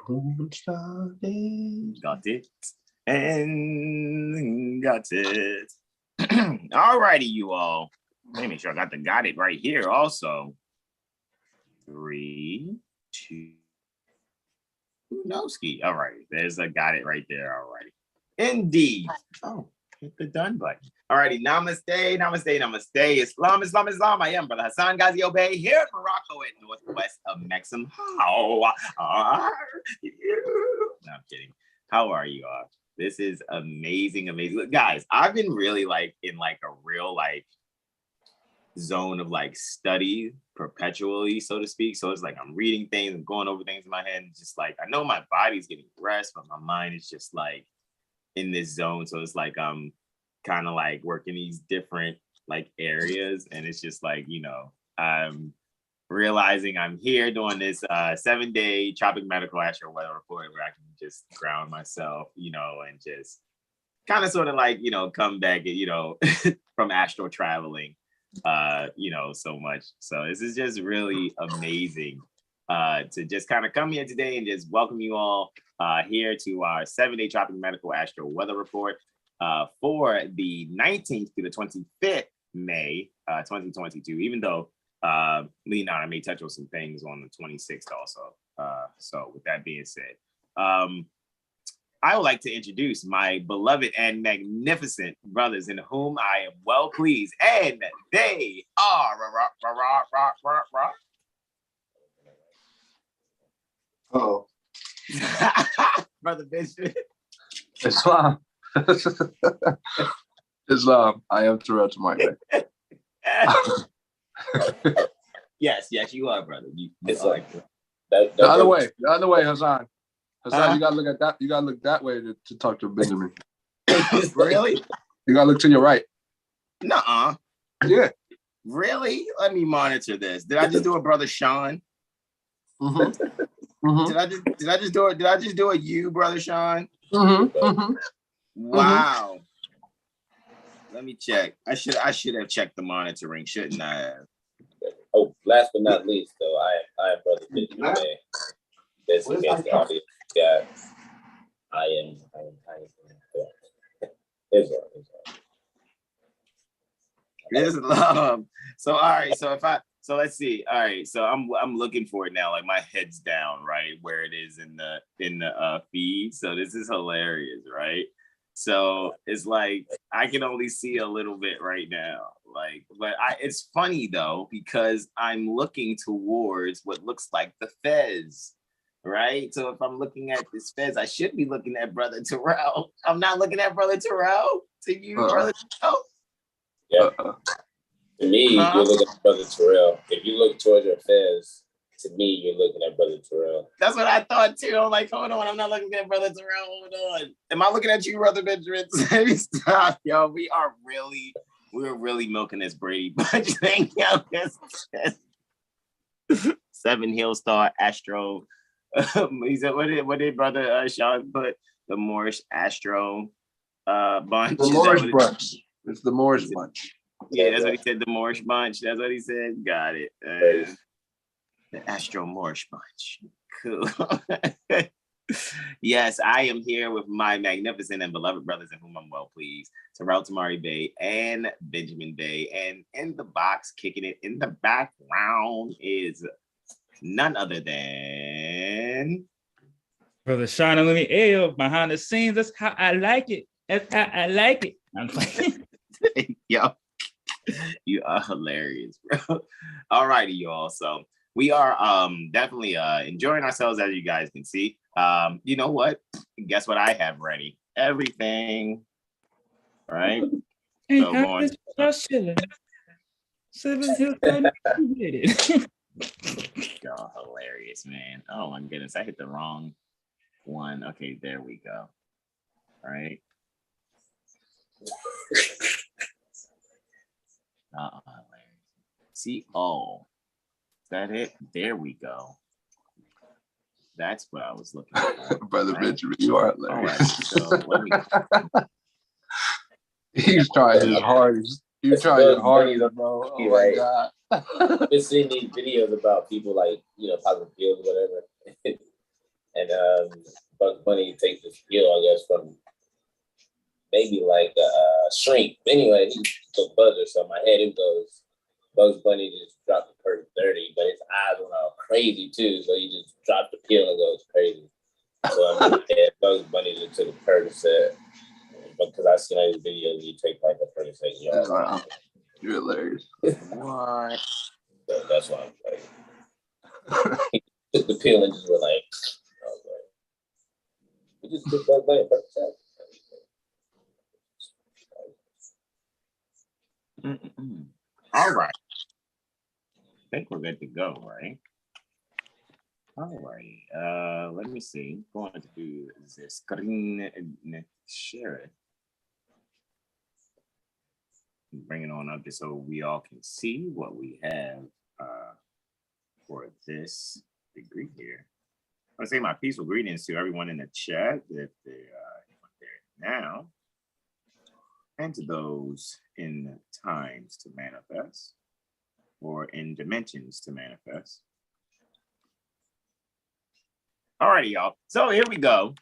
Moon started. Got it. And got it. All righty, you all. Let me make sure I got it right here also. 3, 2. No ski. All right. There's a got it right there. All righty. Indeed. Oh, hit the done button. All righty. Namaste, namaste, namaste. Islam, Islam, Islam. I am Brother Hassan Ghazi Obey here in Morocco at northwest of Mexham. How are you? No, I'm kidding. How are you all? This is amazing, amazing. Look, guys, I've been really like in like a real like zone of like study perpetually, so to speak. So it's like I'm reading things and going over things in my head, and just like I know my body's getting rest, but my mind is just like in this zone. So it's like I'm kind of like working these different like areas, and it's just like, you know, I'm realizing I'm here doing this 7-day tropic medical astro weather report where I can just ground myself, you know, and just kind of sort of like, you know, come back, you know, from astro traveling, you know, so much. So this is just really amazing to just kind of come here today and just welcome you all here to our 7-day tropic medical astro weather report for the 19th through the 25th May 2022, even though Lee and I may touch on some things on the 26th also. So with that being said, I would like to introduce my beloved and magnificent brothers in whom I am well pleased, and they are Oh, Brother Benjamin. Islam. Islam. I am Terrell Tamari. Yes, you are, brother. It's are. like The other way, Hassan. Hassan, you gotta look at that. You gotta look that way to talk to Benjamin. Really? You gotta look to your right. Nuh-uh. Yeah. Really? Let me monitor this. Did I just do a brother Sean? Mm-hmm. Mm-hmm. Did I just do a you, brother Sean? Mm-hmm. Mm-hmm. Wow. Let me check. I should have checked the monitoring, shouldn't I have? Oh, last but not least, though, I am Brother Benjamin. That's against the audience. Yeah, I am. Islam. So all right. So let's see. All right. So I'm looking for it now. Like my head's down, right where it is in the feed. So this is hilarious, right? So it's like I can only see a little bit right now. Like, but it's funny though, because I'm looking towards what looks like the Fez. Right. So if I'm looking at this Fez, I should be looking at Brother Terrell. I'm not looking at Brother Terrell. To you, Brother Terrell. Yeah. To me, you're looking at Brother Terrell. If you look towards your Fez, to me, you're looking at Brother Terrell. That's what I thought too. I'm like, hold on, I'm not looking at Brother Terrell. Hold on. Am I looking at you, Brother Benjamin? Stop, yo. We're really milking this Brady Bunch thing. 7HealStar Astro. He said, what did Brother Sean put? The Moorish Astro bunch. The Moorish bunch. It's the Moorish bunch. Yeah, that's what he said. The Moorish bunch. That's what he said. Got it. The Astro Moorish bunch. Cool. Yes, I am here with my magnificent and beloved brothers in whom I'm well pleased. Terrell Tamari Bay and Benjamin Bay. And in the box, kicking it in the background is none other than Brother Sean and Lemmy Ayo behind the scenes. That's how I like it. That's how I like it. I'm playing. Yo, you are hilarious, bro. All righty, y'all. So we are definitely enjoying ourselves, as you guys can see. You know what? Guess what I have ready? Everything. Right? Hey, So going. chilling. 7HealStar Astrology. Y'all hilarious, man. Oh my goodness, I hit the wrong one. Okay, there we go. All right. See, oh, is that it? There we go. That's what I was looking for. Brother Benjamin, you are hilarious. All right, so let me... He's trying his hardest. You're trying your hardest, bro. Oh my God. I've been seeing these videos about people like, you know, talking pills or whatever. And Bugs Bunny takes the skill, I guess, from maybe like a shrink. Anyway, he took Buzz or something. My head, it goes, Bugs Bunny just dropped the perk 30, but his eyes went all crazy too. So he just dropped the pill and goes crazy. So I'm yeah, Bugs Bunny just took a Percocet. Because I seen his videos, he take like a Percocet. Wow. You're hilarious. What? So that's why I'm like, he took the pill and just went like, I was like, we just took Bugs Bunny a Percocet. All right. I think we're good to go, right? All right. Let me see. I'm going to do the screen share. Bring it on up just so we all can see what we have for this degree here. I want to say my peaceful greetings to everyone in the chat if they're there now, and to those in times to manifest or in dimensions to manifest. All righty, y'all. So here we go.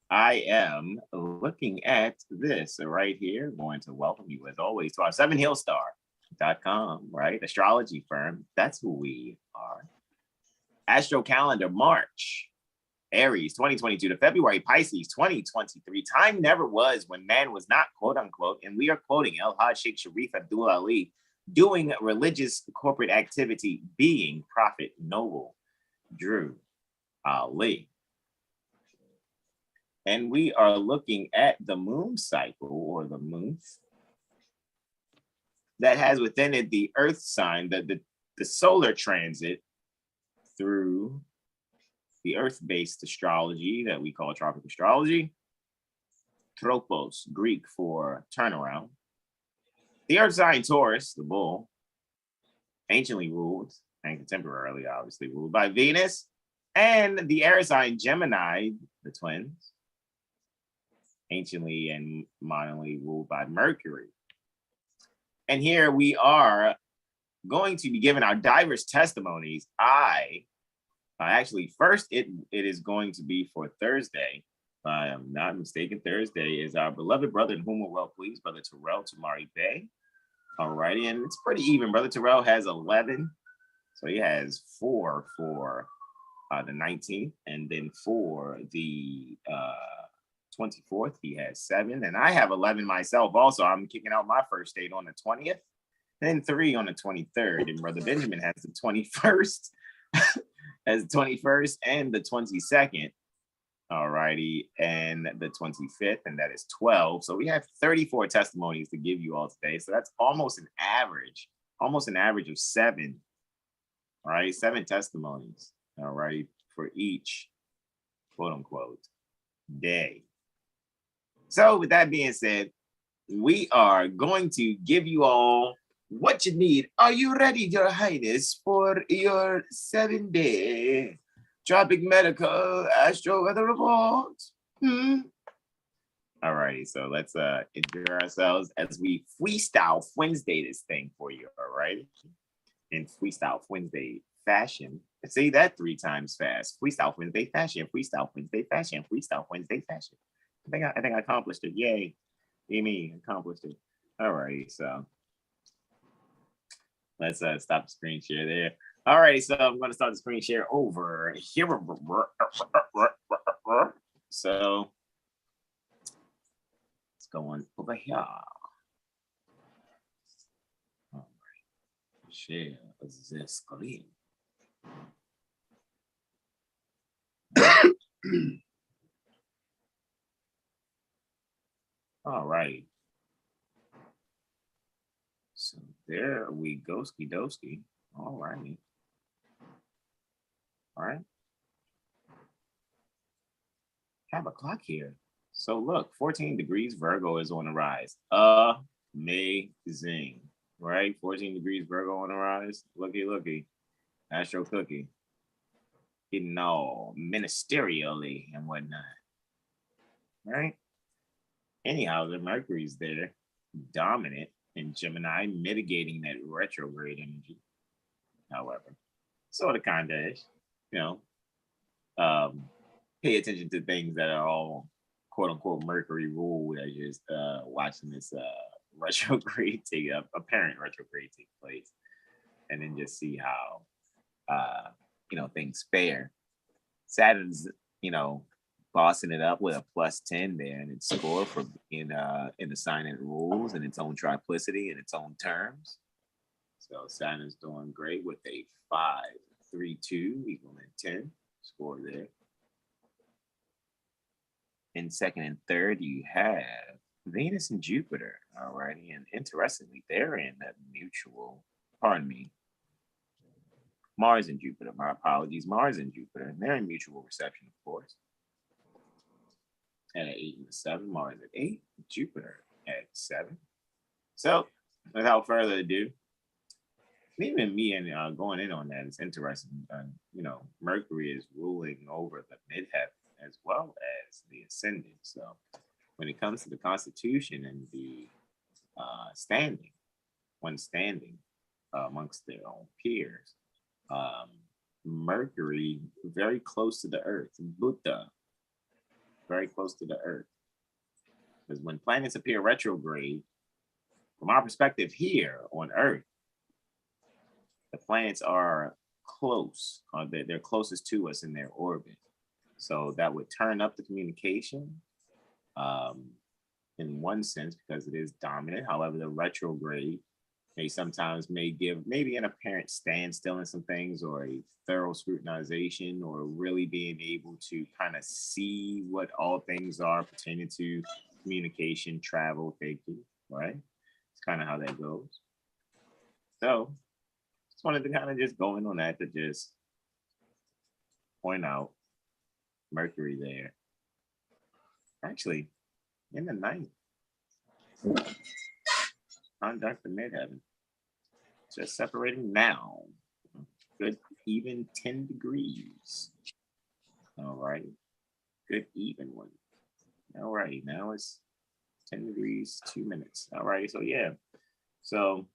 I am looking at this right here. Going to welcome you as always to our 7HealStar.com, right? Astrology firm. That's who we are. Astro calendar, March, Aries 2022 to February, Pisces 2023. Time never was when man was not, quote unquote, and we are quoting El Hajj Sheikh Sharif Abdul Ali, doing religious corporate activity, being prophet noble Drew Ali. And we are looking at the moon cycle or the moons that has within it the earth sign, the solar transit through the earth-based astrology that we call tropic astrology. Tropos, Greek for turnaround. The earth sign Taurus, the bull, anciently ruled and contemporarily obviously ruled by Venus, and the air sign Gemini, the twins, anciently and modernly ruled by Mercury. And here we are going to be given our diverse testimonies. Actually, first it is going to be for Thursday. If I am not mistaken, Thursday is our beloved brother in whom we're well pleased, Brother Terrell Tamari Bay. All righty, and it's pretty even. Brother Terrell has 11, so he has 4 for the 19th, and then for the 24th, he has 7, and I have 11 myself also. I'm kicking out my first date on the 20th, then 3 on the 23rd, and Brother Benjamin has the 21st, as the 21st and the 22nd, all righty, and the 25th, and that is 12. So we have 34 testimonies to give you all today. So that's almost an average of 7, all right, 7 testimonies, all right, for each, quote unquote, day. So with that being said, we are going to give you all what you need. Are you ready, Your Highness, for your 7-day tropic medical astro weather report? All righty, so let's enjoy ourselves as we freestyle Wednesday this thing for you, all right? In freestyle Wednesday fashion. Say that 3 times fast. Freestyle Wednesday fashion, freestyle Wednesday fashion, freestyle Wednesday fashion. I think I accomplished it. Yay. Me accomplished it. All right, so let's stop the screen share there. All right, so I'm going to start the screen share over here. So let's go on over here. All right, share the screen. All right. So there we go, ski doski. All right. All right. Have a clock here. So look, 14 degrees Virgo is on the rise. Amazing, right? 14 degrees Virgo on the rise. Looky. Astro cookie. Getting all ministerially and whatnot. Right? Anyhow, the Mercury's there, dominant in Gemini, mitigating that retrograde energy. However, sort of kind of, you know, pay attention to things that are all quote unquote Mercury ruled as you're watching this retrograde apparent retrograde take place, and then just see how things fare. Saturn's bossing it up with a +10 there, and its score for in the sign it rules and its own triplicity and its own terms. So Saturn's doing great with a 5-3-2 equaling 10 score there. In second and third, you have Venus and Jupiter. Alrighty, and interestingly, they're in a mutual. Pardon me. Mars and Jupiter. My apologies. Mars and Jupiter. And they're in mutual reception, of course. At 8 and 7, Mars at 8, Jupiter at 7. So, without further ado, even me and going in on that, it's interesting. Mercury is ruling over the midheaven as well as the ascendant. So, when it comes to the Constitution and the standing amongst their own peers, Mercury very close to the Earth, Buddha. Very close to the Earth. Because when planets appear retrograde, from our perspective here on Earth, the planets are close, they're closest to us in their orbit. So that would turn up the communication in one sense because it is dominant. However, the retrograde may give maybe an apparent standstill in some things, or a thorough scrutinization, or really being able to kind of see what all things are pertaining to communication, travel, thinking, right? It's kind of how that goes. So just wanted to kind of just go in on that to just point out Mercury there. Actually, in the ninth, conjunct the midheaven. Just separating now. Good even 10 degrees. All right. Good even one. All right. Now it's 10 degrees, 2 minutes. All right. So yeah. So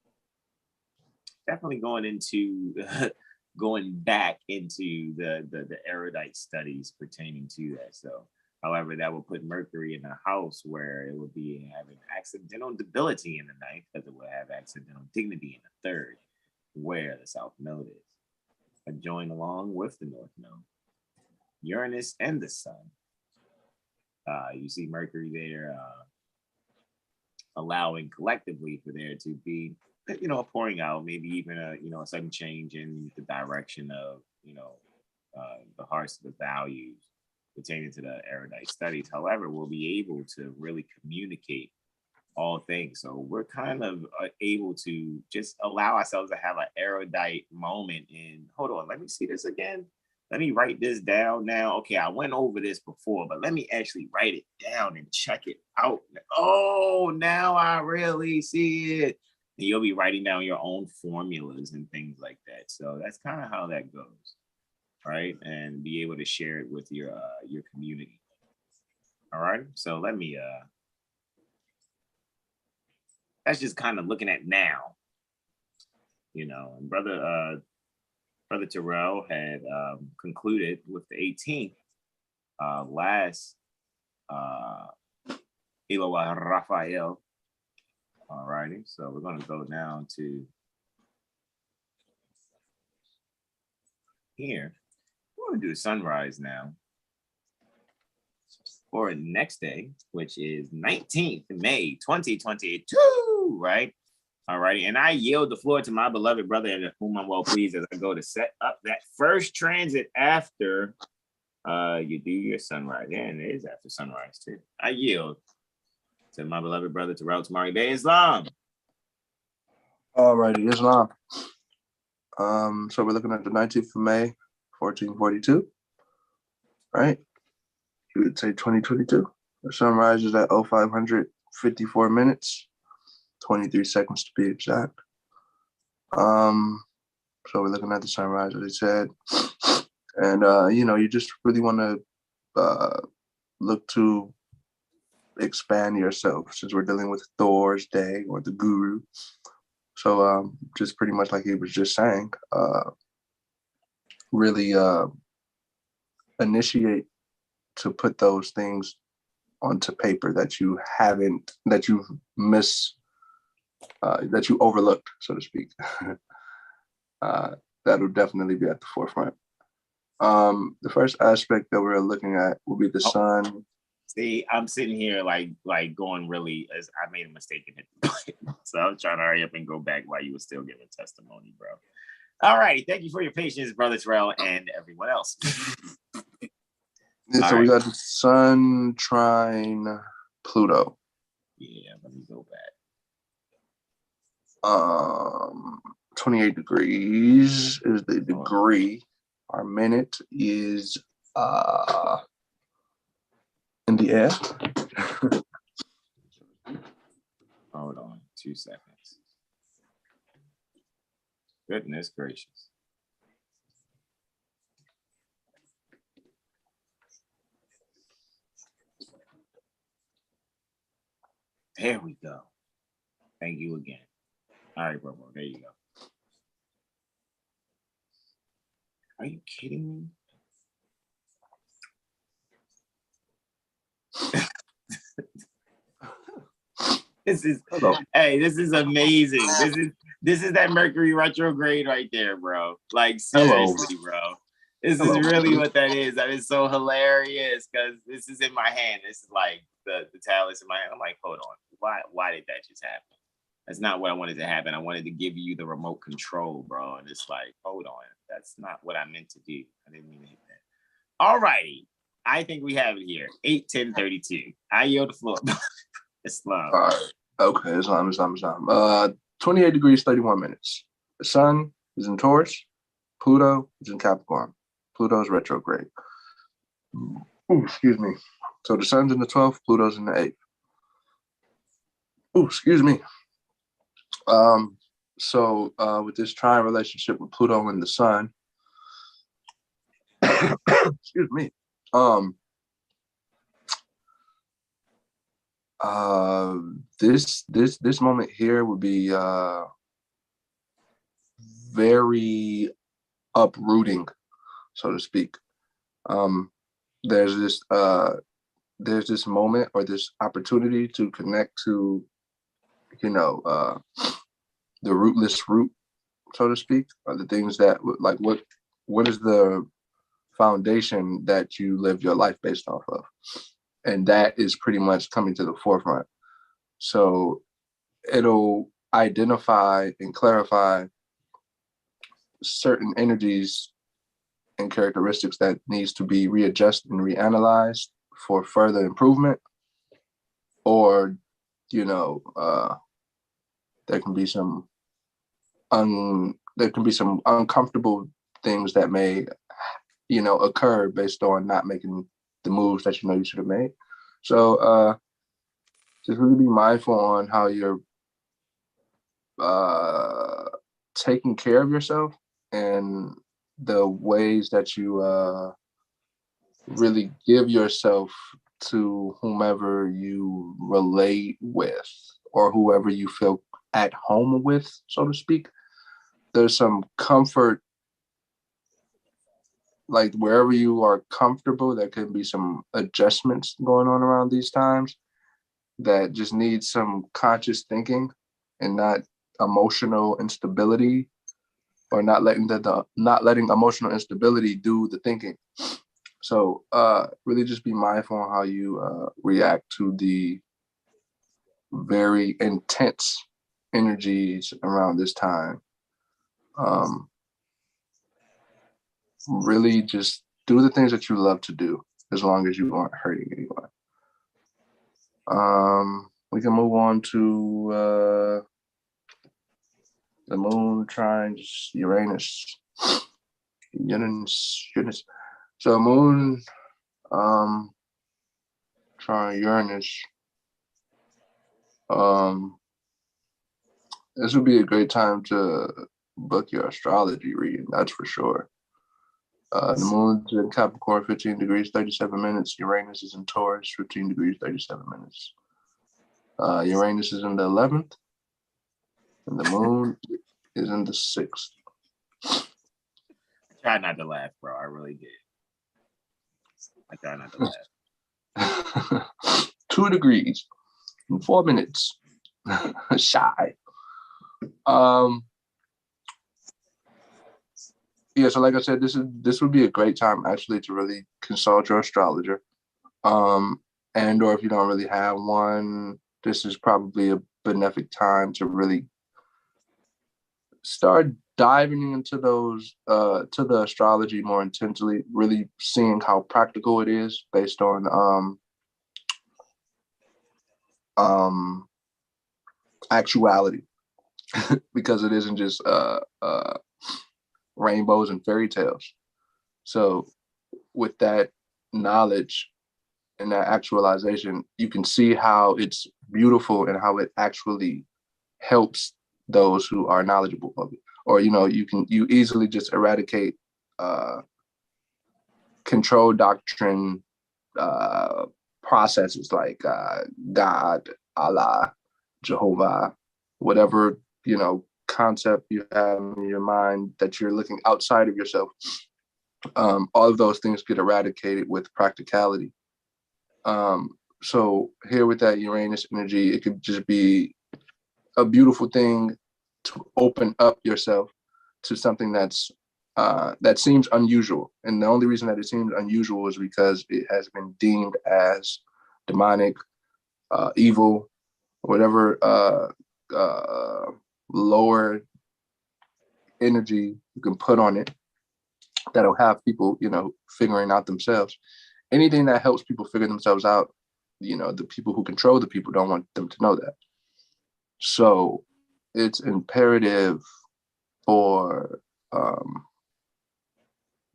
definitely going back into the erudite studies pertaining to that. So however, that will put Mercury in a house where it would be having accidental debility in the ninth, because it will have accidental dignity in the third, where the South Node is. Join along with the North Node, Uranus and the Sun. You see Mercury there allowing collectively for there to be, pouring out, maybe even a sudden change in the direction of, the hearts of the values pertaining to the erudite studies. However, we'll be able to really communicate all things. So we're kind of able to just allow ourselves to have an erudite moment in, hold on, let me see this again. Let me write this down now. Okay, I went over this before, but let me actually write it down and check it out. Oh, now I really see it. And you'll be writing down your own formulas and things like that. So that's kind of how that goes. Right, and be able to share it with your community. All right, so let me that's just kind of looking at now, and brother Terrell had concluded with the 18th last Eloah Raphael. All righty, so we're going to go down to here. We're going to do the sunrise now for next day, which is 19th May 2022, right? All righty, and I yield the floor to my beloved brother, and whom I'm well pleased, as I go to set up that first transit after you do your sunrise. And it is after sunrise too. I yield to my beloved brother Terrell Tamari Bay Islam. All righty, Islam. So we're looking at the 19th of May, 1442, right? You would say 2022. The sunrise is at 0554 minutes, 23 seconds to be exact. So we're looking at the sunrise, as I said. And, you just really want to look to expand yourself, since we're dealing with Thor's day or the guru. So just pretty much like he was just saying, really initiate to put those things onto paper that you haven't, that you've that you overlooked, so to speak. That'll definitely be at the forefront. The first aspect that we're looking at will be the sun. See, I'm sitting here like going really, as I made a mistake in it. So I was trying to hurry up and go back while you were still giving testimony, bro. All right. Thank you for your patience, Brother Terrell, and everyone else. So we got the sun trine Pluto. Yeah, let me go back. 28 degrees is the degree. Our minute is in the air. Hold on 2 seconds. Goodness gracious. There we go. Thank you again. All right, bro. There you go. Are you kidding me? This is amazing. This is that Mercury retrograde right there, bro. Like seriously, bro. This is really what that is. That is so hilarious because this is in my hand. This is like the talents in my hand. I'm like, hold on. Why did that just happen? That's not what I wanted to happen. I wanted to give you the remote control, bro. And it's like, hold on. That's not what I meant to do. I didn't mean to hit that. All righty. I think we have it here. 8:10:32. I yield the floor. Islam. All right. Okay, Islam. 28 degrees, 31 minutes. The sun is in Taurus. Pluto is in Capricorn. Pluto is retrograde. Ooh, excuse me. So the sun's in the 12th, Pluto's in the 8th. Ooh, excuse me. So with this trine relationship with Pluto and the sun, excuse me. This moment here would be very uprooting, so to speak. There's this moment or this opportunity to connect to, the rootless root, so to speak, or the things that like what is the foundation that you live your life based off of, and that is pretty much coming to the forefront. So it'll identify and clarify certain energies and characteristics that needs to be readjusted and reanalyzed for further improvement, or there can be some uncomfortable things that may occur based on not making the moves that you should have made. So just really be mindful on how you're taking care of yourself and the ways that you really give yourself to whomever you relate with or whoever you feel at home with, so to speak. There's some comfort, like wherever you are comfortable, there can be some adjustments going on around these times that just need some conscious thinking and not emotional instability, or not letting emotional instability do the thinking. So really just be mindful on how you react to the very intense energies around this time. Really just do the things that you love to do as long as you aren't hurting anyone. We can move on to the moon trines Uranus. So moon trine Uranus. This would be a great time to book your astrology reading, that's for sure. The moon's in Capricorn, 15 degrees, 37 minutes. Uranus is in Taurus, 15 degrees, 37 minutes. Uranus is in the 11th, and the moon is in the 6th. I tried not to laugh, bro. I really did. I try not to laugh. 2 degrees in 4 minutes. Shy. Yeah, so like I said, this would be a great time actually to really consult your astrologer. And or if you don't really have one, this is probably a benefic time to really start diving into those to the astrology more intensely, really seeing how practical it is based on actuality, because it isn't just rainbows and fairy tales. So with that knowledge and that actualization, you can see how it's beautiful and how it actually helps those who are knowledgeable of it. Or, you easily just eradicate control doctrine processes like God, Allah, Jehovah, whatever, concept you have in your mind that you're looking outside of yourself. All of those things get eradicated with practicality. So here with that Uranus energy, it could just be a beautiful thing to open up yourself to something that's that seems unusual. And the only reason that it seems unusual is because it has been deemed as demonic, evil, whatever lower energy you can put on it that'll have people, figuring out themselves. Anything that helps people figure themselves out, the people who control the people don't want them to know that. So it's imperative for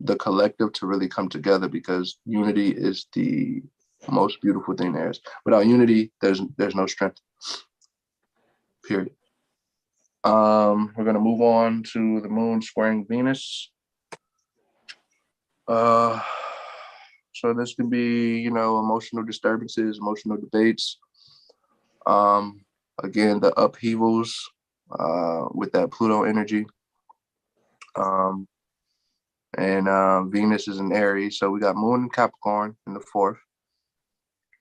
the collective to really come together, because unity is the most beautiful thing there is. Without unity, there's no strength. Period. We're gonna move on to the moon squaring Venus. So this can be, emotional disturbances, emotional debates. Again, the upheavals with that Pluto energy. And Venus is in Aries. So we got Moon in Capricorn in the 4th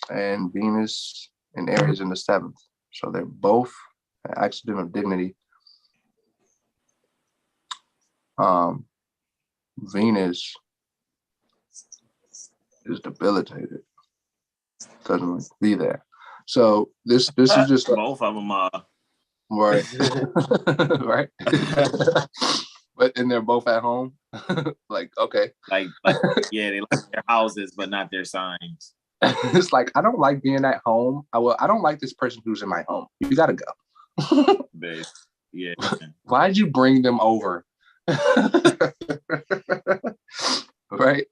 and Venus in Aries in the 7th. So they're both an accident of dignity. Venus is debilitated. Doesn't be there. So this is just both of them are right. Right. But and they're both at home. Like, okay. like yeah, they like their houses but not their signs. It's like, I don't like being at home. I don't like this person who's in my home. You gotta go. Babe. Yeah. Why'd you bring them over? Right.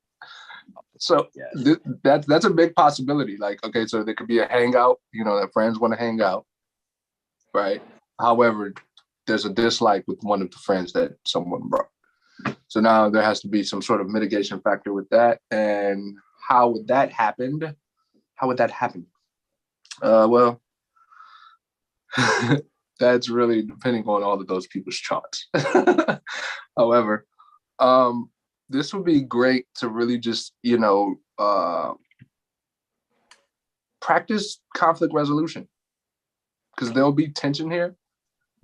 So yes. that's a big possibility. Like, okay, so there could be a hangout, that friends want to hang out, right? However, there's a dislike with one of the friends that someone brought. So now there has to be some sort of mitigation factor with that. And how would that happen? Well, that's really depending on all of those people's charts. However, this would be great to really just, practice conflict resolution, because there'll be tension here.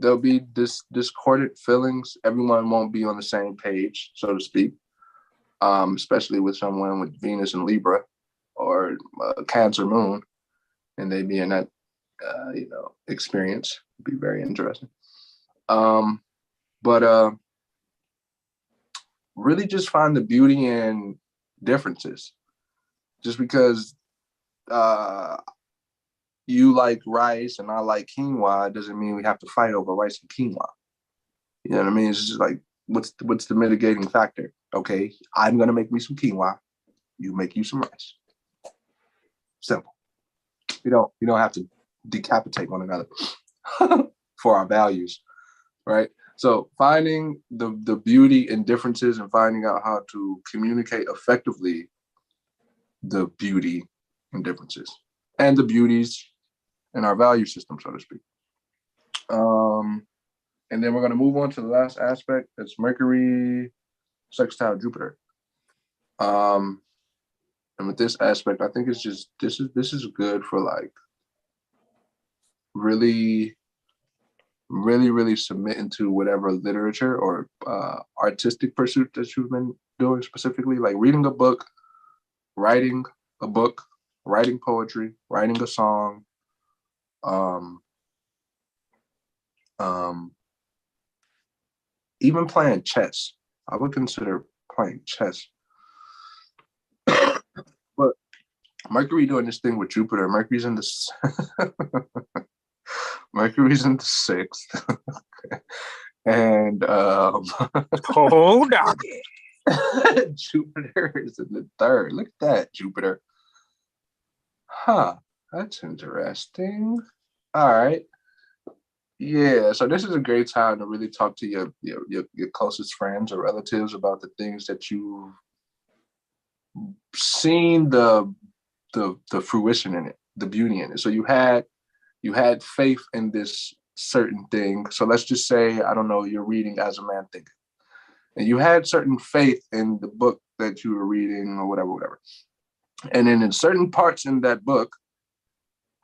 There'll be discordant feelings. Everyone won't be on the same page, so to speak, especially with someone with Venus and Libra or Cancer moon, and they be in that, experience. It'd be very interesting. But really just find the beauty in differences. Just because you like rice and I like quinoa doesn't mean we have to fight over rice and quinoa. You know what I mean? It's just like, what's the mitigating factor? Okay, I'm gonna make me some quinoa. You make you some rice. Simple. You don't have to decapitate one another for our values, right? So finding the beauty in differences and finding out how to communicate effectively the beauty in differences and the beauties in our value system, so to speak. And then we're going to move on to the last aspect. It's Mercury sextile Jupiter. And with this aspect, I think it's just this is good for like really submitting to whatever literature or artistic pursuit that you've been doing, specifically like reading a book, writing a book, writing poetry, writing a song, even playing chess. I would consider playing chess. But Mercury doing this thing with Jupiter. Mercury's in the Mercury's in the 6th. And Hold on. Jupiter is in the 3rd. Look at that, Jupiter. Huh. That's interesting. All right. Yeah, so this is a great time to really talk to your closest friends or relatives about the things that you've seen the fruition in it, the beauty in it. So you had faith in this certain thing. So let's just say, I don't know, you're reading As a Man Thinketh, and you had certain faith in the book that you were reading or whatever. And then in certain parts in that book,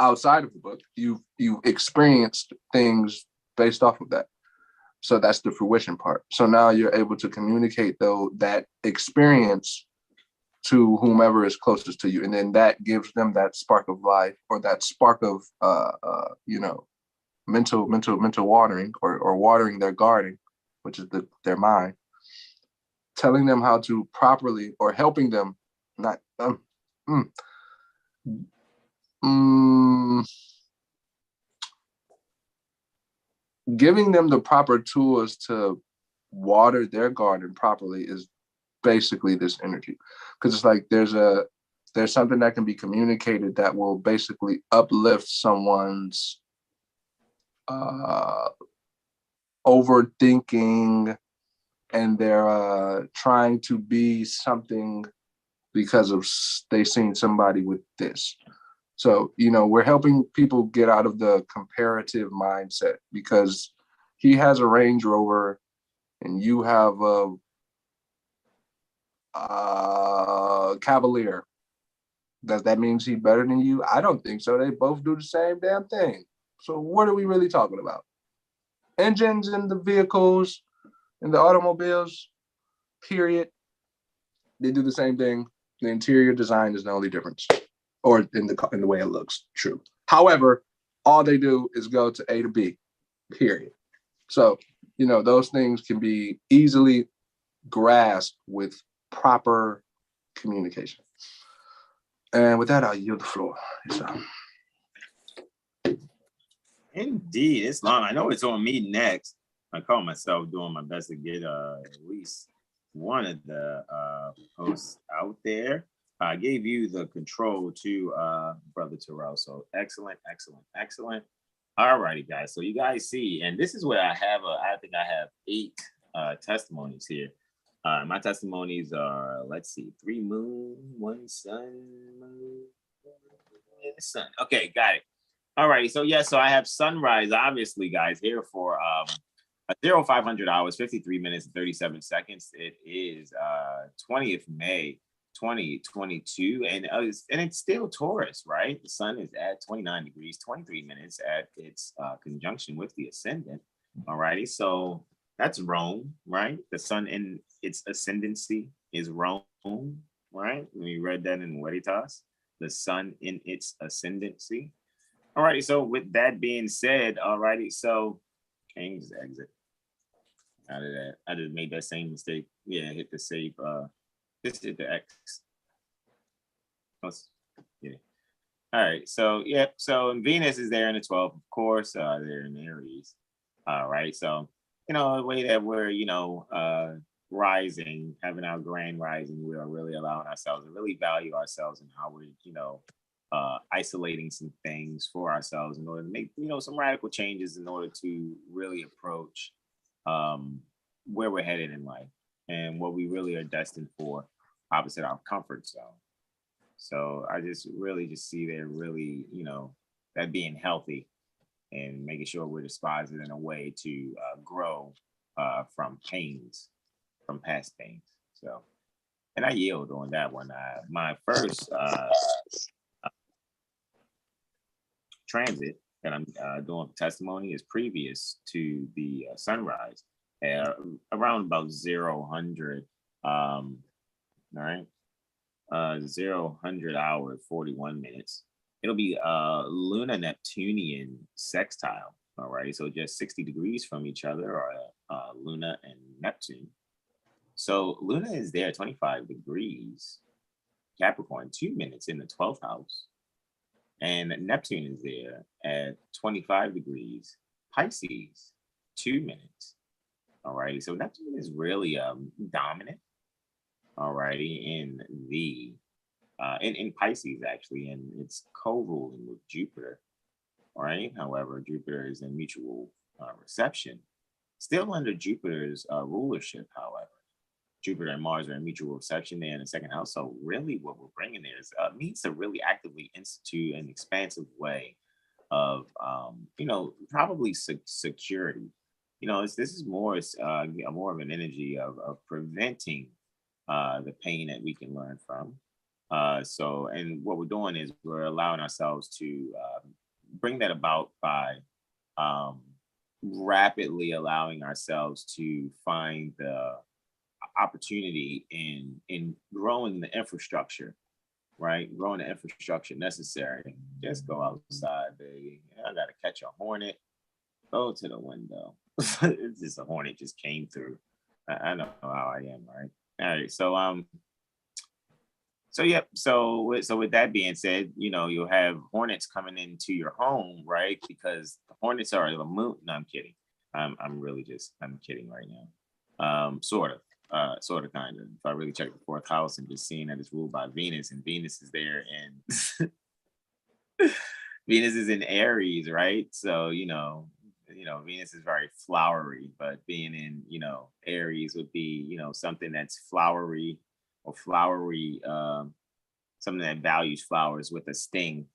outside of the book, you experienced things based off of that. So that's the fruition part. So now you're able to communicate that experience to whomever is closest to you, and then that gives them that spark of life, or that spark of mental watering, or watering their garden, which is their mind, telling them how to properly, or helping them not giving them the proper tools to water their garden properly is basically this energy. Because it's like there's something that can be communicated that will basically uplift someone's overthinking, and they're trying to be something because of they seen somebody with this. So, we're helping people get out of the comparative mindset, because he has a Range Rover and you have a Cavalier. Does that mean he's better than you? I don't think so. They both do the same damn thing. So what are we really talking about? Engines in the vehicles, in the automobiles, period. They do the same thing. The interior design is the only difference. Or in the way it looks, true. However, all they do is go to A to B, period. So, those things can be easily grasped with proper communication. And with that, I'll yield the floor. Indeed, it's long. I know it's on me next. I call myself doing my best to get at least one of the posts out there. I gave you the control to Brother Terrell. So excellent. All righty, guys. So you guys see, and this is where I think I have 8 testimonies here. My testimonies are, let's see, 3 moon, 1 sun, moon, and sun. Okay, got it. All righty. So so I have sunrise, obviously, guys, here for 0500 hours, 53 minutes, and 37 seconds. It is 20th May. 2022, and it's still Taurus, right? The sun is at 29 degrees, 23 minutes at its conjunction with the ascendant. All righty, so that's Rome, right? The sun in its ascendancy is Rome, right? We read that in Veritas, the sun in its ascendancy. All righty, so with that being said, all righty, so King's exit. Out of that, I just made that same mistake. Yeah, hit the save. Just hit the X. Yeah. All right. So so Venus is there in the 12th, of course. They're in Aries. All right. So a way that we're rising, having our grand rising, we are really allowing ourselves to really value ourselves and how we're isolating some things for ourselves in order to make some radical changes in order to really approach where we're headed in life and what we really are destined for, opposite our comfort zone. So I just see there really, that being healthy and making sure we're dispositive in a way to grow from past pains. So and I yield on that one. My first transit that I'm doing testimony is previous to the sunrise, around about 0-100, all right, 0-100 hours 41 minutes. It'll be Luna Neptunian sextile, all right, so just 60 degrees from each other are Luna and Neptune. So Luna is there 25 degrees Capricorn, 2 minutes in the 12th house. And Neptune is there at 25 degrees Pisces, 2 minutes. All righty. So Neptune is really dominant. All righty. In the in Pisces, actually, and it's co-ruling with Jupiter. All right. However, Jupiter is in mutual reception, still under Jupiter's rulership, however. Jupiter and Mars are in mutual reception there in the second house. So really what we're bringing there is means to really actively institute an expansive way of, probably security. This is more of an energy of preventing the pain that we can learn from. And what we're doing is we're allowing ourselves to bring that about by rapidly allowing ourselves to find the opportunity in growing the infrastructure, right? Growing the infrastructure necessary. Just go outside, baby. I gotta catch a hornet. Go to the window. It's just a hornet just came through. I know how I am, right? All right. So with that being said, you'll have hornets coming into your home, right? Because the hornets are the moon. No, I'm kidding. I'm kidding right now. Sort of, kind of. If I really check the fourth house and just seeing that it's ruled by Venus, and Venus is there, and Venus is in Aries, right? So Venus is very flowery, but being in Aries would be something that's flowery or flowery, something that values flowers with a sting.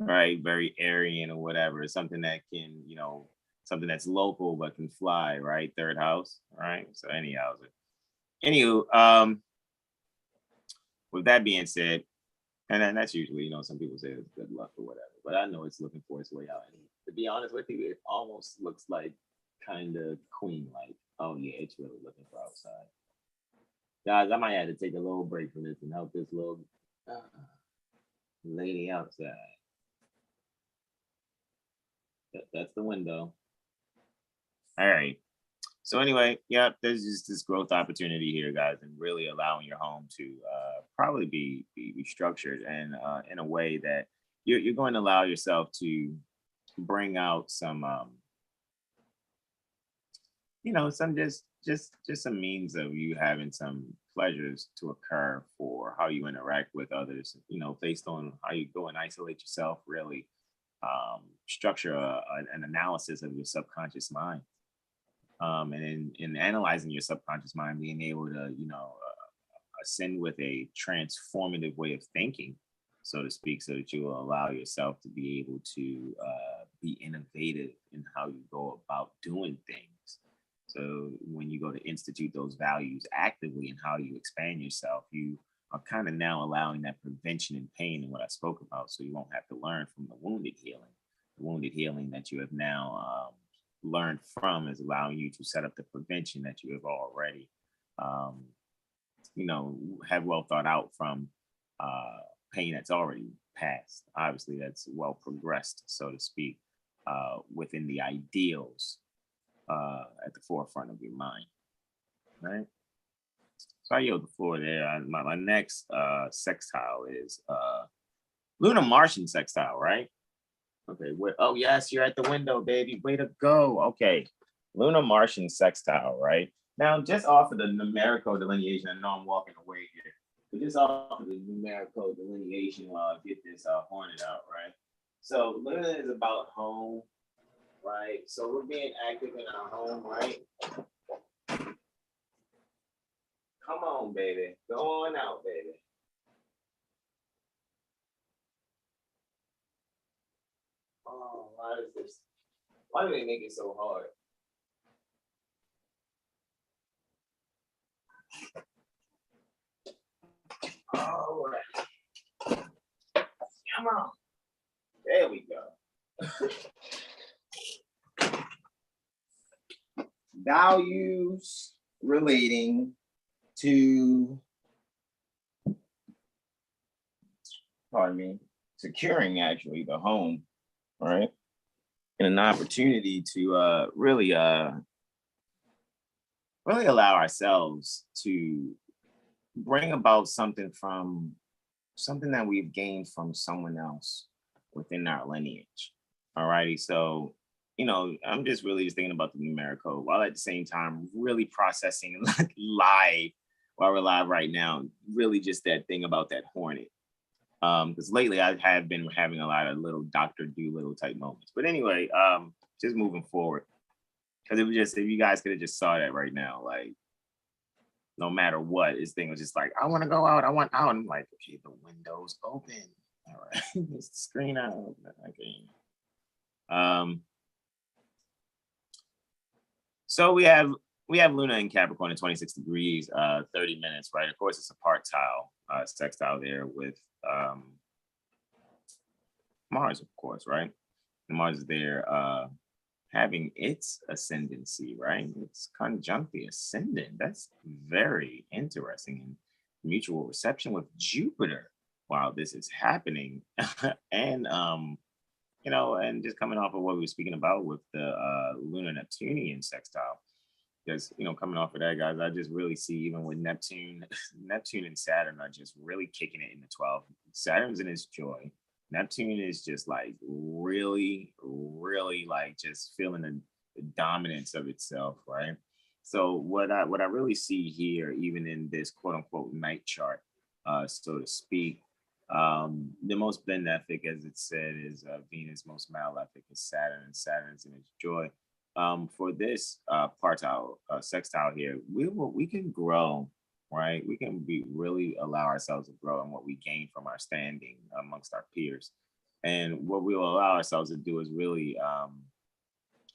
Right, very Aryan or whatever, something that can, something that's local but can fly, right? Third house, right? So anywho, with that being said, and then that's usually, some people say it's good luck or whatever, but I know it's looking for its way out. And to be honest with you, it almost looks like kind of queen-like. Oh yeah, it's really looking for outside. Guys, I might have to take a little break from this and help this little lady outside. That's the window. All right. So anyway, yeah, there's just this growth opportunity here, guys, and really allowing your home to probably be structured and in a way that you're going to allow yourself to bring out some, some just some means of you having some pleasures to occur for how you interact with others, based on how you go and isolate yourself, really structure an analysis of your subconscious mind. And in analyzing your subconscious mind, being able to, ascend with a transformative way of thinking, so to speak, so that you will allow yourself to be able to be innovative in how you go about doing things. So when you go to institute those values actively and how you expand yourself, you are kind of now allowing that prevention and pain and what I spoke about, so you won't have to learn from the wounded healing that you have now learned from is allowing you to set up the prevention that you have already, have well thought out from pain that's already passed. Obviously, that's well progressed, so to speak, within the ideals at the forefront of your mind, right? So I yield the floor there. My next sextile is Lunar Martian sextile, right? Okay. Oh, yes, you're at the window, baby. Way to go. Okay. Lunar Martian sextile, right? Now, just off of the numerical delineation, I know I'm walking away here, but just off of the numerical delineation while I get this hornet out, right? So Luna is about home, right? So we're being active in our home, right? Come on, baby. Go on out, baby. Oh, why do they make it so hard? All right. Come on. There we go. Values relating to, pardon me, securing actually the home, right? And an opportunity to really allow ourselves to bring about something that we've gained from someone else within our lineage. Alrighty, so I'm just really just thinking about the numeric code while at the same time really processing live while we're live right now. Really, just that thing about that hornet. Because lately I have been having a lot of little Dr. Doolittle type moments. But anyway, just moving forward. Because it was just, if you guys could have just saw that right now, like, no matter what, this thing was just like, I want to go out, I want out. And I'm like, okay, the window's open. All right, it's the screen out. Okay. So we have Luna in Capricorn at 26 degrees, 30 minutes, right? Of course, it's a partile, sextile there with Mars, of course, right? And Mars is there having its ascendancy, right? It's conjunct the ascendant. That's very interesting. And mutual reception with Jupiter while this is happening. And and just coming off of what we were speaking about with the lunar Neptunian sextile. Because coming off of that, guys, I just really see, even with Neptune and Saturn are just really kicking it in the 12th. Saturn's in its joy. Neptune is just like really, really like just feeling the dominance of itself, right? So what I really see here, even in this quote unquote night chart, so to speak, the most benefic, as it said, is Venus. Most malefic is Saturn, and Saturn's in its joy. For this partile sextile here, we can grow, right? We can really allow ourselves to grow in what we gain from our standing amongst our peers. And what we will allow ourselves to do is really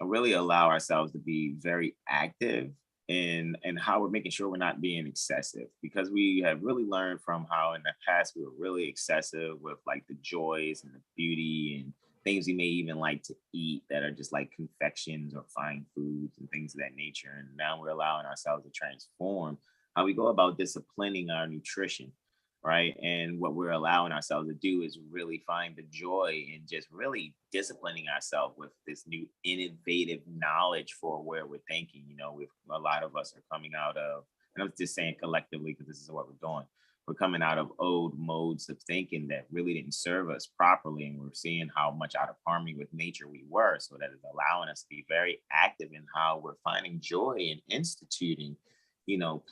allow ourselves to be very active in how we're making sure we're not being excessive, because we have really learned from how in the past we were really excessive with like the joys and the beauty and things we may even like to eat that are just like confections or fine foods and things of that nature. And now we're allowing ourselves to transform how we go about disciplining our nutrition, right? And what we're allowing ourselves to do is really find the joy in just really disciplining ourselves with this new innovative knowledge for where we're thinking. With a lot of us are coming out of, and I'm just saying collectively because this is what we're doing. We're coming out of old modes of thinking that really didn't serve us properly. And we're seeing how much out of harmony with nature we were. So that is allowing us to be very active in how we're finding joy and instituting,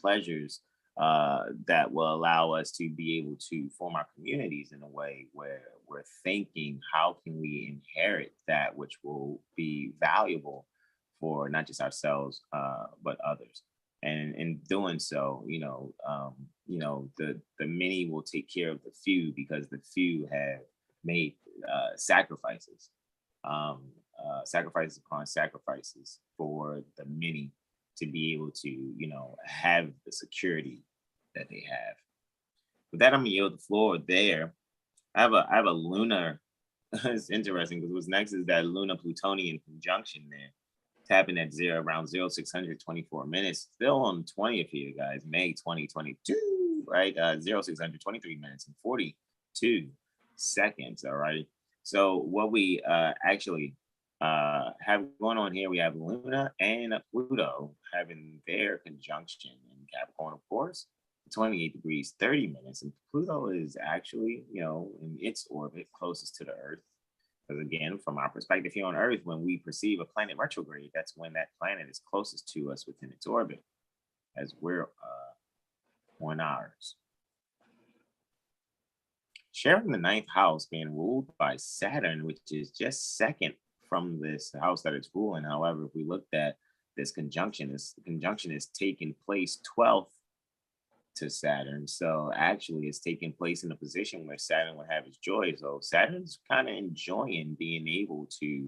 pleasures that will allow us to be able to form our communities in a way where we're thinking, how can we inherit that which will be valuable for not just ourselves, but others. And in doing so, the many will take care of the few, because the few have made sacrifices upon sacrifices for the many to be able to, have the security that they have. With that, I'm gonna yield the floor there. I have a lunar. It's interesting because what's next is that Luna Plutonian conjunction there. Tapping at around 0624 minutes, still on the 20th here, guys, May 2022, right? 0623 minutes and 42 seconds. All right. So what we actually have going on here, we have Luna and Pluto having their conjunction in Capricorn, of course, 28 degrees, 30 minutes. And Pluto is actually, in its orbit closest to the Earth. Because again, from our perspective here on Earth, when we perceive a planet retrograde, that's when that planet is closest to us within its orbit, as we're on ours. Sharing the ninth house being ruled by Saturn, which is just second from this house that it's ruling. However, if we looked at this conjunction, is taking place 12th to Saturn. So actually it's taking place in a position where Saturn would have its joy. So Saturn's kind of enjoying being able to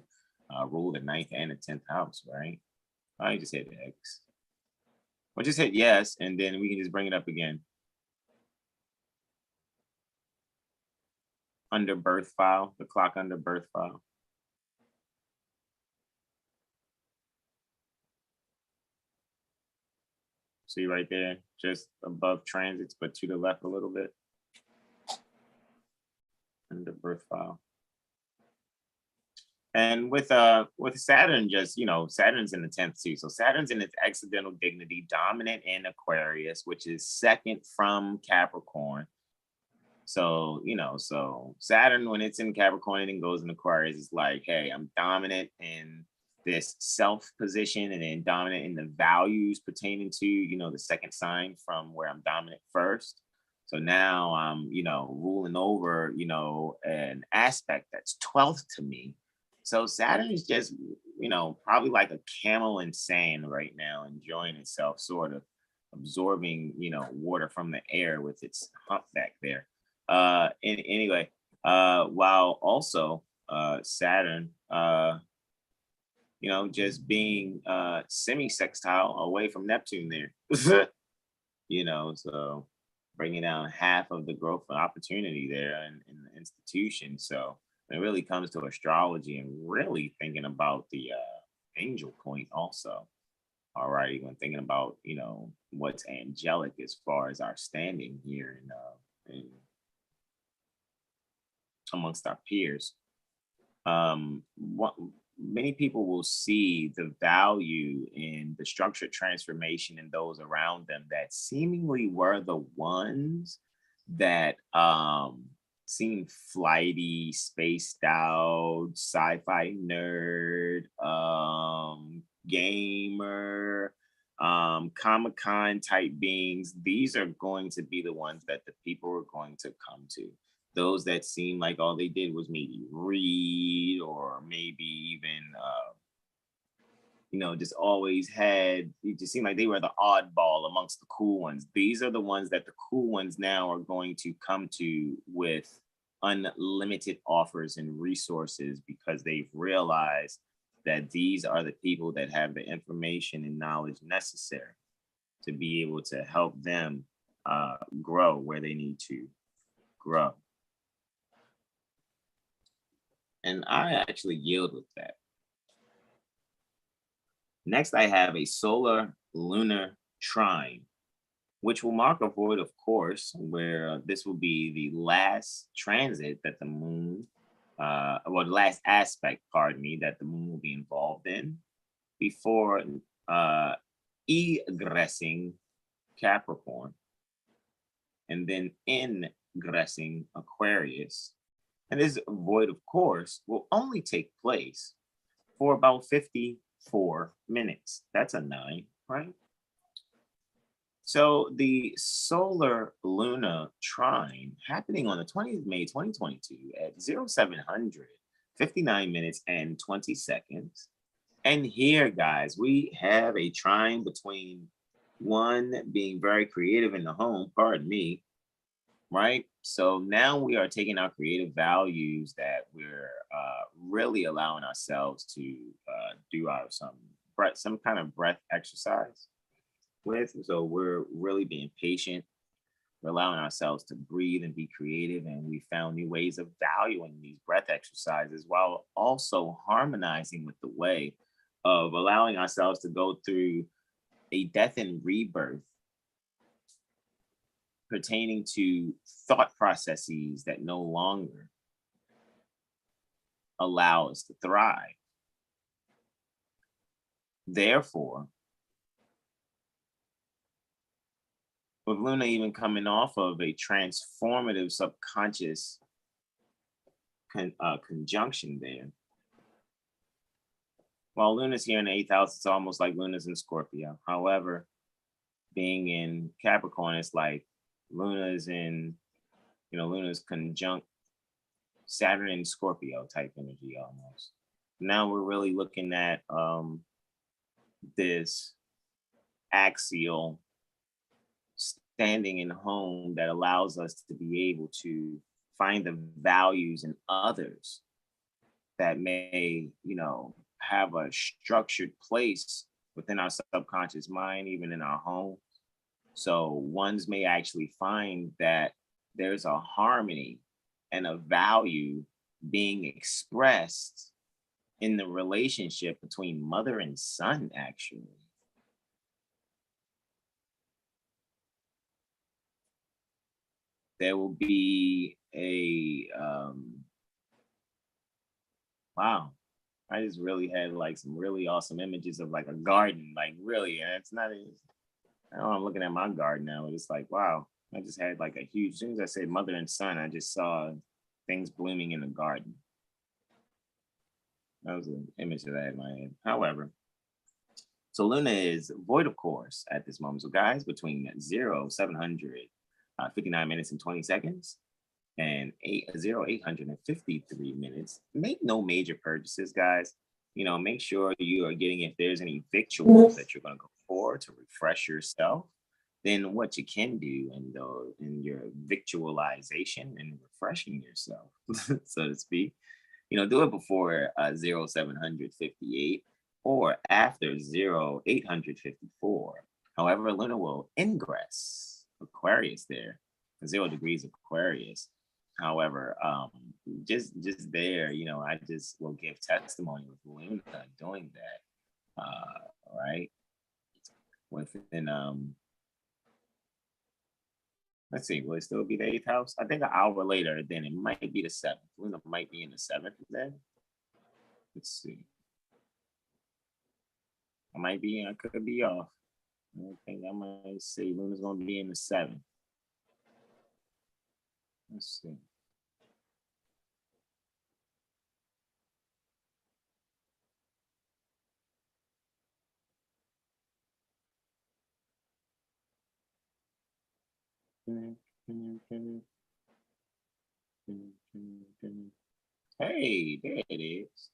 rule the ninth and the 10th house, right? I just hit X. Or just hit yes, and then we can just bring it up again. Under birth file, the clock under birth file. See right there, just above transits, but to the left a little bit. Under birth file. And with Saturn, just, you know, Saturn's in the 10th too. So Saturn's in its accidental dignity, dominant in Aquarius, which is second from Capricorn. So, you know, so Saturn, when it's in Capricorn and then goes in Aquarius, it's like, hey, I'm dominant in this self position and then dominant in the values pertaining to, you know, the second sign from where I'm dominant first. So now I'm, you know, ruling over, you know, an aspect that's 12th to me. So Saturn is just, you know, probably like a camel in sand right now, enjoying itself, sort of absorbing, you know, water from the air with its humpback there. Anyway, while also Saturn, you know, just being semi-sextile away from Neptune there, you know, so bringing down half of the growth and opportunity there in the institution. So when it really comes to astrology and really thinking about the angel point also. All righty, when thinking about, you know, what's angelic as far as our standing here in amongst our peers. Many people will see the value in the structured transformation in those around them that seemingly were the ones that seem flighty, spaced out, sci-fi nerd, gamer, Comic-Con type beings. These are going to be the ones that the people are going to come to. Those that seem like all they did was maybe read, or maybe even, you know, just always had, it just seemed like they were the oddball amongst the cool ones. These are the ones that the cool ones now are going to come to with unlimited offers and resources, because they've realized that these are the people that have the information and knowledge necessary to be able to help them grow where they need to grow. And I actually yield with that. Next, I have a solar lunar trine, which will mark a void, of course, where this will be the last transit that the moon, well, the last aspect, pardon me, that the moon will be involved in before egressing Capricorn and then ingressing Aquarius. And this void, of course, will only take place for about 54 minutes. That's a 9, right? So the solar lunar trine happening on the 20th of May, 2022 at 0700, 59 minutes and 20 seconds. And here, guys, we have a trine between one being very creative in the home, pardon me, right? So now we are taking our creative values that we're really allowing ourselves to do some kind of breath exercise with. So we're really being patient. We're allowing ourselves to breathe and be creative. And we found new ways of valuing these breath exercises while also harmonizing with the way of allowing ourselves to go through a death and rebirth pertaining to thought processes that no longer allow us to thrive. Therefore, with Luna even coming off of a transformative subconscious conjunction there, while Luna's here in the 8th house, it's almost like Luna's in Scorpio. However, being in Capricorn, it's like Luna's in, you know, Luna's conjunct Saturn and Scorpio type energy almost. Now we're really looking at this axial standing in home that allows us to be able to find the values in others that may, you know, have a structured place within our subconscious mind, even in our homes. So ones may actually find that there's a harmony and a value being expressed in the relationship between mother and son, actually. There will be a, wow. I just really had like some really awesome images of like a garden, like really, and it's not, I know I'm looking at my garden now, and it's like, wow, I just had like a huge, as soon as I said mother and son, I just saw things blooming in the garden. That was an image that I had in my head. However, so Luna is void of course at this moment. So guys, between 759 minutes and 20 seconds and 853 minutes, make no major purchases, guys. You know, make sure you are getting, if there's any victuals that you're going to go for to refresh yourself, then what you can do in your victualization and refreshing yourself, so to speak, you know, do it before 0758 or after 0854. However, Luna will ingress Aquarius there, 0 degrees Aquarius. However, just there, you know, I just will give testimony with Luna doing that, right? Within, let's see, will it still be the 8th house? I think an hour later, then it might be the 7th. Luna might be in the 7th then. Let's see. I could be off. I think I might say Luna's going to be in the 7th. Let's see. Hey, there it is.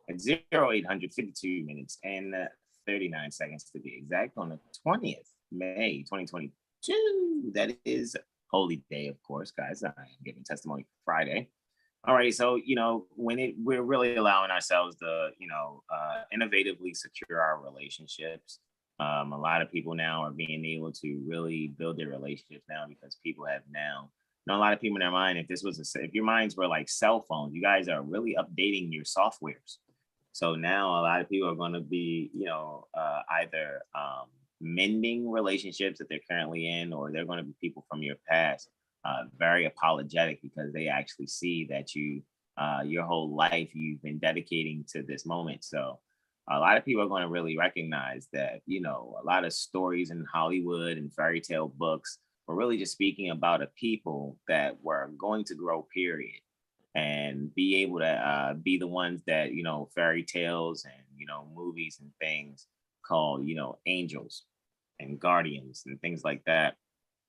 At 0852 minutes and 39 seconds to be exact, on the 20th May 2022. That is Holy Day, of course, guys. I am giving testimony Friday. All right, so you know, we're really allowing ourselves to, you know, innovatively secure our relationships. A lot of people now are being able to really build their relationships now because people have now. You know, a lot of people in their mind, if your minds were like cell phones, you guys are really updating your softwares. So now a lot of people are going to be, you know, either mending relationships that they're currently in, or they're going to be people from your past, very apologetic because they actually see that your whole life you've been dedicating to this moment. So a lot of people are going to really recognize that, you know, a lot of stories in Hollywood and fairy tale books were really just speaking about a people that were going to grow, period, and be able to be the ones that, you know, fairy tales and, you know, movies and things call, you know, angels and guardians and things like that.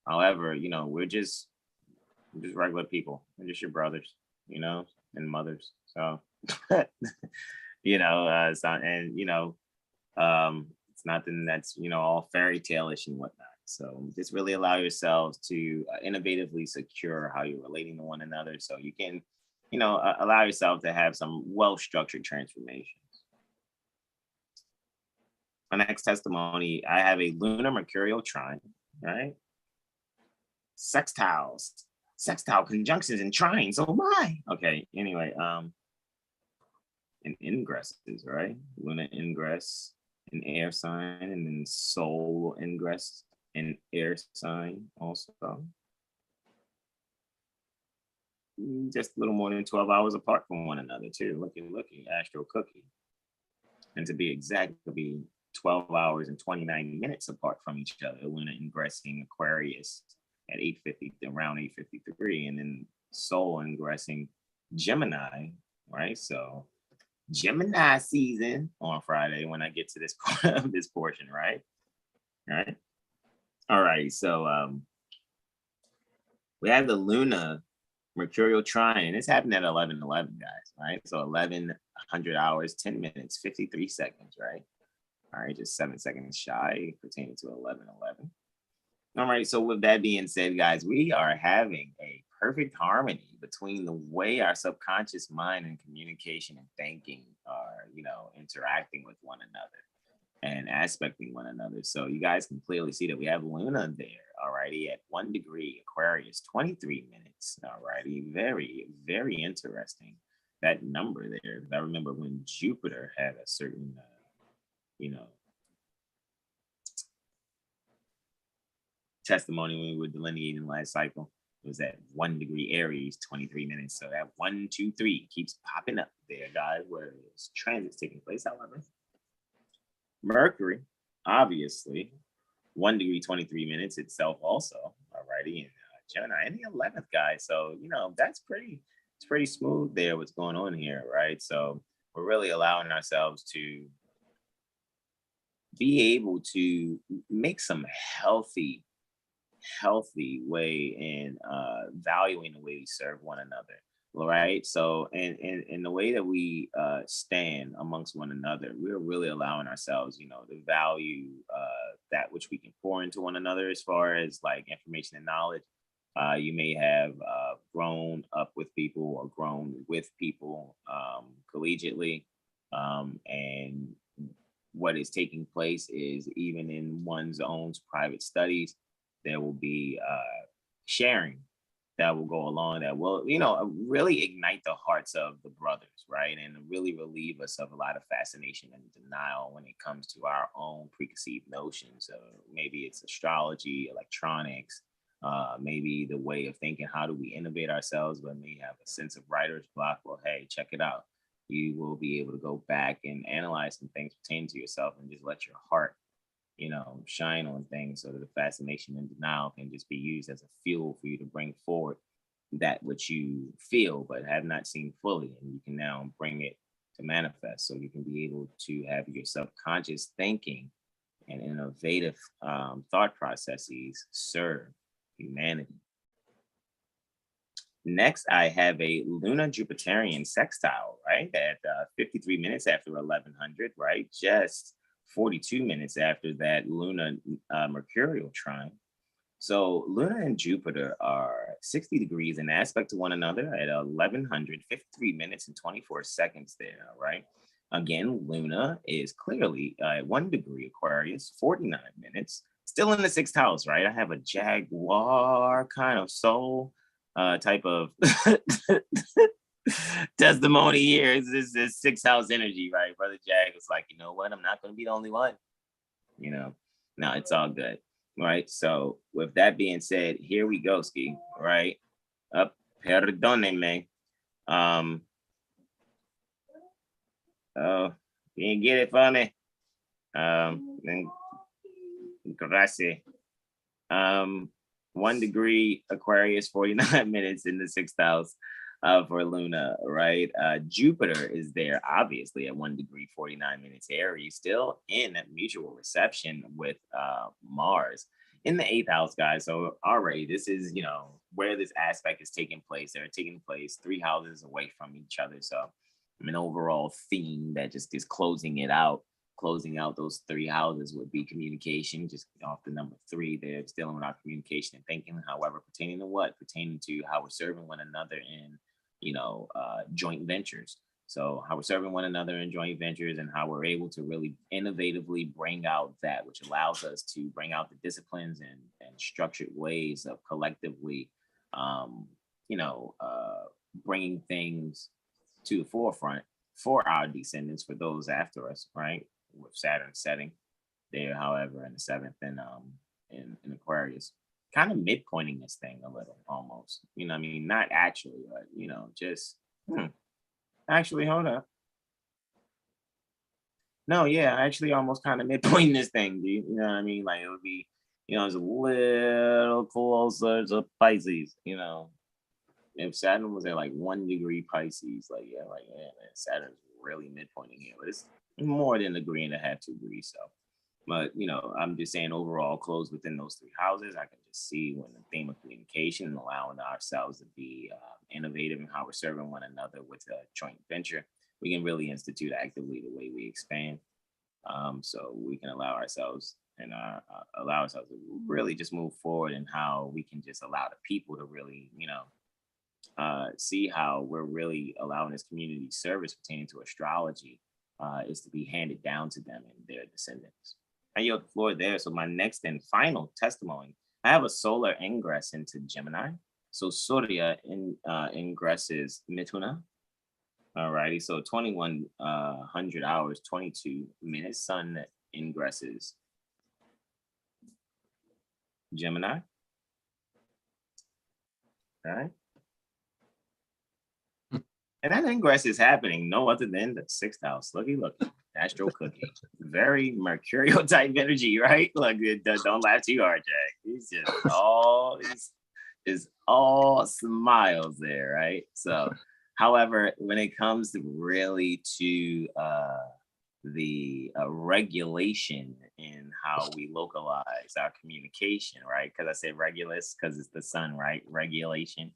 However, you know, we're just regular people. We're just your brothers, you know, and mothers. So, you know, and, you know, it's nothing that's, you know, all fairy tale-ish and whatnot. So just really allow yourselves to innovatively secure how you're relating to one another, so you can, you know, allow yourself to have some well-structured transformations. My next testimony, I have a lunar mercurial trine, right? Sextile conjunctions and trines. Oh my. Okay. Anyway, and ingresses, right? Luna ingress an air sign, and then Sol ingress an air sign also. Just a little more than 12 hours apart from one another too. Looky, Astro Cookie. And to be exact, it'll be 12 hours and 29 minutes apart from each other. Luna ingressing Aquarius at 8:50, around 8:53, and then Sol ingressing Gemini, right? So Gemini season on Friday when I get to this this portion, right? All right. So we have the Luna mercurial trine. It's happened at 11:11, guys, right? So 1100 hours, 10 minutes, 53 seconds, right? All right, just 7 seconds shy pertaining to 11:11. All right, so with that being said, guys, we are having a perfect harmony between the way our subconscious mind and communication and thinking are, you know, interacting with one another. and aspecting one another. So you guys can clearly see that we have Luna there, alrighty, at 1 degree Aquarius, 23 minutes, alrighty. Very, very interesting, that number there. I remember when Jupiter had a certain, testimony when we were delineating last cycle. It was at 1 degree Aries, 23 minutes. So that 1, 2, 3 keeps popping up there, guys, where there's transits taking place. However, Mercury, obviously, 1 degree, 23 minutes itself also, alrighty, and Gemini in the 11th, guys. So, it's pretty smooth there, what's going on here, right? So we're really allowing ourselves to be able to make some healthy way in valuing the way we serve one another, right? So and the way that we stand amongst one another, we're really allowing ourselves, to value that which we can pour into one another as far as like information and knowledge. You may have grown up with people or grown with people collegiately, and what is taking place is even in one's own private studies, there will be sharing that will go along that will, really ignite the hearts of the brothers, right? And really relieve us of a lot of fascination and denial when it comes to our own preconceived notions. Maybe it's astrology, electronics, maybe the way of thinking, how do we innovate ourselves, but may have a sense of writer's block. Well, hey, check it out. You will be able to go back and analyze some things pertaining to yourself and just let your heart, shine on things, so that the fascination and denial can just be used as a fuel for you to bring forward that which you feel but have not seen fully, and you can now bring it to manifest. So you can be able to have your subconscious thinking and innovative thought processes serve humanity. Next, I have a Luna Jupiterian sextile, right, at 53 minutes after 1100, right, just 42 minutes after that Luna Mercurial trine. So Luna and Jupiter are 60 degrees in aspect to one another at 1100, 53 minutes and 24 seconds there, right? Again, Luna is clearly at 1 degree Aquarius, 49 minutes, still in the 6th house, right? I have a Jaguar kind of soul type of testimony here. This is 6th house energy, right? Brother Jag was like, you know what? I'm not going to be the only one. No, it's all good, right? So with that being said, here we go, Ski, right? Perdónenme. Oh, can you get it for me? Gracias. 1 degree Aquarius, 49 minutes in the 6th house for Luna, right? Jupiter is there, obviously, at 1 degree, 49 minutes Aries, still in mutual reception with Mars in the 8th house, guys. So already this is, where this aspect is taking place. They're taking place 3 houses away from each other. So an overall theme that just is closing out those 3 houses would be communication, just off the number 3 there, dealing with our communication and thinking. However, pertaining to what? Pertaining to how we're serving one another in, joint ventures. So how we're serving one another in joint ventures and how we're able to really innovatively bring out that which allows us to bring out the disciplines and structured ways of collectively, bringing things to the forefront for our descendants, for those after us, right? With Saturn setting there, however, in the 7th and in Aquarius, kind of midpointing this thing a little, almost. Not actually, but just actually, hold up. No, yeah, actually, almost kind of midpointing this thing. You know what I mean? Like it would be, it's a little closer to Pisces. If Saturn was at like 1 degree Pisces, man, Saturn's really midpointing here, but it's more than 1.5 degrees, 2 degrees. So, but I'm just saying overall, close within those 3 houses. I can just see when the theme of communication and allowing ourselves to be innovative in how we're serving one another with a joint venture, we can really institute actively the way we expand. So we can allow ourselves to really just move forward in how we can just allow the people to really, see how we're really allowing this community service pertaining to astrology is to be handed down to them and their descendants. I yield the floor there. So my next and final testimony, I have a solar ingress into Gemini. So Surya ingresses Mithuna. All righty, so 2100 hours, 22 minutes. Sun ingresses Gemini. All right. And that ingress is happening no other than the 6th house. Looky, Astro Cookie. Very mercurial type energy, right? Look, don't laugh too hard, Jack. He's just all smiles there, right? So, however, when it comes to really to the regulation in how we localize our communication, right? Because I said regulus because it's the sun, right? Regulating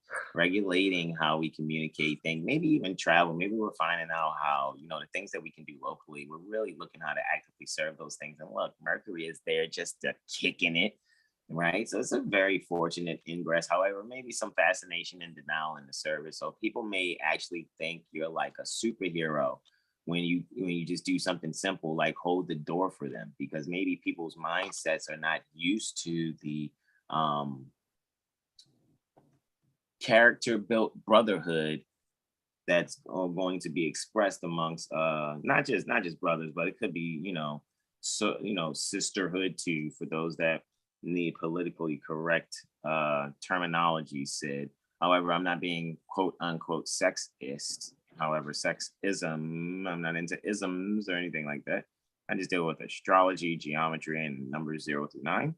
how we communicate things, maybe even travel. Maybe we're finding out how, the things that we can do locally, we're really looking how to actively serve those things. And look, Mercury is there just to kick in it, right? So it's a very fortunate ingress. However, maybe some fascination and denial in the service. So people may actually think you're like a superhero when you just do something simple like hold the door for them, because maybe people's mindsets are not used to the character built brotherhood that's going to be expressed amongst not just brothers, but it could be sisterhood too, for those that need politically correct terminology said. However, I'm not being quote unquote sexist. However, sexism, I'm not into isms or anything like that. I just deal with astrology, geometry, and numbers 0 through 9.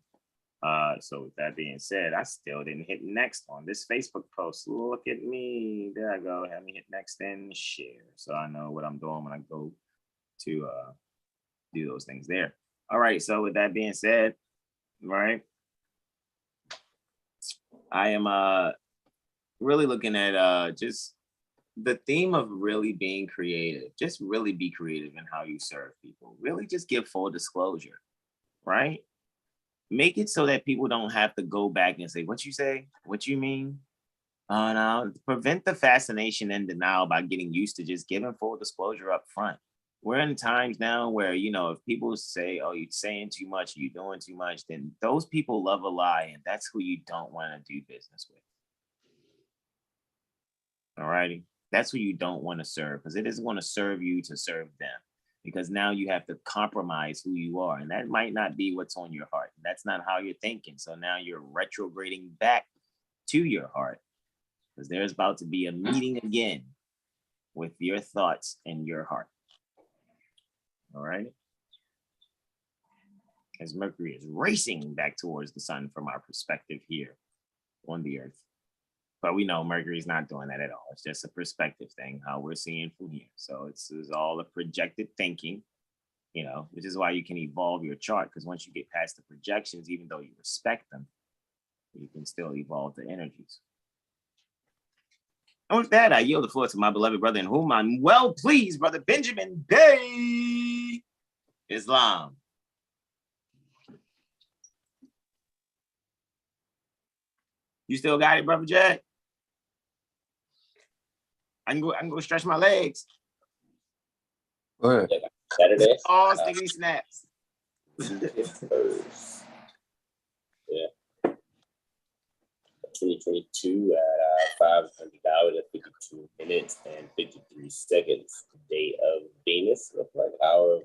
So with that being said, I still didn't hit next on this Facebook post. Look at me. There I go. Have me hit next and share. So I know what I'm doing when I go to do those things there. All right. So with that being said, right, I am really looking at just the theme of really being creative. Just really be creative in how you serve people. Really just give full disclosure, right? Make it so that people don't have to go back and say, what you say? What you mean? No, prevent the fascination and denial by getting used to just giving full disclosure up front. We're in times now where, if people say, oh, you're saying too much, you're doing too much, then those people love a lie, and that's who you don't want to do business with. All righty. That's who you don't want to serve, because it isn't going to serve you to serve them, because now you have to compromise who you are. And that might not be what's on your heart. That's not how you're thinking. So now you're retrograding back to your heart, because there's about to be a meeting again with your thoughts and your heart. All right. As Mercury is racing back towards the sun from our perspective here on the earth. But we know Mercury's not doing that at all. It's just a perspective thing, how we're seeing from here. So it's all a projected thinking, which is why you can evolve your chart, because once you get past the projections, even though you respect them, you can still evolve the energies. And with that, I yield the floor to my beloved brother, in whom I'm well pleased, Brother Benjamin Day Islam. You still got it, Brother Jack? I can go stretch my legs. Go ahead. Saturday. All sticky snaps. Yeah. 2022 at $500.52 and 53 seconds. Day of Venus, look like hour of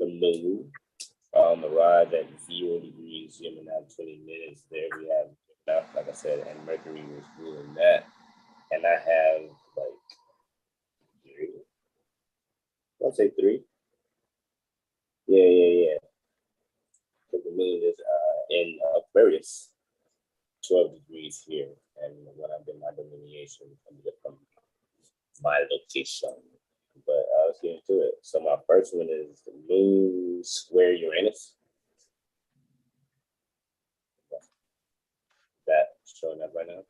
the moon. On the rise at 0 degrees, Gemini, 20 minutes. There we have, like I said, and Mercury was ruling that. And I have like 3. I'll say 3. Yeah. So the moon is in Aquarius, 12 degrees here. And when I did my delineation from my location. But let's get into it. So my first one is the moon square Uranus. That showing up right now.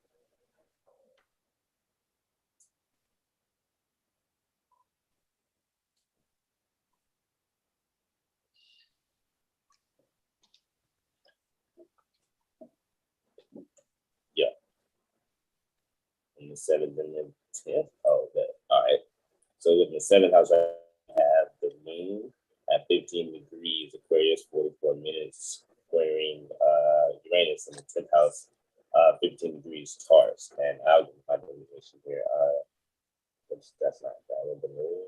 Yeah. And the 7th and the 10th. Oh, that. All right. So with the 7th house right have the moon at 15 degrees Aquarius, 44 minutes, squaring Uranus in the 10th house, 15 degrees Taurus. And I'll give my delineation here. That's not valid. The moon.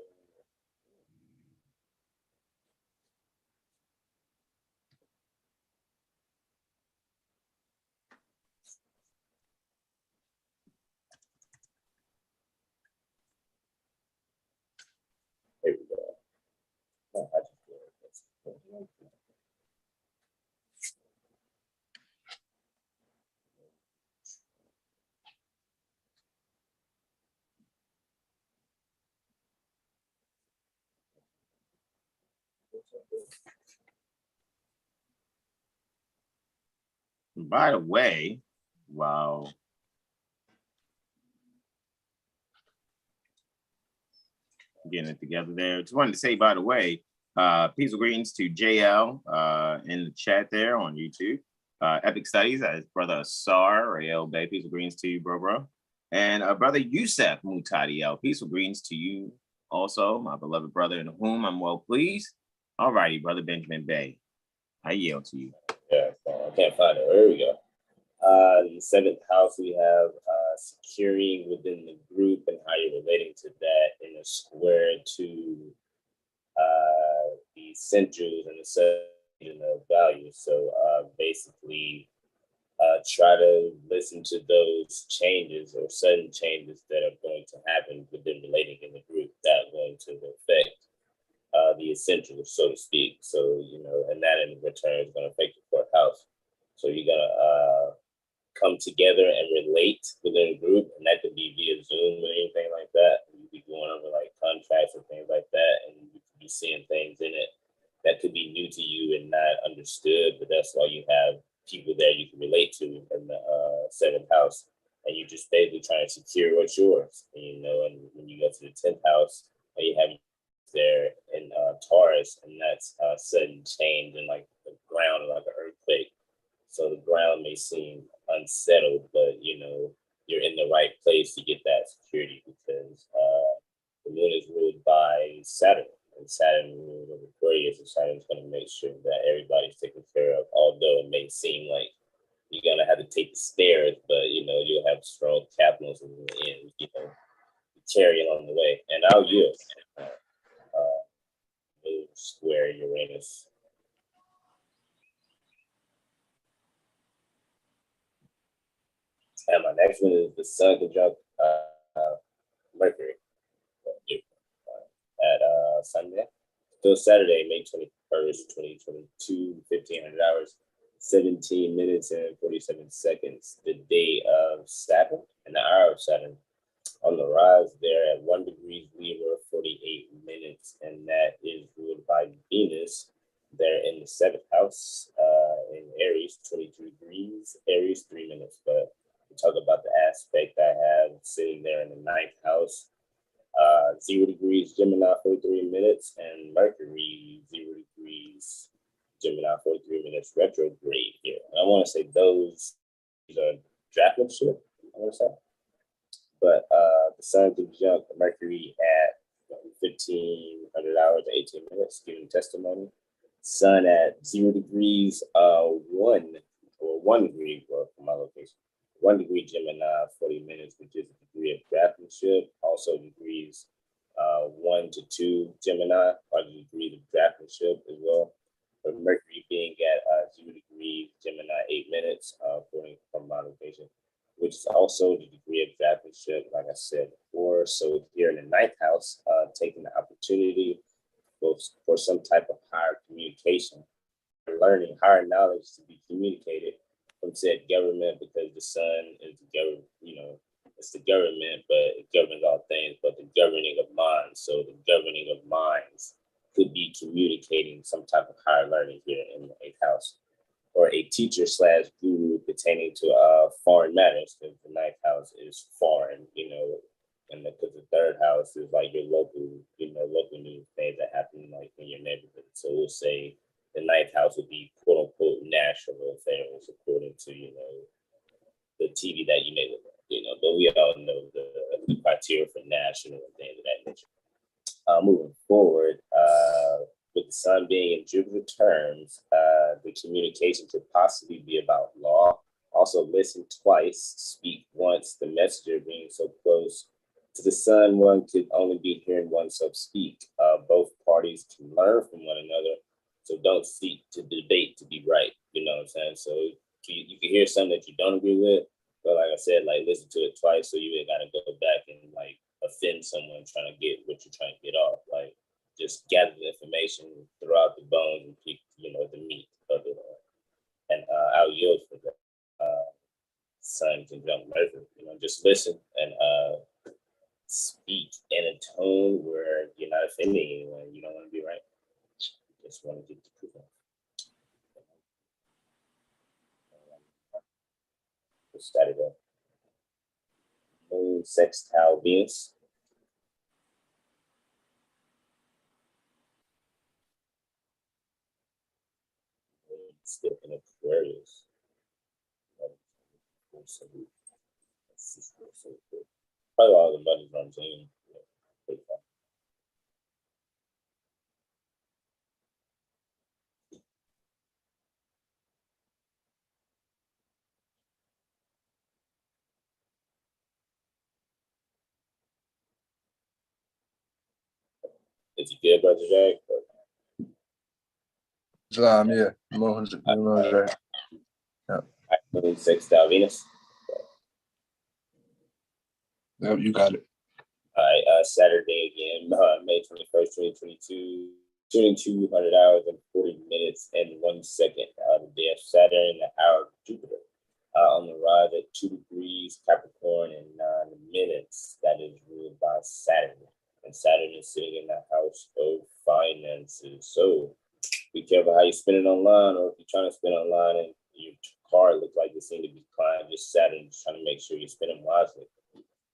Here we go. Oh, I just did it. By the way, wow. Getting it together there. Just wanted to say, by the way, peace and greetings to JL in the chat there on YouTube. Epic Studies, as brother Asar, Rael Bay, peace and greetings to you, bro. And brother Yusef Mutadiel, peace and greetings to you also, my beloved brother, in whom I'm well pleased. All righty, brother Benjamin Bay, I yield to you. Yeah, I can't find it. There we go. In the 7th house, we have securing within the group and how you're relating to that in a square to the centers and the setting of values. So basically, try to listen to those changes or sudden changes that are going to happen within relating in the group that are going to affect the essentials, so to speak. So, you know, and that in return is going to affect your 4th house. So you're going to come together and relate within a group, and that could be via Zoom or anything like that. You could be going over like contracts and things like that, and you could be seeing things in it that could be new to you and not understood, but that's why you have people there you can relate to in the 7th house, and you just basically trying to secure what's yours. And, you know, and when you go to the 10th house, you have there in Taurus, and that's sudden change in like the ground, like an earthquake. So the ground may seem unsettled, but you know you're in the right place to get that security because the moon is ruled by Saturn, and Saturn rules over Aquarius, and Saturn's going to make sure that everybody's taken care of. Although it may seem like you're going to have to take the stairs, but you know you'll have strong capitalism in the end. You know, carry along the way, and I'll yield. Square Uranus. And my next one is the Sun conjunct Mercury at Sunday. So Saturday, May 21st, 2022, 1500 hours, 17 minutes and 47 seconds. The day of Saturn and the hour of Saturn. On the rise there at 1 degree Libra, 48 minutes, and that is ruled by Venus there in the 7th house in Aries, 22 degrees, Aries, 3 minutes. But we talk about the aspect I have sitting there in the 9th house, 0 degrees Gemini, 43 minutes, and Mercury, 0 degrees Gemini, 43 minutes retrograde here. And I want to say these are draftmanship, I want to say. But the Sun conjunct Mercury at 1500 hours, 18 minutes, giving testimony. Sun at 0 degrees, 1 degree, well, from my location, 1 degree Gemini, 40 minutes, which is a degree of draftsmanship. Also degrees 1 to 2 Gemini, are the degrees of draftsmanship as well. But Mercury being at 0 degrees Gemini, 8 minutes, according from my location, which is also the degree of draftsmanship, like I said before. So here in the 9th house, taking the opportunity for some type of higher communication, learning higher knowledge to be communicated from said government, because the sun is the government, you know, it's the government, but it governs all things, but the governing of minds. So the governing of minds could be communicating some type of higher learning here in the 8th house. Or a teacher / guru pertaining to foreign matters, because the 9th house is foreign, you know, and because the 3rd house is like your local, you know, local news things that happen like in your neighborhood. So we'll say the 9th house would be quote unquote national affairs, according to, you know, the TV that you may look at, you know, but we all know the criteria for national and things of that nature. Moving forward, sun being in Jupiter terms, the communication could possibly be about law. Also, listen twice, speak once. The messenger being so close to the sun, one could only be hearing oneself speak. Both parties can learn from one another, so don't seek to debate to be right. You know what I'm saying? So you can hear something that you don't agree with, but like I said, like listen to it twice, so you ain't gotta go back and like offend someone trying to get what you're trying to get off. Like just gather the information throughout the bones and pick, the meat of it. And I'll yield for that. Sun conjunct Mercury. Just listen and speak in a tone where you're not offending anyone. You don't want to be right. You just want to get the truth out. Saturday. Moon sextile Venus. Still in Aquarius. Probably all the money runs in. Is he good, Brother Jack? Yeah. Moon's right. Yeah. Moon sextile Venus. Yep, you got it. All right, Saturday again, May 21st, 2022, 2200 hours and 40 minutes and 1 second. The day of Saturn, the hour of Jupiter. On the rise at 2 degrees Capricorn and 9 minutes. That is ruled by Saturn. And Saturn is sitting in the house of finances. So be careful how you spend it online, or if you're trying to spend online and your card looks like it seems to be declined, just Saturn, just trying to make sure you spend them wisely.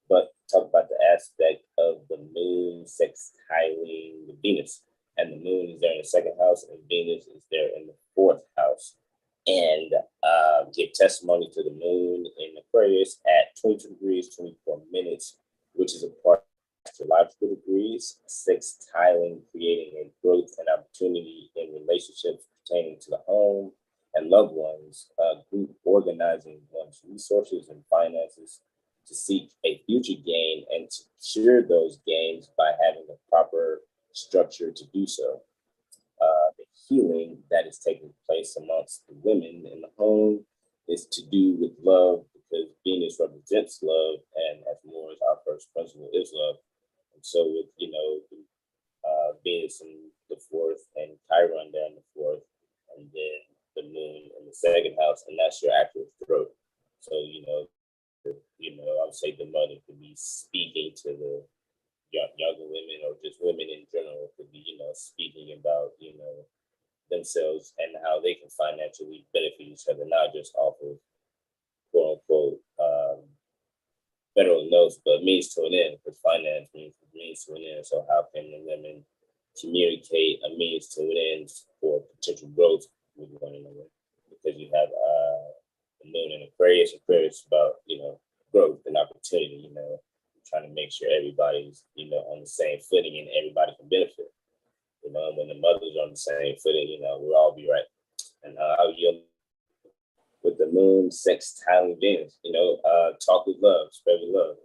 But talk about the aspect of the moon sextiling the Venus. And the moon is there in the second house, and Venus is there in the fourth house. And give testimony to the moon in Aquarius at 22 degrees, 24 minutes, which is a part of astrological degrees, sextiling, creating a growth and opportunity in relationships pertaining to the home and loved ones, group organizing one's resources and finances to seek a future gain and secure those gains by having a proper structure to do so. The healing that is taking place amongst the women in the home is to do with love, because Venus represents love, and as Moor is our first principle is love. And so with Venus in the fourth and Chiron there in the fourth, and then the moon in the second house, and that's your actual throat. So I would say the mother could be speaking to the younger women, or just women in general could be, speaking about, themselves and how they can financially benefit each other, not just off of quote unquote federal notes, but means to an end, because finance means to an end. So how can the women communicate a means to an end for potential growth with one another? Because you have the moon in Aquarius about, growth and opportunity, trying to make sure everybody's, on the same footing and everybody can benefit. And when the mother's on the same footing, we'll all be right. And I'll yield with the moon sextiling Venus, talk with love, spread with love.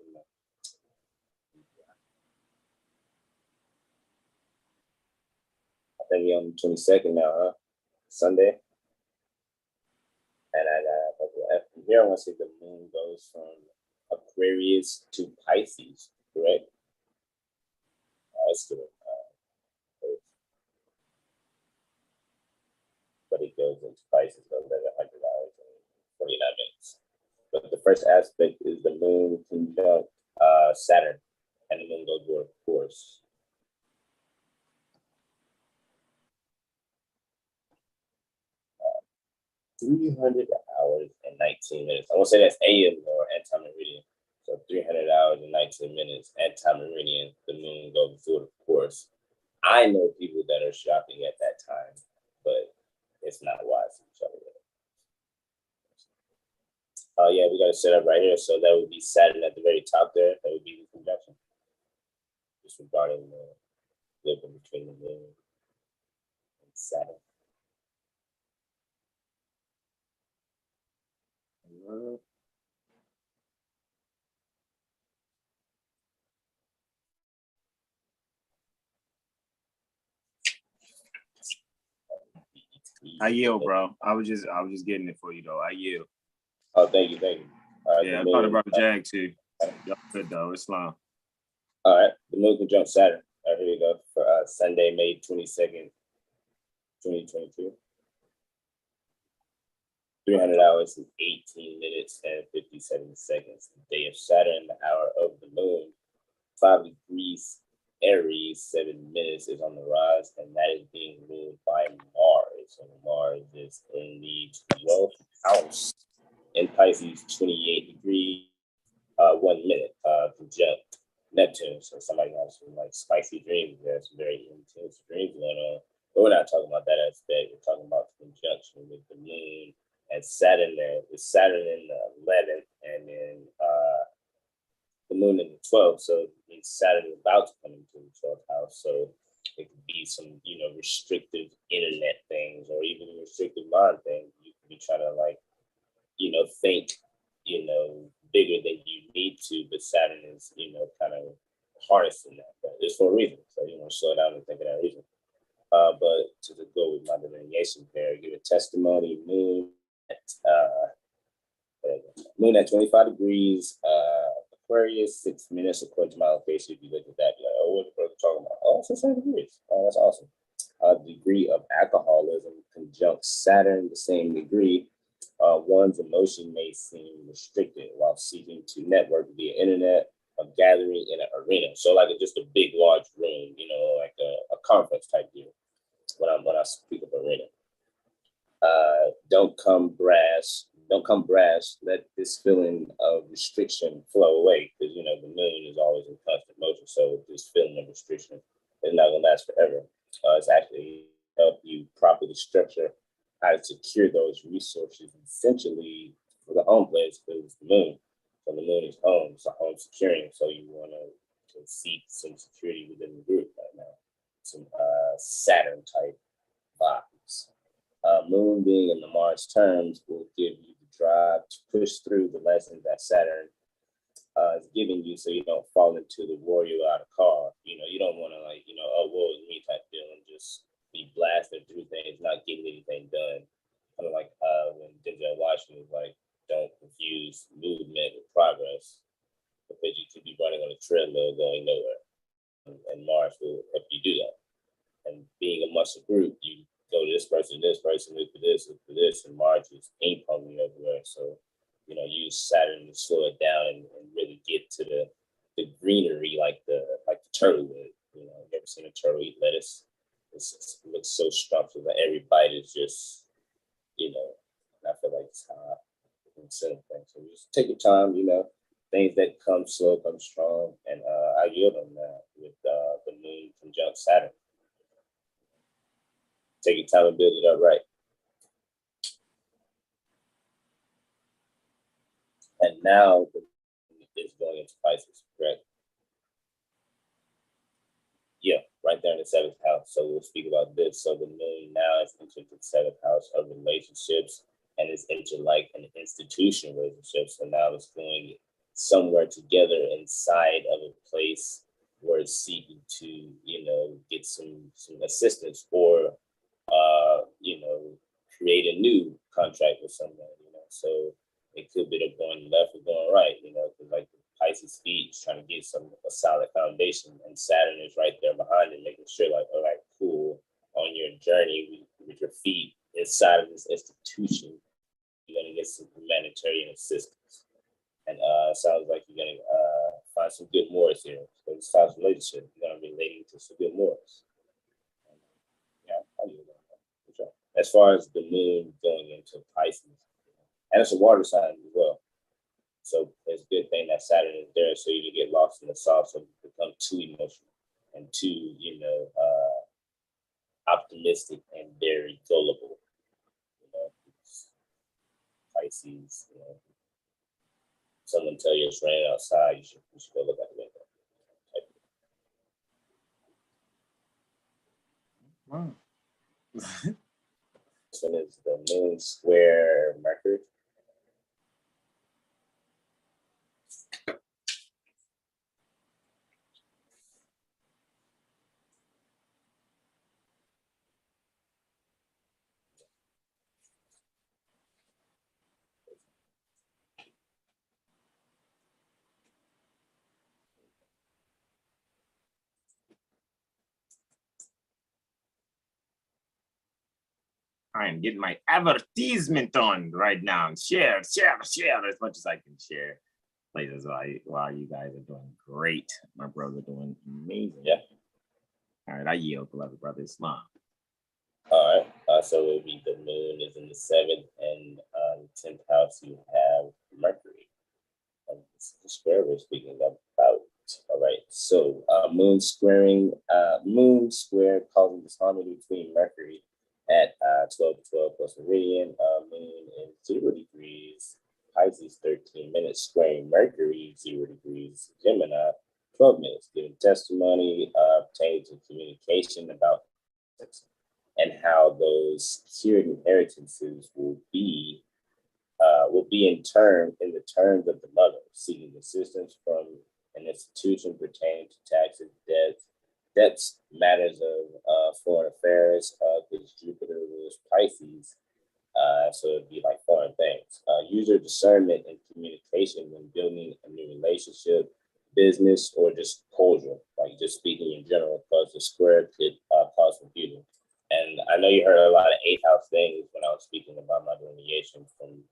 I think we're on the 22nd now, huh? Sunday. And from here, I want to say the moon goes from Aquarius to Pisces, correct? That's good. But it goes into Pisces, goes at 100 hours and 49 minutes. But the first aspect is the moon conjunct Saturn, and the moon goes toward course. 300 hours and 19 minutes. I won't say that's AM or anti-meridian. So 300 hours and 19 minutes, anti-meridian, the moon goes through the course. I know people that are shopping at that time, but it's not wise to shop with. Yeah, we got to set up right here. So that would be Saturn at the very top there. That would be the conjunction. Disregarding the living between the moon and Saturn. I yield, bro. I was just getting it for you though. I yield. Oh, thank you. Yeah, I thought about Jag too. Y'all good though. Islam. All right, the moon conjunct Saturn. All right, here we go for Sunday, May 22nd, 2022. 300 hours and 18 minutes and 57 seconds. The day of Saturn, the hour of the moon, 5 degrees Aries, 7 minutes is on the rise, and that is being ruled by Mars. And Mars is in the 12th house in Pisces, 28 degrees, 1 minute, conjunct Neptune. So somebody has some like spicy dreams. There's some very intense dreams going on. But we're not talking about that aspect. We're talking about the conjunction with the moon and Saturn there. With Saturn in the 11th and then the moon in the 12th. So it means Saturn is about to come into the 12th house. So it could be some, restrictive internet things or even restrictive mind things. You could be trying to think, bigger than you need to, but Saturn is, kind of harnessing that. But it's for a reason. So you want to slow down and think of that reason. But to go with my delineation there, give a testimony, moon at 25 degrees, Aquarius, 6 minutes, according to my location. If you look at that, you're like, oh, what the fuck are you talking about? Oh, it's 6 degrees. Oh, that's awesome. Degree of alcoholism conjunct Saturn, the same degree. One's emotion may seem restricted while seeking to network via internet, a gathering in an arena. So like just a big, large room, like a conference type deal when I speak of arena. Don't come brash. Let this feeling of restriction flow away, because the moon is always in constant motion. So this feeling of restriction is not gonna last forever. It's actually help you properly structure how to secure those resources, essentially for the home place, because it's the moon. So the moon is home, it's a home securing. So you want to seek some security within the group right now. Some Saturn type vibes. Moon being in the Mars terms will give you the drive to push through the lessons that Saturn is giving you, so you don't fall into the warrior out of car. You don't want to oh, woe is me type deal and just be blasted through things, not getting anything done. Kind of like when Denzel Washington was like, don't confuse movement with progress, because you could be running on a treadmill going nowhere. And Mars will help you do that. And being amongst a group, you go to this person, look for this, and Mars is ping ponging everywhere. So, use Saturn to slow it down and really get to the greenery like the turtle would. You ever seen a turtle eat lettuce? It looks so scrumptious. Like every bite is just, and I feel like it's things. So just take your time, things that come slow, come strong. And I yield on that with the moon conjunct Saturn. Take your time and build it up right. And now it's going into Pisces, correct? Yeah, right there in the 7th house. So we'll speak about this. So the moon now is entered the 7th house of relationships, and it's entered like an institution relationship. So now it's going somewhere together inside of a place where it's seeking to, get some assistance or create a new contract with someone, So it could be going left or going right, because like the Pisces feet is trying to get a solid foundation, and Saturn is right there behind it, making sure like, all right, cool, on your journey with your feet inside of this institution, you're gonna get some humanitarian assistance. And it sounds like you're gonna find some good Moors here. So this time's relationship, you're gonna be relating to some good Moors. Yeah, I'll use that. As far as the moon going into Pisces, and it's a water sign as well. So it's a good thing that Saturn is there, so you can get lost in the sauce and become too emotional and too, optimistic and very gullible. Pisces, someone tell you it's raining outside, you should go look out the window. Wow. This one is the moon square Mercury. I am getting my advertisement on right now. Share as much as I can share. Places while you guys are doing great. My brother doing amazing. Yeah. All right, I yield, beloved brother Islam. All right. So it would be the moon is in the 7th and 10th house. You have Mercury. This is the square we're speaking about. All right. So moon square causing disharmony between Mercury at 12 to 12 plus meridian. Moon in 0 degrees. Pisces 13 minutes, squaring Mercury 0 degrees. Gemini 12 minutes, giving testimony pertaining to communication about sex and how those secured inheritances will be in the terms of the mother, seeking assistance from an institution pertaining to taxes, debts, matters of foreign affairs, because Jupiter rules Pisces. So it'd be like foreign things. User discernment and communication when building a new relationship, business, or just cordial, like just speaking in general, because the square could cause confusion. And I know you heard a lot of 8th house things when I was speaking about my delineation from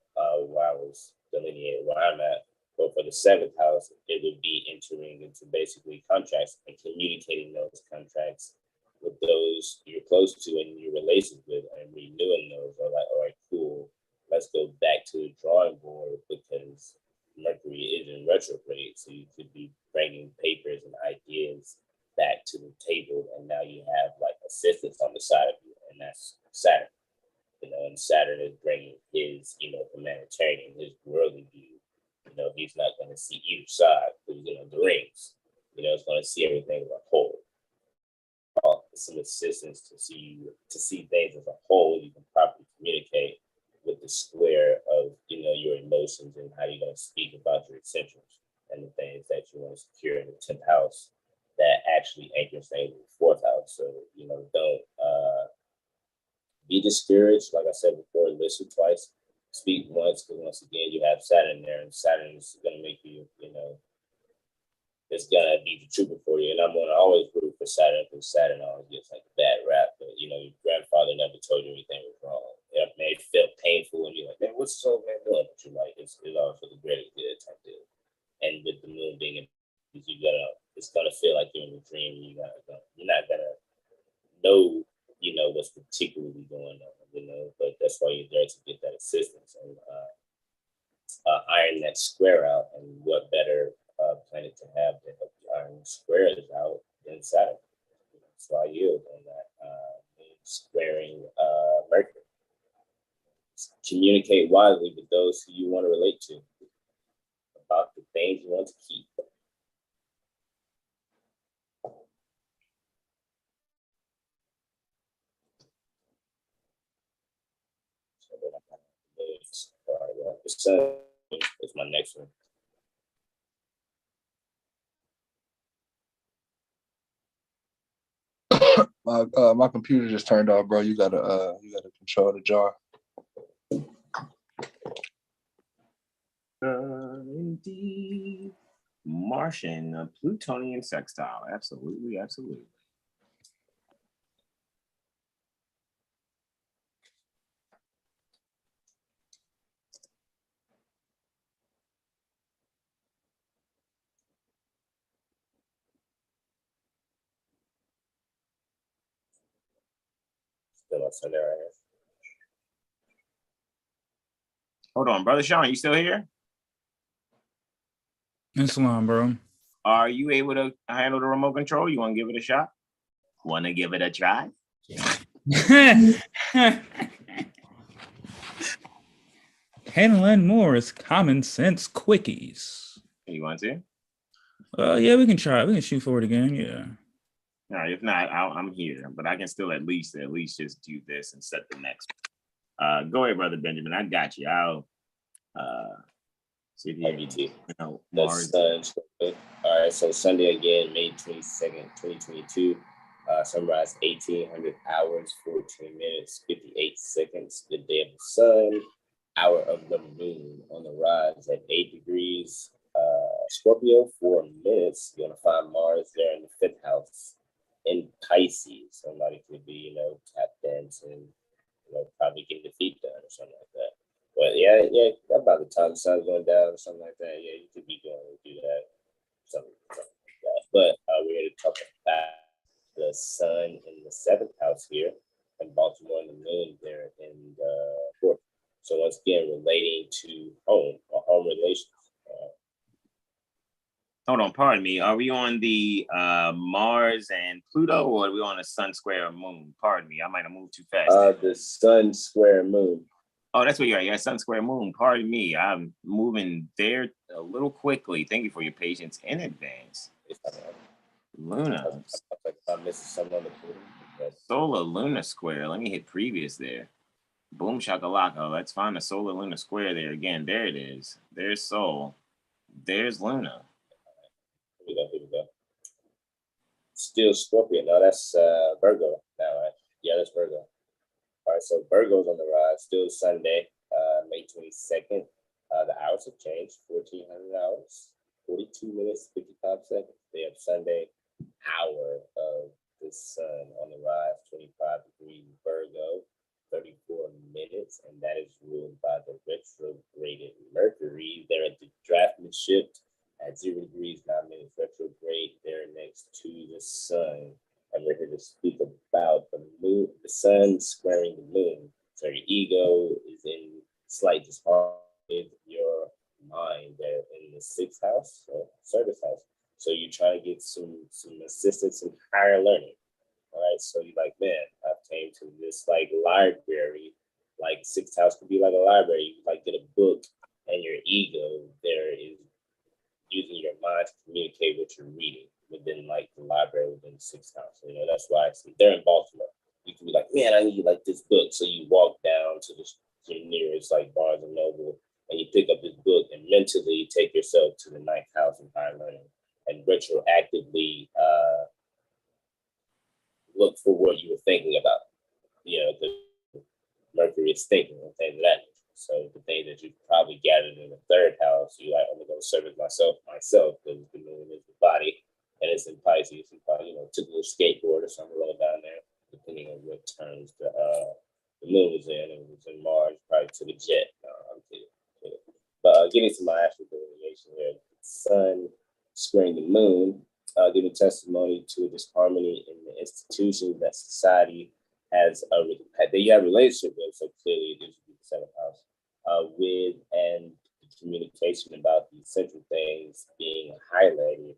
where I was delineated where I'm at. But for the 7th house, it would be entering into basically contracts and communicating those contracts with those you're close to and your relations with and renewing those, or like, all right, cool, let's go back to the drawing board because Mercury is in retrograde. So you could be bringing papers and ideas back to the table, and now you have like assistance on the side of you, and that's Saturn. And Saturn is bringing his, humanitarian, his worldly view. He's not going to see either side because, the rings, it's going to see everything as a whole. Some assistance to see things as a whole. You can properly communicate with the square of, your emotions and how you're going to speak about your essentials and the things that you want to secure in the 10th house that actually anchors things in the 4th house. So, don't be discouraged. Like I said before, listen twice, speak once, because once again, you have Saturn there, and Saturn is going to make you, it's going to be the trooper for you. And I'm going to always root for Saturn, because Saturn always gets like a bad rap. But, your grandfather never told you anything was wrong. It may feel painful, and you're like, man, what's this old man doing? But you're like, it's all for the greater good type deal. And with the moon being in, it's going to feel like you're in a dream. You're not going to know, what's particularly going on, but that's why you're there to get that assistance and iron that square out. And what better planet to have to help you iron squares out than Saturn? So I yield on that. Squaring Mercury. Communicate wisely with those who you want to relate to about the things you want to keep. All right, well, the sun is my next one. My computer just turned off, bro. You gotta control the jar. Indeed. Martian, Plutonian sextile. Absolutely. Hold on, brother Sean, you still here? Islam, bro. Are you able to handle the remote control? You want to give it a shot? Want to give it a try? Handling Moor is common sense quickies. You want to? Yeah, we can try. We can shoot for it again. Yeah. All right, if not, I'm here, but I can still at least just do this and set the next. Go ahead, brother Benjamin. I got you. I'll see if you know Mars. All right, so Sunday again, May 22nd, 2022. Sunrise 1800 hours, 14 minutes, 58 seconds. The day of the sun, hour of the moon on the rise at 8 degrees. Scorpio, 4 minutes. You're gonna find Mars there in the 5th house in Pisces. Somebody could be, tap dancing, probably getting the feet done or something like that. But yeah, about the time the sun's going down or something like that, yeah, you could be going to do that, something like that. But we're going to talk about the sun in the 7th house here in Baltimore and the moon there in the 4th. So once again, relating to home or home relations. Hold on, pardon me. Are we on the Mars and Pluto, or are we on the Sun square moon? Pardon me, I might have moved too fast. The Sun square moon. Oh, that's what you're at. Yeah, Sun square moon. Pardon me. I'm moving there a little quickly. Thank you for your patience in advance. Luna. I'm missing something on the Pluto. Solar Luna square. Let me hit previous there. Boom shakalaka. Let's find the solar Luna square there again. There it is. There's Sol. There's Luna. Here we go. Still Scorpio. No, that's Virgo now, right? Yeah, that's Virgo. All right, so Virgo's on the rise. Still Sunday, May 22nd. The hours have changed. 1400 hours, 42 minutes, 55 seconds. They have Sunday, hour of the sun on the rise, 25 degrees Virgo, 34 minutes, and that is ruled by the retrograded Mercury. They're at the draftsmanship at 0 degrees, 9 minutes retrograde. They're next to the sun. And we're here to speak about the moon, the sun squaring the moon. So your ego is in slight disharmony with your mind there in the 6th house, so service house. So you're trying to get some assistance in higher learning. All right. So you're like, man, I've came to this like library, like 6th house could be like a library. You like get a book, and your ego there is using your mind to communicate what you're reading within like the library within the 6th house. That's why I see they're in Baltimore. You can be like, man, I need like this book. So you walk down to your nearest like Barnes and Noble, and you pick up this book and mentally take yourself to the 9th house in higher learning and retroactively look for what you were thinking about. The Mercury is thinking and things of that nature. So the thing that you probably gathered in the 3rd house, you like, I'm gonna go service myself because the moon is the body, and it's in Pisces. You probably, took a little skateboard or something rolled down there, depending on what turns the moon is in. And it was in Mars, probably took a jet. No, I'm kidding. But getting to my actual delineation here, the sun squaring the moon, giving testimony to a disharmony in the institution that society has that you have a relationship with. So clearly, it gives you the 7th house. With and the communication about the essential things being highlighted.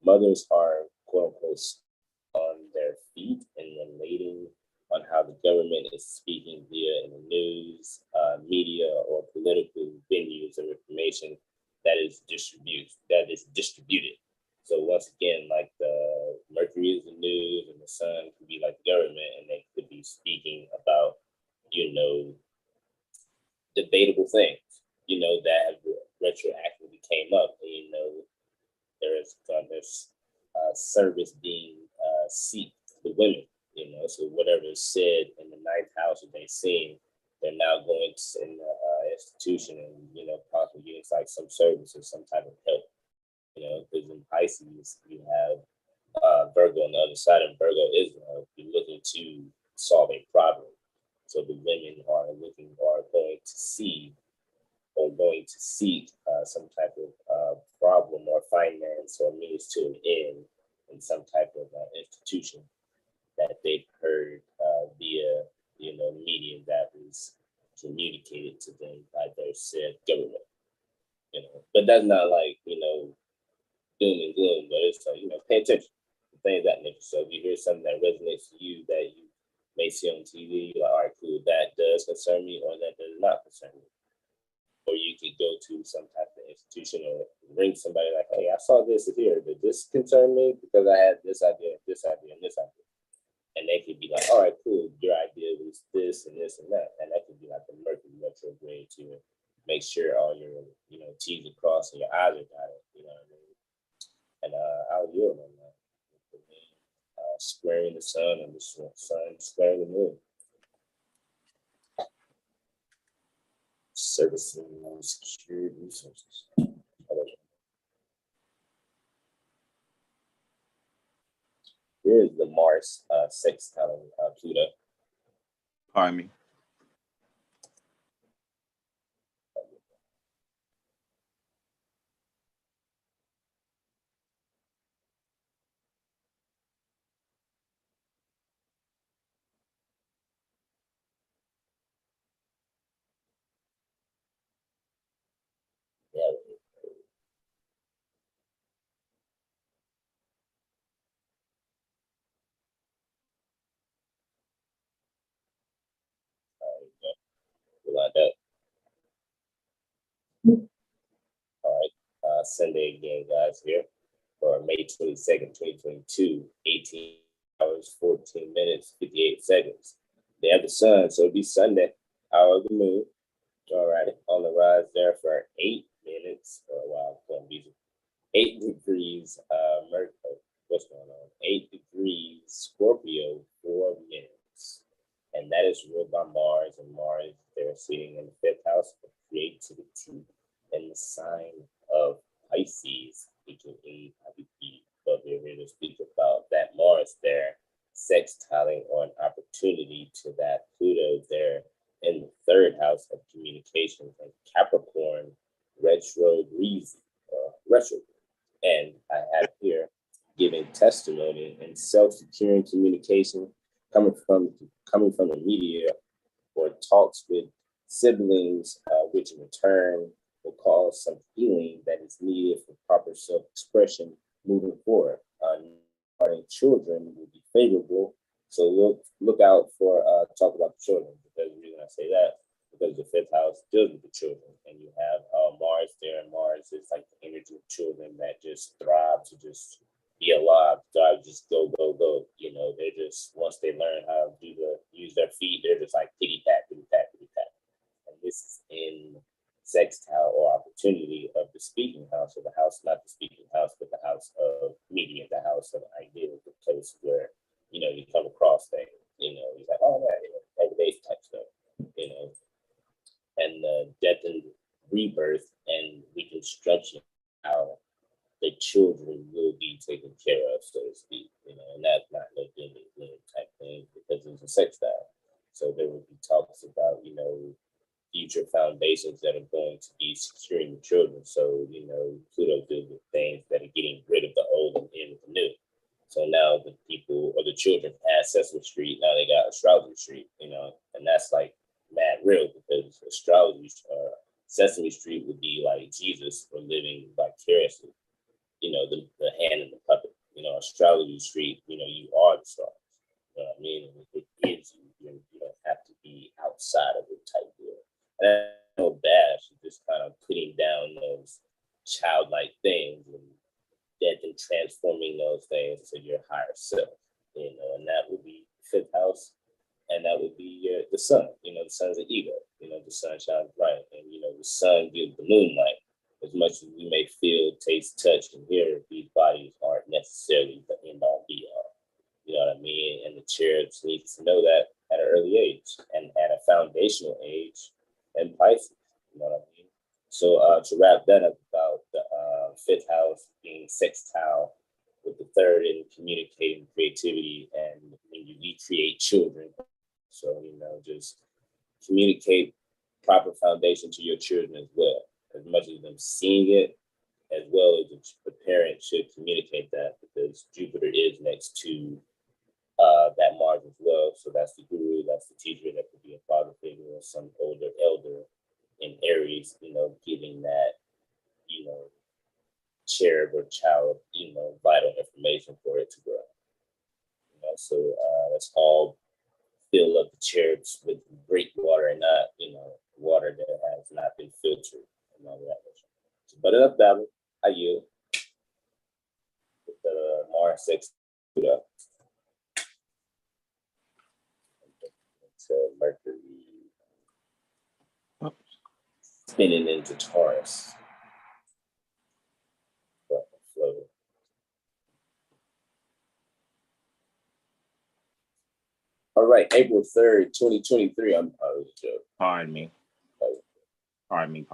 Mothers are, quote unquote, on their feet and relating on how the government is speaking via in the news, media, or political venues of information that is distributed. So once again, like the Mercury is the news and the sun could be like the government, and they could be speaking about, debatable things, that have retroactively came up. And, there's service being seeked the women, so whatever is said in the 9th house that they've seen, they're now going to in the institution and, possibly getting like some service or some type of help, because in Pisces, you have Virgo on the other side, and Virgo is you're looking to solve a problem. So the women are going to seek some type of problem or finance or means to an end in some type of institution that they've heard via, media that was communicated to them by their said government. But that's not like, doom and gloom, but it's like, pay attention to things of that nature. So if you hear something that resonates to you that you may see on TV, you're like, all right, cool, that does concern me or that does not concern me. Or you could go to some type of institution or ring somebody like, hey, I saw this here. Did this concern me? Because I had this idea, and this idea, and this idea. And they could be like, all right, cool. Your idea was this and this and that. And that could be like the Mercury retrograde to make sure all your, T's are crossed and your I's are dotted. You know what I mean? And I'll yield on that. Squaring the sun and the sun squaring the moon. Servicing secured resources. Here's the Mars sextile Pluto. Pardon me. Yeah. We lined up. All right. Sunday again, guys, here for May 22nd, 2022, 18 hours, 14 minutes, 58 seconds. They have the sun, so it'll be Sunday, hour of the moon. All right, on the rise there for 8 minutes. Oh, wow, 8 degrees, Mercury. What's going on? 8 degrees, Scorpio, 4 minutes. And that is ruled by Mars, and Mars, they're sitting in the 5th house of creativity in the sign of Pisces, aka Paducah. But we're here to speak about that Mars there, sextiling or an opportunity to that Pluto there in the 3rd house of communications and Capricorn retrograde. And I have here giving testimony and self-securing communication coming from the media or talks with siblings, which in return will cause some healing that is needed for proper self-expression moving forward. Children will be favorable, so look out for talk about the children. Because the reason I say that, because the 5th house deals with the children, and you have Mars there, and Mars is like the energy of children that just thrive to just be alive, thrive, just go. They just, once they learn how to use their feet, they're just like pity pat. And this is in sextile or opportunity of the speaking house, or the house, not the speaking house, but the house of media, the house of ideas, the place where, you come across things, he's like, oh man, everyday type stuff, and death and rebirth and reconstruction, how the children will be taken care of, so to speak, and that's not no doom and gloom type thing, because it's a sextile. So there will be talks about, future foundations that are going to be securing the children. So, Pluto deals with things that are getting rid of the old and in with the new. So now the people or the children had Sesame Street, now they got Astrology Street, and that's like mad real, because astrology, Sesame Street would be like Jesus or living vicariously, the hand in the puppet, Astrology Street, you are the stars. You know what I mean? It is you. You don't have to be outside of it type deal. And that's no bad. She's just kind of putting down those childlike things and then transforming those things to your higher self, and that would be 5th house, and that would be the sun. The sun's an ego. The sun shines bright, and the sun gives the moonlight. As much as we may feel, taste, touch, and hear, these bodies aren't necessarily the end all be all. You know what I mean? And the cherubs need to know that at an early age, and at a foundational age, and Pisces. You know what I mean? So to wrap that up about the 5th house being sextile with the 3rd in communicating creativity, and when you recreate children. So, just communicate proper foundation to your children as well, as much as them seeing it, as well as the parent should communicate that, because Jupiter is next to that Mars as well. So that's the guru, that's the teacher, that could be a father figure or some older elder in Aries, giving that, cherub or child, vital information for it to grow. So let's all fill up the cherubs with great water, and not, water that has not been filtered and all that. So, but enough babble. I yield. With the Mars 6 Pluto. So Mercury spinning into Taurus. Floating. All right, April 3rd, 2023. I'm joking. Pardon me. Pardon me.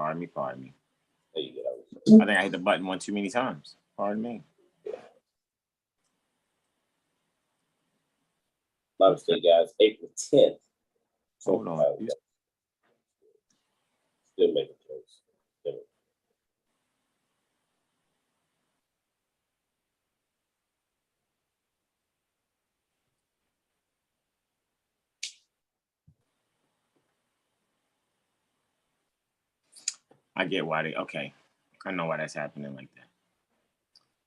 There you go. I think I hit the button one too many times. Pardon me. My mistake, guys. April 10th. Hold on. Still making close. I get why okay. I know why that's happening like that.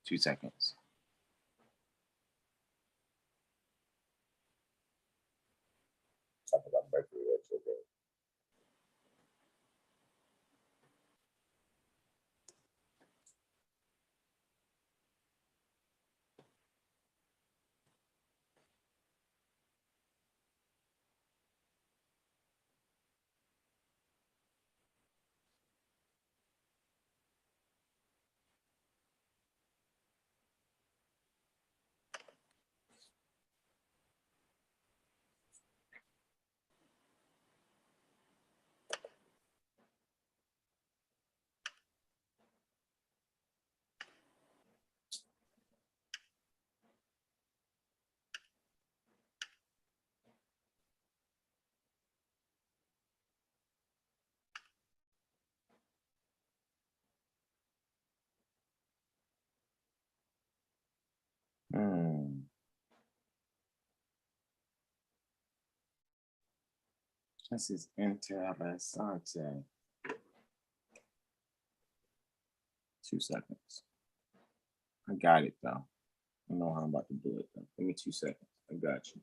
2 seconds. Talk about Mercury retrograde. This is interessante. 2 seconds. I got it though. I know how I'm about to do it though. Give me 2 seconds. I got you.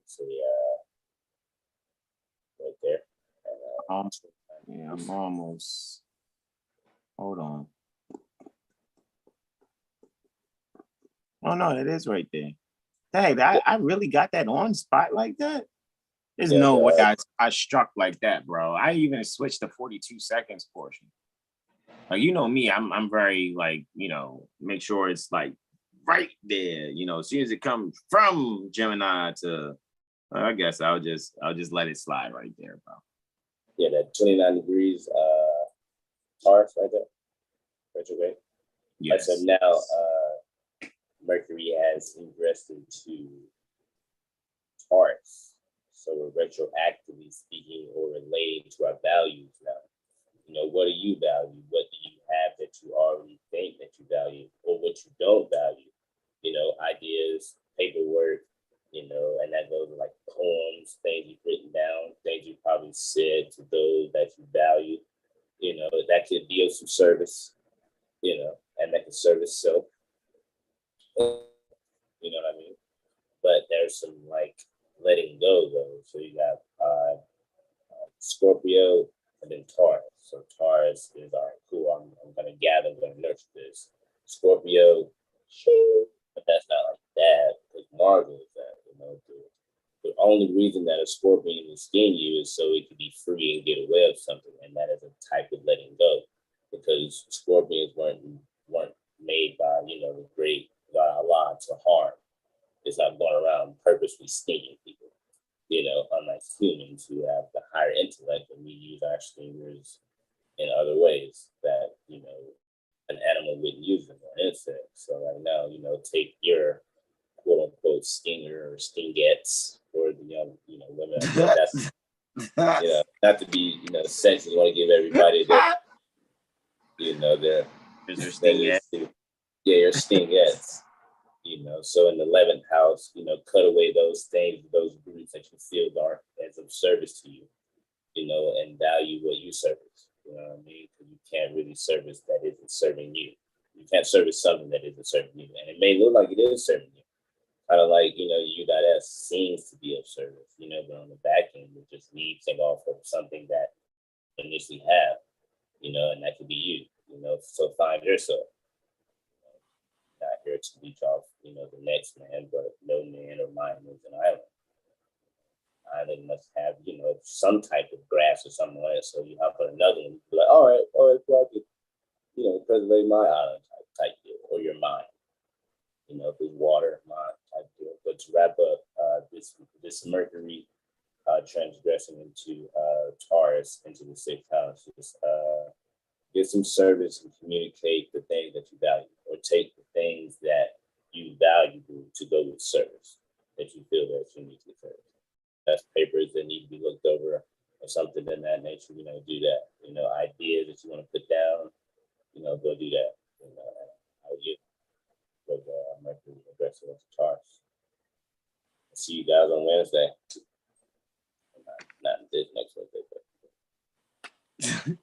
So right there. Yeah, I'm almost. Hold on. Oh no, it is right there. Dang, I really got that on spot like that. There's no way I struck like that, bro. I even switched to 42 seconds portion. Like, you know me, I'm very like, make sure it's like right there. As soon as it comes from Gemini to, I guess I'll just let it slide right there, bro. Yeah, that 29 degrees Taurus right there. Retrograde. Yes. So now Mercury has ingressed into Taurus. So we're retroactively speaking or relating to our values now. What do you value? What do you have that you already think that you value, or what you don't value? Ideas, paperwork, and that goes to like poems, things you've written down, things you probably said to those that you value. That could be of some service, and that could service self. You know what I mean? But there's some like letting go though. So you got Scorpio and then Taurus. So Taurus is all right, cool. I'm gonna gather, I'm gonna nurture this. Scorpio, but that's not like that because Mars is that. The only reason that a Scorpion will sting you is so it can be free and get away with something, and that is a type of letting go. Because Scorpions weren't made by the great God Allah to harm. It's not going around purposely stinging people. Unlike humans who have the higher intellect, and we use our stingers in other ways that an animal wouldn't use them or insect. So right now, take your quote unquote stinger or stingettes, young, women. That's, not to be, sexist. Want to give everybody their, their your stingettes. So in the 11th house, cut away those things, those groups that you feel are as of service to you, and value what you service. You know what I mean? Because you can't really service that isn't serving you. You can't service something that isn't serving you. And it may look like it is serving you. Kind of like, U.S seems to be of service, but on the back end, it just needs to go off of something that you initially have, and that could be you, so find yourself. Not here to leech off, the next man, but no man or mind is an island. Island must have, some type of grass or something like that. So you have another one, be like, all right, well, I could, preserve my island type deal, or your mind. If it's water, mind type deal. But to wrap up this Mercury transgressing into Taurus, into the 6th house, just get some service and communicate the things that you value, or take the things that you value to go with service that you feel that you need to serve. That's papers that need to be looked over or something in that nature, do that. Ideas that you want to put down, go do that. How you with Mercury aggressive into Taurus. I'll see you guys on Wednesday. Not this next Wednesday, but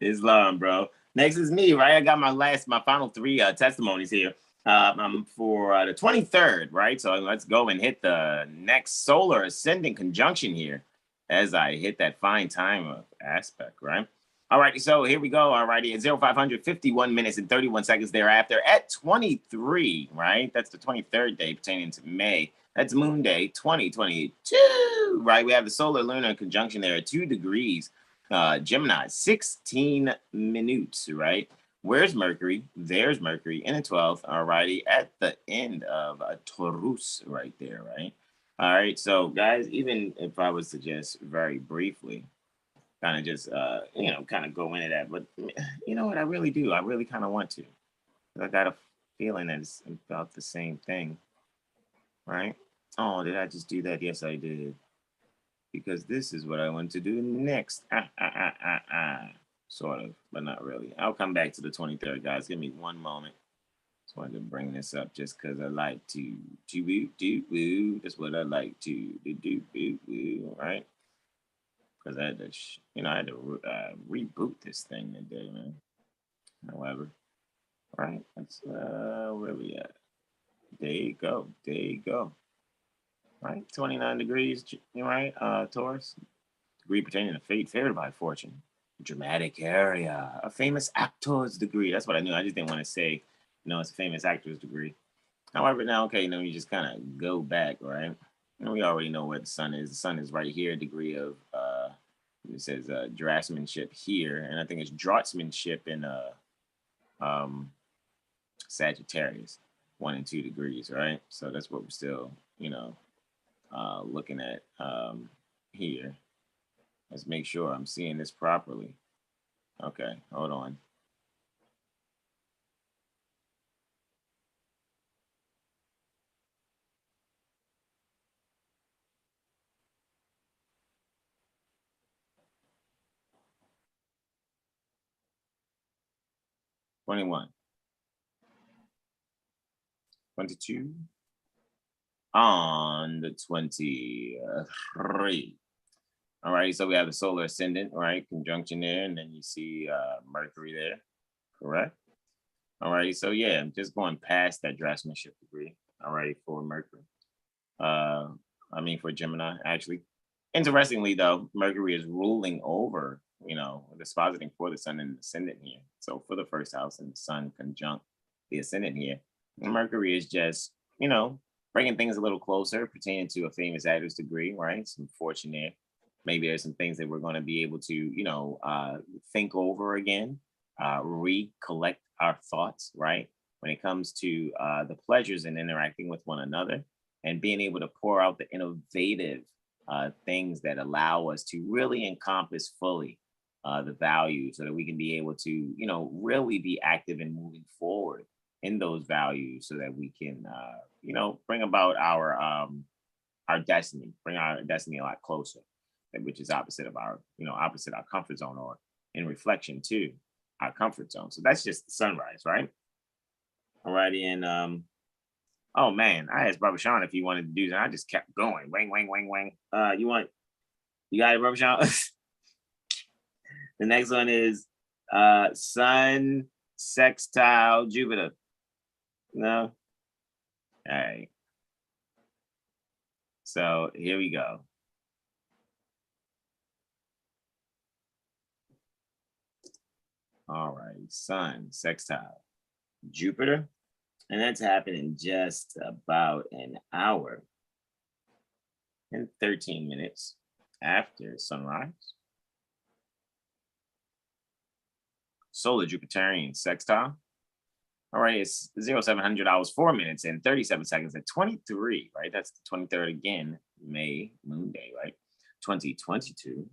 Islam, bro. Next is me, right? I got my final 3 testimonies here. For the 23rd, right? So let's go and hit the next solar ascendant conjunction here as I hit that fine time of aspect, right? All righty, so here we go. All righty, at 0500, 51 minutes and 31 seconds thereafter at 23, right? That's the 23rd day pertaining to May. That's Moon Day 2022, right? We have the solar lunar conjunction there at 2 degrees. Gemini, 16 minutes, right? Where's Mercury? There's Mercury in the 12th, alrighty, at the end of a Taurus right there, right? All right, so guys, even if I was to just very briefly kind of just, kind of go into that, but you know what, I really do. I really kind of want to. I got a feeling that it's about the same thing, right? Oh, did I just do that? Yes, I did. Because this is what I want to do next. Sort of, but not really. I'll come back to the 23rd, guys. Give me one moment. Just wanted to bring this up just because I like to do. That's what I like to do, right? Because I had to, I had to reboot this thing today, man. However, right? That's where we at. There you go. Right, 29 degrees, right? Taurus, degree pertaining to fate, favored by fortune. Dramatic area, a famous actor's degree. That's what I knew. I just didn't want to say, it's a famous actor's degree. However, now, okay, you just kind of go back, right? And we already know where the sun is. The sun is right here, degree of, it says draftsmanship here. And I think it's draftsmanship in Sagittarius, 1 and 2 degrees, right? So that's what we're still, looking at here. Let's make sure I'm seeing this properly. Okay, hold on. $21, $22, on the 23. All right, so we have the solar ascendant, right? Conjunction there, and then you see Mercury there, correct? All right, so yeah, I'm just going past that draftsmanship degree, all right, for Mercury. For Gemini, actually. Interestingly, though, Mercury is ruling over, dispositing for the sun and the ascendant here. So for the first house and the sun conjunct the ascendant here, Mercury is just, bringing things a little closer pertaining to a famous actor's degree, right? Some fortune there. Maybe there's some things that we're going to be able to, think over again, recollect our thoughts, right? When it comes to the pleasures and interacting with one another and being able to pour out the innovative things that allow us to really encompass fully the value so that we can be able to, really be active in moving forward in those values so that we can, bring about our our destiny, bring our destiny a lot closer, which is opposite of our, opposite our comfort zone, or in reflection to our comfort zone. So that's just the sunrise, right? Alrighty, and oh man, I asked Brother Sean if he wanted to do that. I just kept going. Wang, wang, wang, wang. You got it, Brother Sean? The next one is Sun sextile Jupiter. No? All right. So here we go. All right, Sun sextile Jupiter. And that's happening just about an hour and 13 minutes after sunrise. Solar Jupiterian sextile. All right, it's 0700 hours, 4 minutes and 37 seconds at 23, right? That's the 23rd again, May, moon day, right? 2022.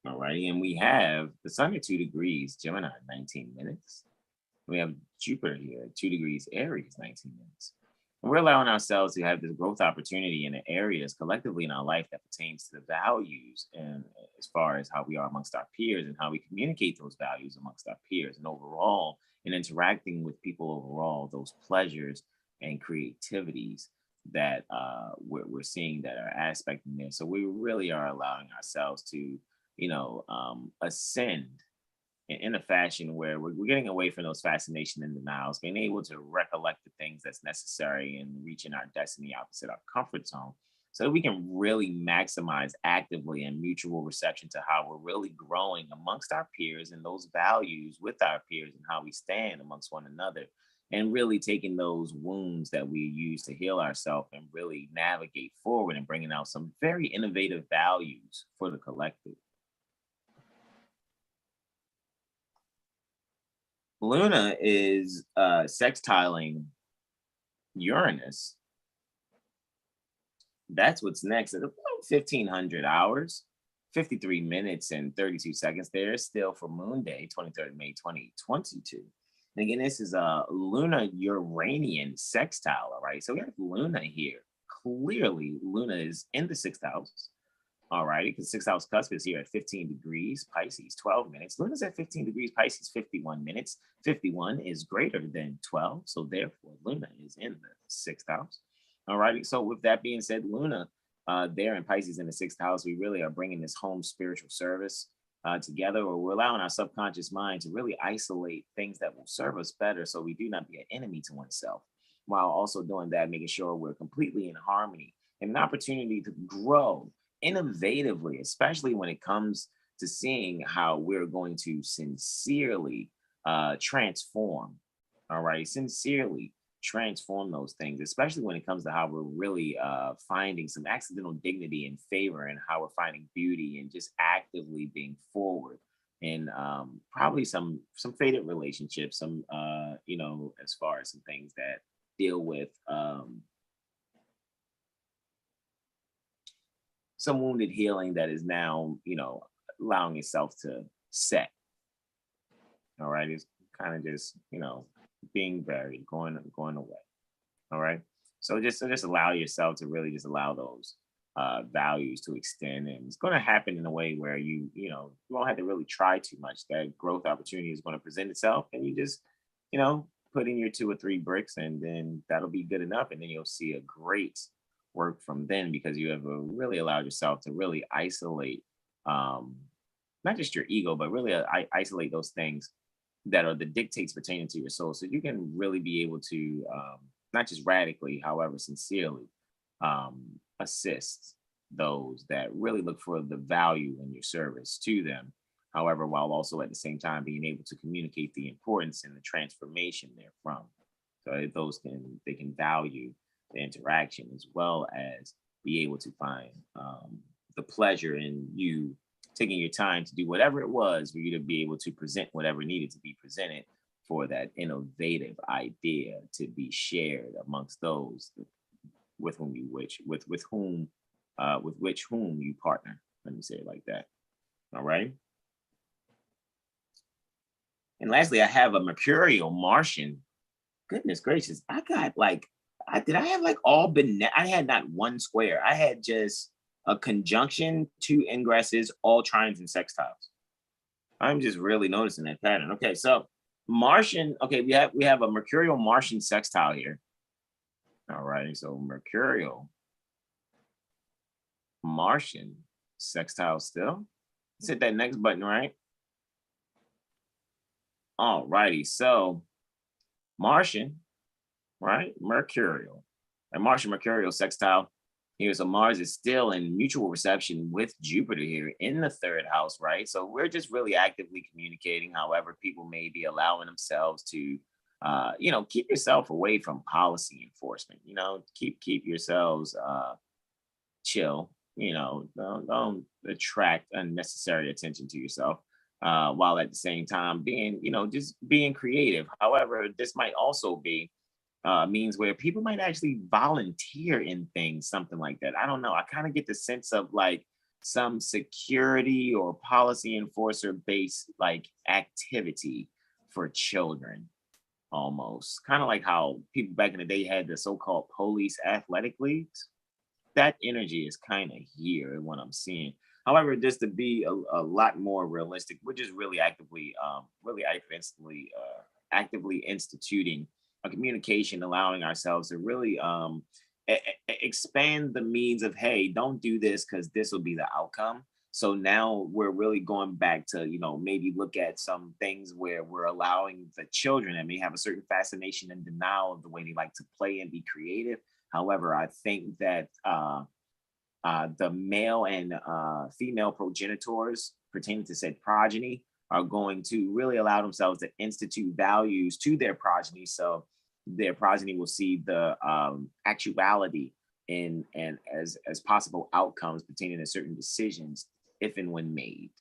All righty, and we have the sun at 2 degrees, Gemini, 19 minutes. We have Jupiter here at 2 degrees, Aries, 19 minutes. And we're allowing ourselves to have this growth opportunity in the areas collectively in our life that pertains to the values, and as far as how we are amongst our peers and how we communicate those values amongst our peers, and overall in interacting with people overall, those pleasures and creativities that we're seeing that are aspecting there. So we really are allowing ourselves to, ascend in a fashion where we're getting away from those fascination and denials, being able to recollect the things that's necessary and reaching our destiny opposite our comfort zone, so that we can really maximize actively and mutual reception to how we're really growing amongst our peers and those values with our peers and how we stand amongst one another, and really taking those wounds that we use to heal ourselves and really navigate forward and bringing out some very innovative values for the collective. Luna is sextiling Uranus. That's what's next at about 1500 hours, 53 minutes and 32 seconds. There still for Moon Day, 23rd May 2022. And again, this is a Luna Uranian sextile, all right? So we have Luna here. Clearly, Luna is in the sixth house. All right, because sixth house cusp is here at 15 degrees, Pisces, 12 minutes. Luna's at 15 degrees, Pisces, 51 minutes. 51 is greater than 12. So therefore, Luna is in the sixth house. All righty. So with that being said, Luna there in Pisces in the sixth house, we really are bringing this home spiritual service together, or we're allowing our subconscious mind to really isolate things that will serve us better, so we do not be an enemy to oneself, while also doing that, making sure we're completely in harmony and an opportunity to grow innovatively, especially when it comes to seeing how we're going to sincerely transform, all right, sincerely transform those things, especially when it comes to how we're really finding some accidental dignity and favor, and how we're finding beauty and just actively being forward in probably some faded relationships, some as far as some things that deal with some wounded healing that is now, allowing itself to set. All right, it's kind of just, being buried, going away. All right, so just allow yourself to really just allow those values to extend, and it's going to happen in a way where you won't have to really try too much. That growth opportunity is going to present itself, and you just put in your 2 or 3 bricks, and then that'll be good enough, and then you'll see a great work from then, because you have really allowed yourself to really isolate not just your ego, but really isolate those things that are the dictates pertaining to your soul, so you can really be able to not just radically, however sincerely, assist those that really look for the value in your service to them, however, while also at the same time being able to communicate the importance and the transformation therefrom, so those they can value the interaction, as well as be able to find the pleasure in you taking your time to do whatever it was for you to be able to present whatever needed to be presented for that innovative idea to be shared amongst those with whom you with whom you partner. Let me say it like that. All right. And lastly, I have a Mercurial Martian. Goodness gracious, I got like Did I have like all I had not one square. I had just a conjunction, two ingresses, all trines and sextiles. I'm just really noticing that pattern. Okay, so Martian. Okay, we have a mercurial Martian sextile here. All right, so mercurial Martian sextile still. Let's hit that next button, right? All righty, so Martian, right? Mercurial. And Martian mercurial sextile here. So Mars is still in mutual reception with Jupiter here in the third house, right? So we're just really actively communicating. However, people may be allowing themselves to, keep yourself away from policy enforcement. Keep yourselves chill. Don't attract unnecessary attention to yourself. While at the same time being, just being creative. However, this might also be means where people might actually volunteer in things, something like that. I don't know. I kind of get the sense of like some security or policy enforcer based like activity for children, almost kind of like how people back in the day had the so-called police athletic leagues. That energy is kind of here in what I'm seeing. However, just to be a lot more realistic, we're just really actively instituting a communication, allowing ourselves to really expand the means of, hey, don't do this because this will be the outcome. So now we're really going back to, maybe look at some things where we're allowing the children that may have a certain fascination and denial of the way they like to play and be creative. However, I think that the male and female progenitors pertaining to said progeny are going to really allow themselves to institute values to their progeny, so their progeny will see the actuality and as possible outcomes pertaining to certain decisions if and when made.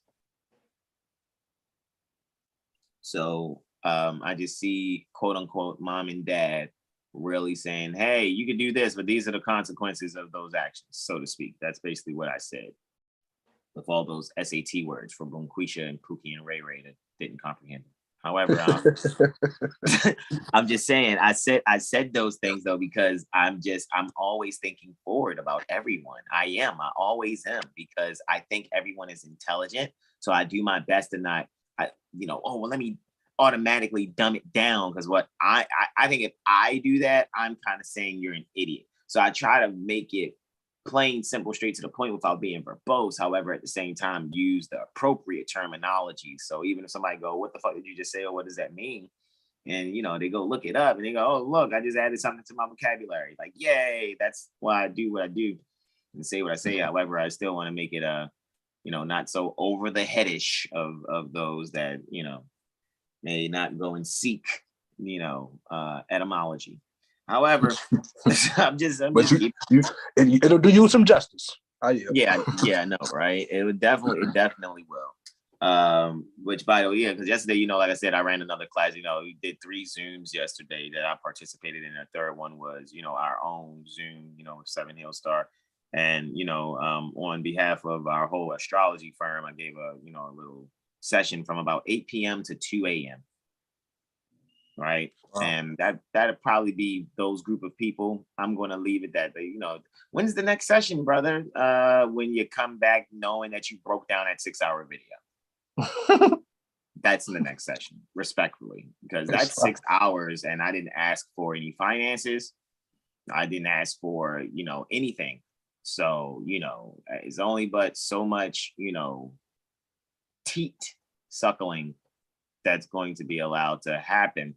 So I just see quote unquote mom and dad really saying, hey, you can do this, but these are the consequences of those actions, so to speak. That's basically what I said with all those SAT words from Bonquisha and Pookie and Ray that didn't comprehend. However, I'm just saying, I said those things though, because I'm always thinking forward about everyone. I always am, because I think everyone is intelligent. So I do my best to not, let me automatically dumb it down, because what I think if I do that, I'm kind of saying you're an idiot. So I try to make it plain, simple, straight to the point without being verbose. However, at the same time, use the appropriate terminology. So even if somebody go, what the fuck did you just say? Or what does that mean? And, they go look it up and they go, oh, look, I just added something to my vocabulary. Like, yay, that's why I do what I do and say what I say. However, I still want to make it, not so over the headish of those that, may not go and seek, etymology. However, I'm just it'll do you some justice. Yeah, no, right? It definitely will. Which, by the way, because yesterday, like I said, I ran another class. We did 3 Zooms yesterday that I participated in. The third one was, our own Zoom, with 7HealStar, and on behalf of our whole astrology firm, I gave a little session from about 8 p.m. to 2 a.m. Right. Wow. And that'd probably be those group of people. I'm going to leave it that they, when's the next session, brother? When you come back knowing that you broke down that 6-hour video. That's in the next session, respectfully, because that's 6 hours and I didn't ask for any finances. I didn't ask for, anything. So, it's only but so much, teat suckling that's going to be allowed to happen.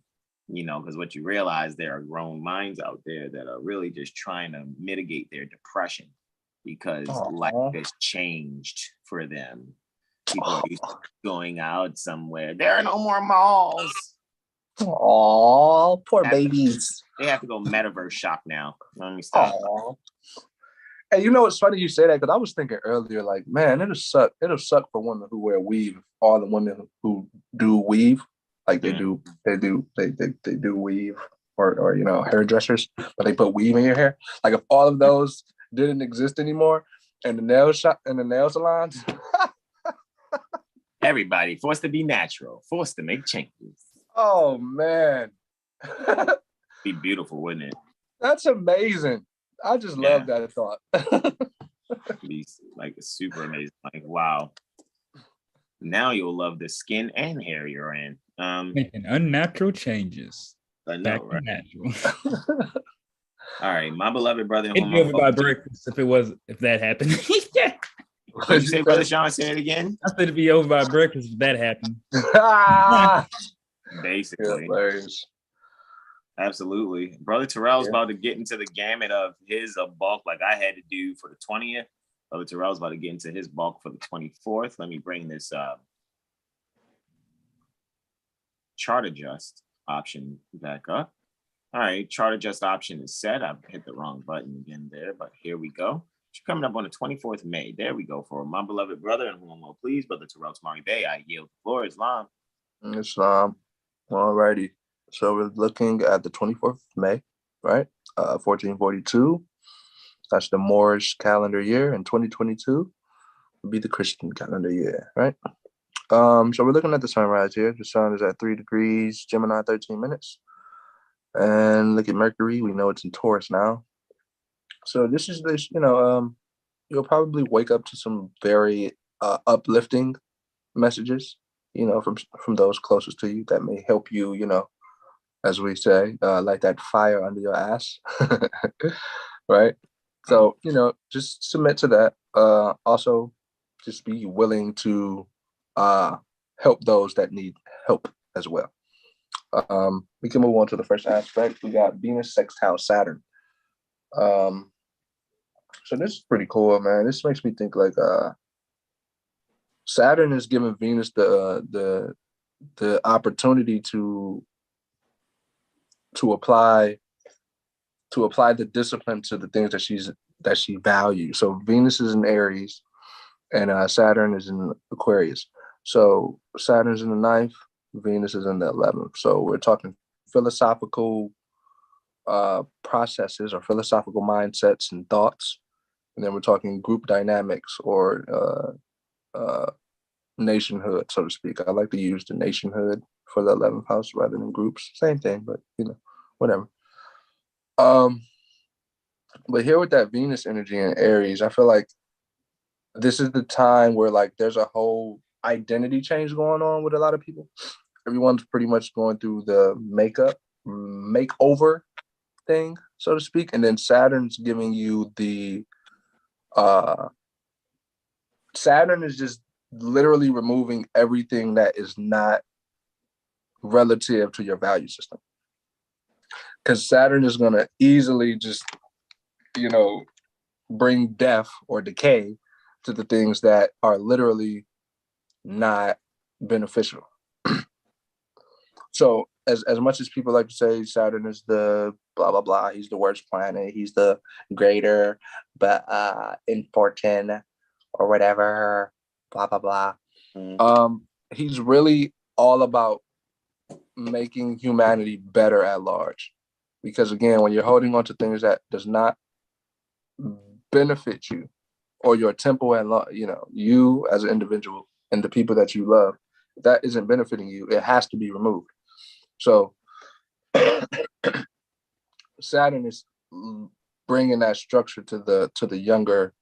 Because what you realize, there are grown minds out there that are really just trying to mitigate their depression because life has changed for them. People are used to going out somewhere. There are no more malls. Oh, poor babies. They have to go metaverse shop now. Let me stop. Hey, it's funny you say that, because I was thinking earlier, like, man, it'll suck for women who wear weave. All the women who do weave, like they do weave, or hairdressers, but they put weave in your hair. Like if all of those didn't exist anymore, and the nail shop and the nail salons, everybody forced to be natural, forced to make changes. Oh man, be beautiful, wouldn't it? That's amazing. I just Yeah. love that thought. He's like super amazing. Like, wow. Now you'll love the skin and hair you're in. Making unnatural changes. I Back know, to right? natural. All right, my beloved brother and It'd whom be I'm over by focusing. breakfast if that happened. What'd you say, Brother Sean? Say it again. I said it'd be over by breakfast if that happened. Basically. Hilarious. Absolutely. Brother Terrell's Yeah. about to get into the gamut of his bulk like I had to do for the 20th. Brother Terrell's about to get into his bulk for the 24th. Let me bring this chart adjust option back up. All right, chart adjust option is set. I've hit the wrong button again there, but here we go. It's coming up on the 24th of May. There we go. For my beloved brother and whom I'm well pleased, Brother Terrell Tamari Bay, I yield the floor. Islam. Islam. Alrighty. So we're looking at the 24th of May, right? 1442. That's the Moorish calendar year, and 2022 would be the Christian calendar year, right? So we're looking at the sunrise here. The sun is at 3 degrees, Gemini, 13 minutes. And look at Mercury. We know it's in Taurus now. So this, you'll probably wake up to some very uplifting messages, from those closest to you that may help you, as we say, like that fire under your ass, right? So, just submit to that. Also, just be willing to help those that need help as well. We can move on to the first aspect. We got Venus sextile Saturn. So this is pretty cool, man. This makes me think like Saturn is giving Venus the opportunity to apply the discipline to the things that she values. So Venus is in Aries, and Saturn is in Aquarius. So Saturn's in the 9th, Venus is in the 11th. So we're talking philosophical processes or philosophical mindsets and thoughts, and then we're talking group dynamics or nationhood, so to speak. I like to use the nationhood for the 11th house rather than groups. Same thing, but whatever. But here with that Venus energy in Aries, I feel like this is the time where like there's a whole identity change going on with a lot of people. Everyone's pretty much going through the makeover thing, so to speak. And then Saturn's giving you the Saturn is just literally removing everything that is not relative to your value system. Because Saturn is going to easily just, bring death or decay to the things that are literally not beneficial. So as much as people like to say Saturn is the blah, blah, blah, he's the worst planet, he's the greater, but important or whatever, blah, blah, blah. He's really all about making humanity better at large. Because again, when you're holding on to things that does not benefit you or your temple and you as an individual and the people that you love, if that isn't benefiting you, it has to be removed. So Saturn is bringing that structure to the younger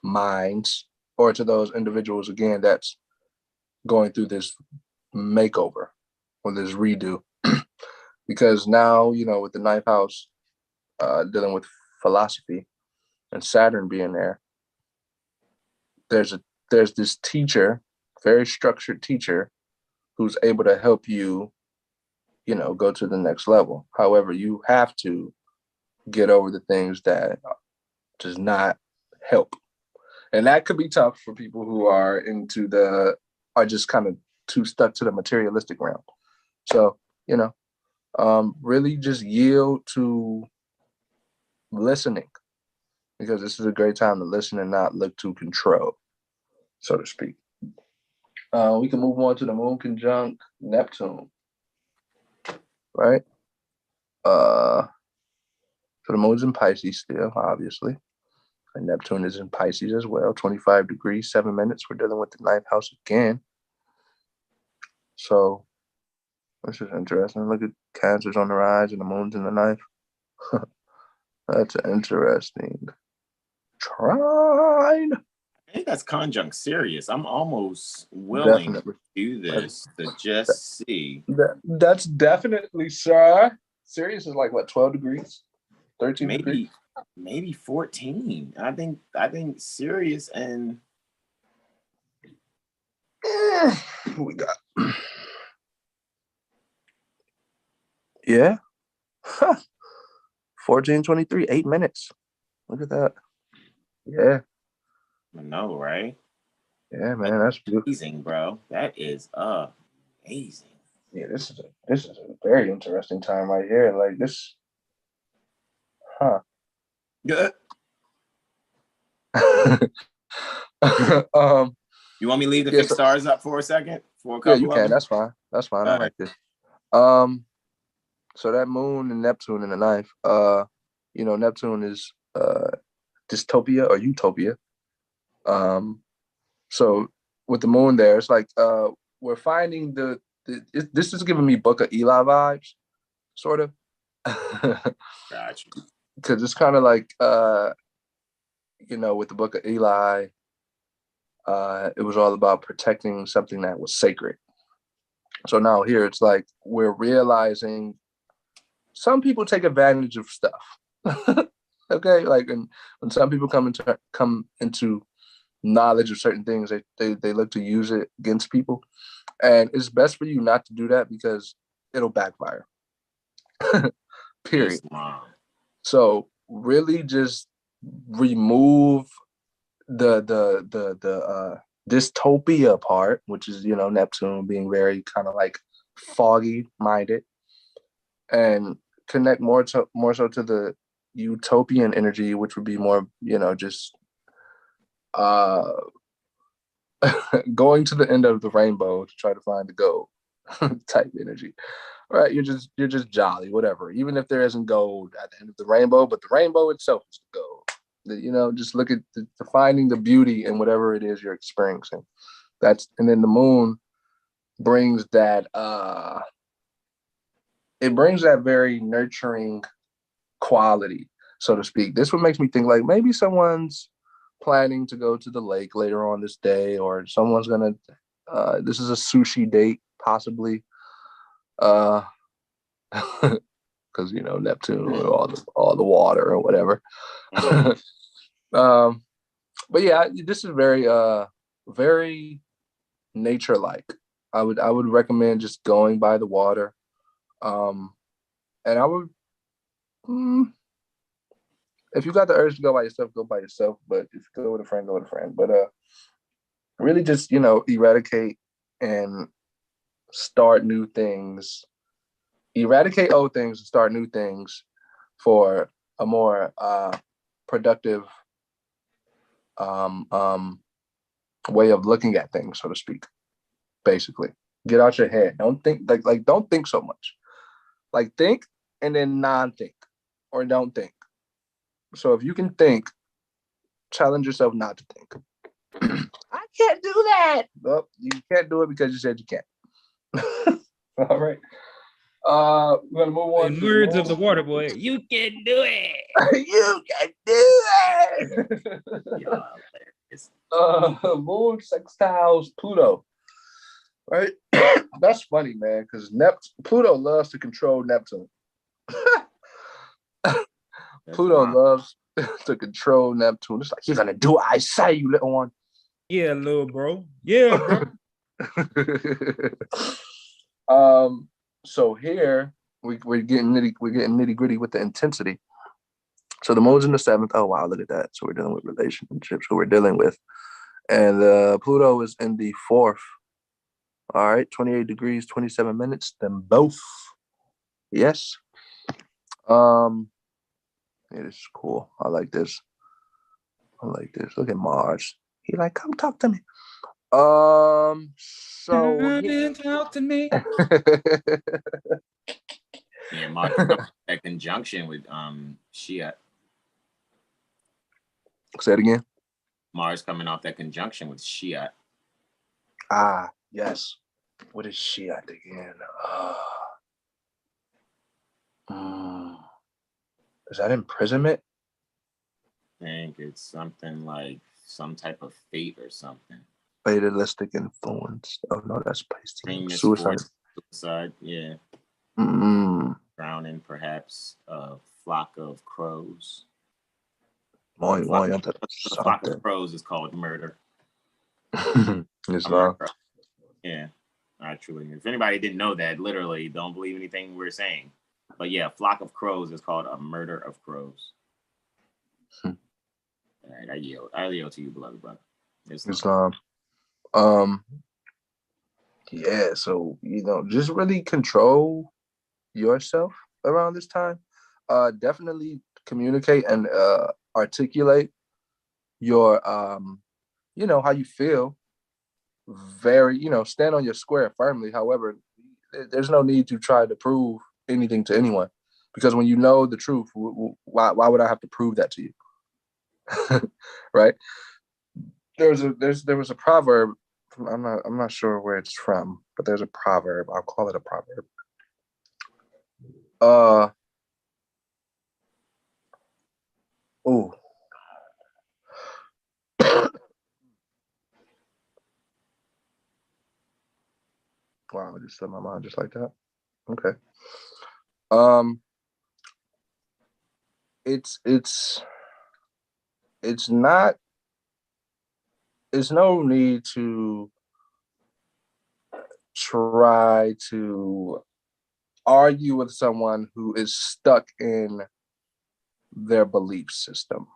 minds or to those individuals again that's going through this makeover or this redo. Because now, with the 9th house dealing with philosophy and Saturn being there, there's this teacher, very structured teacher, who's able to help you, go to the next level. However, you have to get over the things that does not help. And that could be tough for people who are just kind of too stuck to the materialistic realm. So, really just yield to listening, because this is a great time to listen and not look to control, so to speak. We can move on to the moon conjunct Neptune, right? So the moon's in Pisces still, obviously. And Neptune is in Pisces as well, 25 degrees, 7 minutes. We're dealing with the 9th house again. So this is interesting. Look at Cancer's on the rise and the moon's in the 9th. That's interesting. Trine. I think that's conjunct Sirius. I'm almost willing Definitely. to do this to just see. That's definitely, sir. Sirius is like what, 12 degrees? 13 degrees? Maybe 14. I think Sirius and We got. Yeah. 14:23, 8 minutes. Look at that. Yeah. I know, right? Yeah, man. That's beautiful. Amazing, bro. That is amazing. Yeah, this is a very interesting time right here. Like this, huh? Yeah. You want me to leave the fixed stars up for a second? For a couple you of can. them? That's fine. That's fine. I like this. So that moon and Neptune in the ninth, Neptune is dystopia or utopia. So with the moon there, it's like we're finding this is giving me Book of Eli vibes, sort of. Gotcha. Because it's kind of like with the Book of Eli, it was all about protecting something that was sacred. So now here it's like we're realizing some people take advantage of stuff. Okay, like when some people come into knowledge of certain things, they look to use it against people, and it's best for you not to do that because it'll backfire. Period. So really, just remove the dystopia part, which is Neptune being very kind of like foggy minded, and connect more so to the utopian energy, which would be more just going to the end of the rainbow to try to find the gold type energy. Right, you're just jolly, whatever. Even if there isn't gold at the end of the rainbow, but the rainbow itself is the gold. Just look at finding the beauty in whatever it is you're experiencing. And then the moon brings that it brings that very nurturing quality, so to speak. This what makes me think like maybe someone's planning to go to the lake later on this day, or someone's gonna this is a sushi date possibly, because Neptune, all the water or whatever. But yeah, this is very very nature like. I would recommend just going by the water, and I would if you got the urge to go by yourself, go by yourself. But if you go with a friend, go with a friend. But really just eradicate and start new things. Eradicate old things and start new things for a more productive way of looking at things, so to speak. Basically, get out your head. Don't think like don't think so much. Like think and then non-think, or don't think. So if you can think, challenge yourself not to think. I can't do that. Well, you can't do it because you said you can't. All right. We're gonna move on. In words of the water boy, you can do it. You can do it. Moon sextiles Pluto. Right? That's funny, man, because Pluto loves to control Neptune. Pluto loves to control Neptune. It's like, you're gonna do what I say, you little one. Yeah, little bro. Yeah, bro. So here we're getting nitty gritty with the intensity. So the moon's in the 7th. Oh wow, look at that. So we're dealing with relationships. Who we're dealing with, and Pluto is in the 4th. All right, 28 degrees, 27 minutes. Then both. Yes. Yeah, this is cool. I like this. Look at Mars. He like, come talk to me. So talk to me. Yeah, Mars that conjunction with Shia. Say it again. Mars coming off that conjunction with Shia. Ah, yes. What is Shia again? Is that imprisonment? I think it's something like some type of fate or something. Fatalistic influence. Oh no, that's pasty. Extreme Suicide. misfortune, suicide, yeah. Mm-hmm. Drowning, perhaps a flock of crows. Why A flock something. of crows is called murder. It's Yeah, actually. If anybody didn't know that, literally, don't believe anything we're saying. But yeah, a flock of crows is called a murder of crows. All right, I yield to you, beloved brother. Islam. Yeah, so just really control yourself around this time. Definitely communicate and articulate your how you feel. Very, stand on your square firmly. However, there's no need to try to prove anything to anyone, because when you know the truth, why would I have to prove that to you? Right? There was a proverb. I'm not sure where it's from, but there's a proverb. I'll call it a proverb. Oh. Wow, it just slipped my mind just like that. Okay. It's not. There's no need to try to argue with someone who is stuck in their belief system,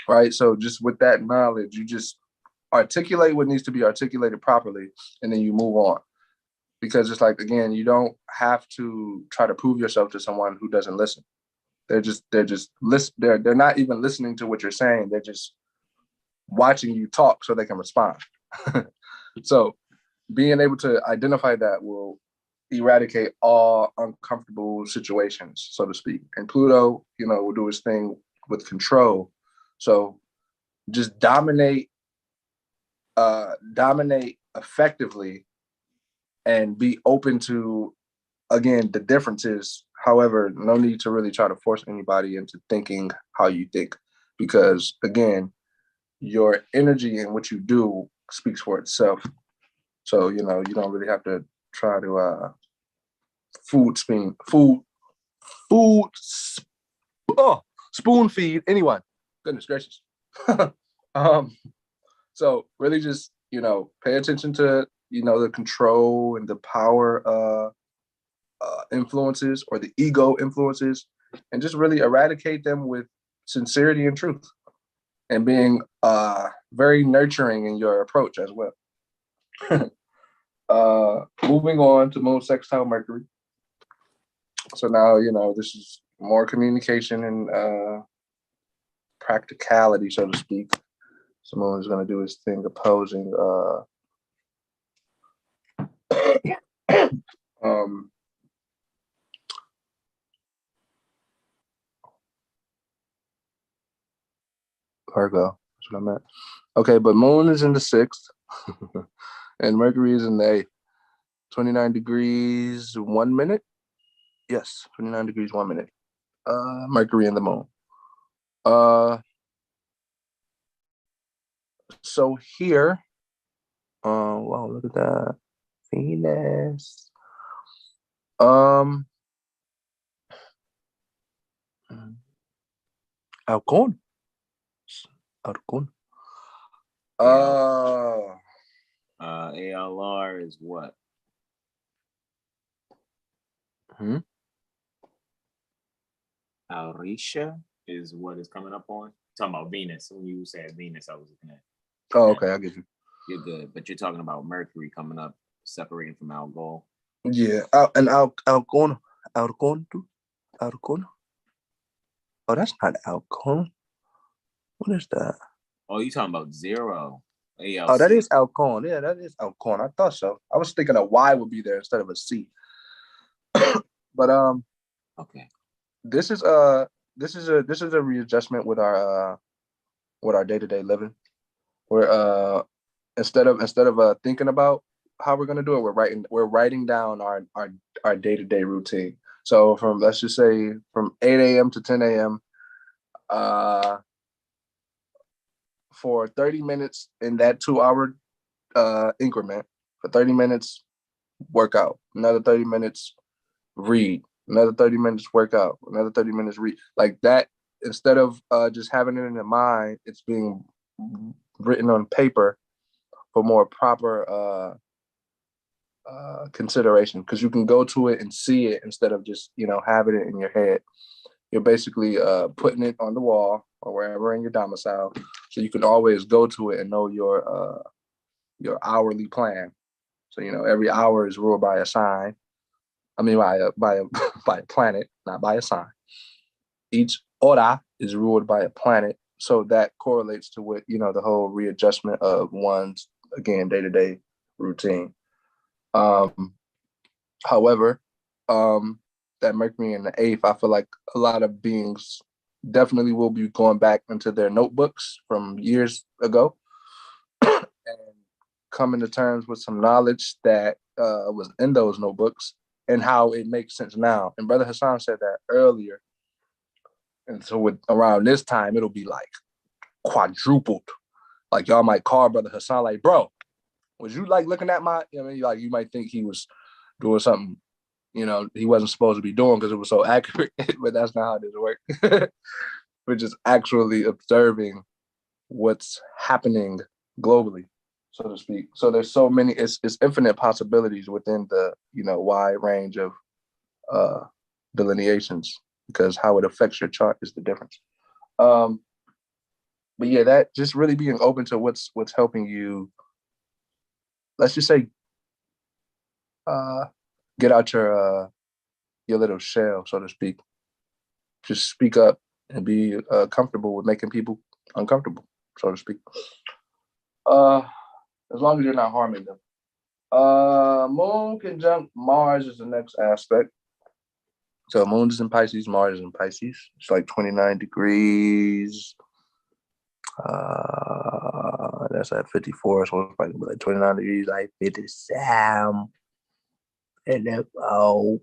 right? So just with that knowledge, you just articulate what needs to be articulated properly, and then you move on. Because it's like, again, you don't have to try to prove yourself to someone who doesn't listen. They're not even listening to what you're saying. They're just watching you talk so they can respond. So being able to identify that will eradicate all uncomfortable situations, so to speak. And Pluto, will do his thing with control. So just dominate effectively and be open to, again, the differences. However, no need to really try to force anybody into thinking how you think, because again, your energy and what you do speaks for itself. So, you don't really have to try to spoon feed anyone. Goodness gracious. So really just, pay attention to, the control and the power influences, or the ego influences, and just really eradicate them with sincerity and truth, and being very nurturing in your approach as well. Moving on to Moon sextile Mercury. So now, this is more communication and practicality, so to speak. So Moon is going to do his thing opposing Virgo. That's what I meant. Okay, but Moon is in the 6th and Mercury is in the 8th. 29 degrees, 1 minute. Yes, 29 degrees, 1 minute. Mercury and the Moon. So here, wow, look at that. Venus. Halcón. ALR is what? Aurisha is what is coming up on. Talking about Venus. When you said Venus, I was looking at. Oh, okay, I get you. You're good, but you're talking about Mercury coming up, separating from Algol. Yeah, and Halcón. Oh, that's not Halcón. What is that? Oh, you talking about 0? ALC. Oh, that is Halcón. Yeah, that is Halcón. I thought so. I was thinking a Y would be there instead of a C. But okay. This is a readjustment with our day-to-day living. Where instead of thinking about how we're gonna do it, we're writing down our day-to-day routine. So from, let's just say, from 8 a.m. to 10 a.m. For 30 minutes in that 2 hour increment. For 30 minutes, work out. Another 30 minutes, read. Another 30 minutes, work out. Another 30 minutes, read. Like that, instead of just having it in your mind, it's being written on paper for more proper consideration, because you can go to it and see it instead of just, having it in your head. You're basically putting it on the wall or wherever in your domicile, so you can always go to it and know your hourly plan. So every hour is ruled by a sign. I mean, by a by a planet, not by a sign. Each hora is ruled by a planet, so that correlates to what the whole readjustment of one's, again, day-to-day routine. However, that Mercury in the 8th, I feel like a lot of beings definitely will be going back into their notebooks from years ago and coming to terms with some knowledge that was in those notebooks and how it makes sense now. And Brother Hassan said that earlier. And so around this time, it'll be like quadrupled. Like y'all might call Brother Hassan like, bro, was you like looking at my, like you might think he was doing something, he wasn't supposed to be doing because it was so accurate, but that's not how this works. We're just actually observing what's happening globally, so to speak. So there's so many, it's infinite possibilities within the, wide range of delineations, because how it affects your chart is the difference. But yeah, that just really being open to what's helping you, let's just say, get out your little shell, so to speak. Just speak up and be comfortable with making people uncomfortable, so to speak. As long as you're not harming them. Moon conjunct Mars is the next aspect. So Moon is in Pisces, Mars is in Pisces. It's like 29 degrees. That's at 54, so it's probably like 29 degrees, like 57. And then for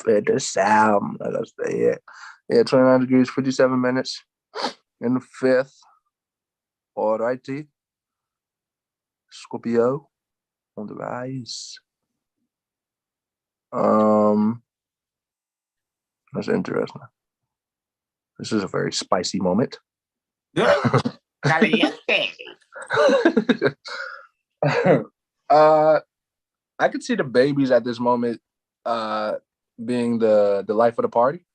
the sound, like I said, yeah, 29 degrees, 57 minutes in the 5th. All righty. Scorpio on the rise. That's interesting. This is a very spicy moment. Caliente. I could see the babies at this moment being the life of the party,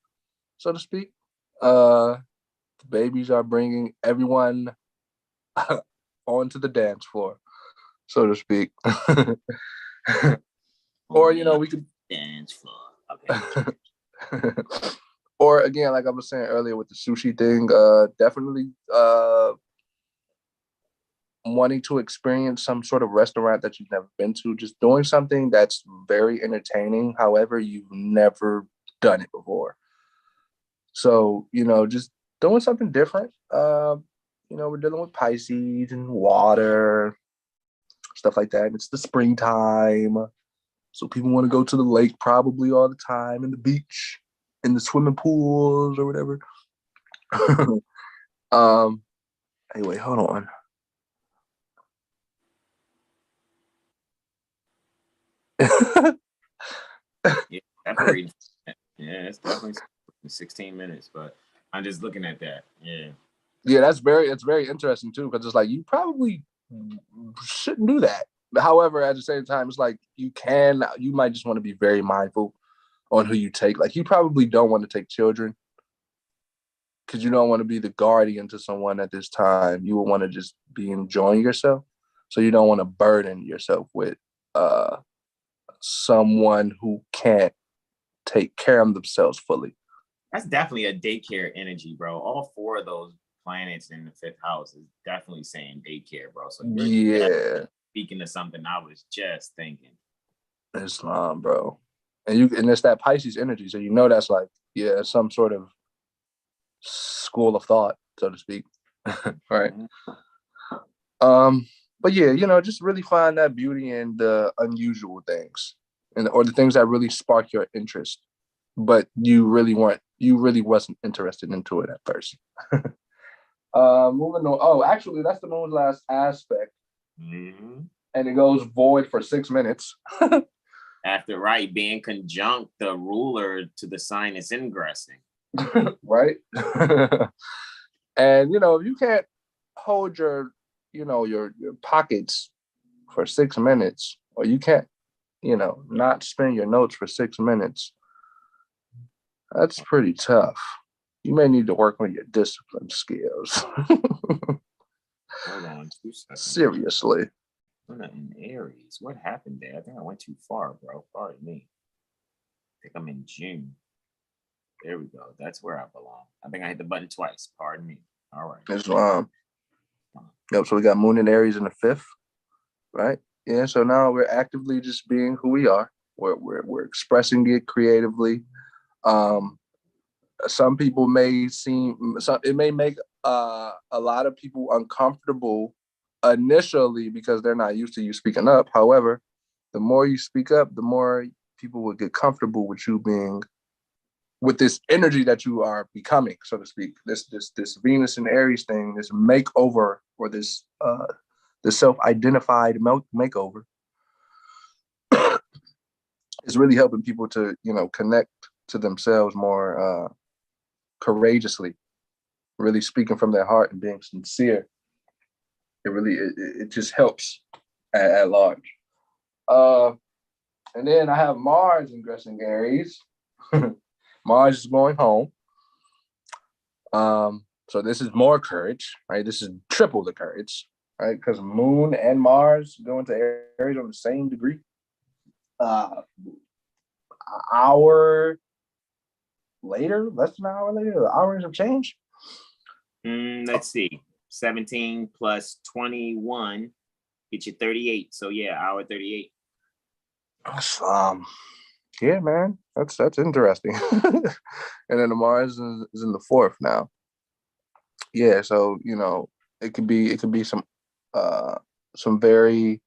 so to speak. The babies are bringing everyone onto the dance floor, so to speak. Or we could dance floor. Okay. Or again, like I was saying earlier with the sushi thing, definitely wanting to experience some sort of restaurant that you've never been to, just doing something that's very entertaining. However, you've never done it before. So, just doing something different. We're dealing with Pisces and water, stuff like that. It's the springtime. So people want to go to the lake probably all the time, and the beach, in the swimming pools or whatever. Anyway, hold on. It's definitely 16 minutes, but I'm just looking at that. Yeah, it's very interesting too, because it's like you probably shouldn't do that. However, at the same time, it's like you might just want to be very mindful on who you take. Like you probably don't want to take children because you don't want to be the guardian to someone at this time. You will want to just be enjoying yourself. So you don't want to burden yourself with someone who can't take care of themselves fully. That's definitely a daycare energy, bro. All 4 of those planets in the 5th house is definitely saying daycare, bro. So you're speaking to something I was just thinking. Islam, bro. And it's that Pisces energy. So that's like, some sort of school of thought, so to speak. Right. But yeah, just really find that beauty in the unusual things. and or the things that really spark your interest, but you really wasn't interested into it at first. Moving on. Oh, actually, that's the moon's last aspect, and it goes void for 6 minutes. After being conjunct the ruler to the sign it's ingressing. Right. And if you can't hold your pockets for 6 minutes, or you can't not spend your notes for 6 minutes, that's pretty tough. You may need to work on your discipline skills. Hold on 2 seconds. Seriously. I'm not in Aries. What happened there? I think I went too far, bro. Pardon me. I think I'm in June. There we go. That's where I belong. I think I hit the button twice. Pardon me. All right. It's yep. So we got Moon and Aries in the 5th, right? Yeah. So now we're actively just being who we are. We're expressing it creatively. Some people it may make a lot of people uncomfortable initially because they're not used to you speaking up. However, the more you speak up, the more people will get comfortable with you being with this energy that you are becoming, so to speak. This Venus and Aries thing, this makeover, or this self-identified makeover is really helping people to connect to themselves more courageously, really speaking from their heart and being sincere. It just helps at large. And then I have Mars ingressing Aries. Mars is going home. So this is more courage, right? This is triple the courage, right? Because Moon and Mars go into Aries on the same degree. Less than an hour later, the hours have changed. Let's see. 17 plus 21 get you 38. So yeah, hour 38. Yeah, man, that's interesting. And then the Mars is in the 4th now. Yeah, so it could be some very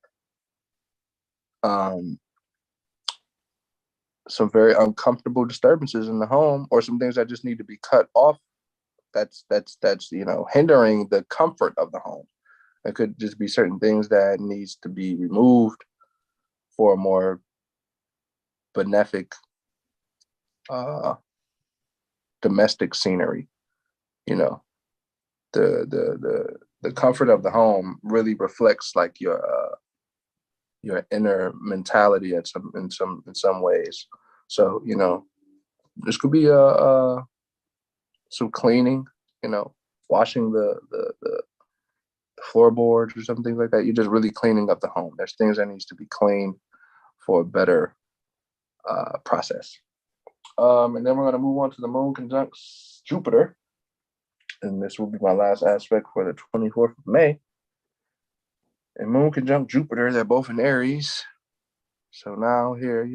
uncomfortable disturbances in the home, or some things that just need to be cut off. That's hindering the comfort of the home. It could just be certain things that needs to be removed for a more benefic domestic scenery. The comfort of the home really reflects like your inner mentality in some ways. So this could be some cleaning, washing the floorboards or something like that. You're just really cleaning up the home. There's things that needs to be cleaned for a better process. And then we're going to move on to the Moon conjunct Jupiter. And this will be my last aspect for the 24th of May. And Moon conjunct Jupiter, they're both in Aries. So now here,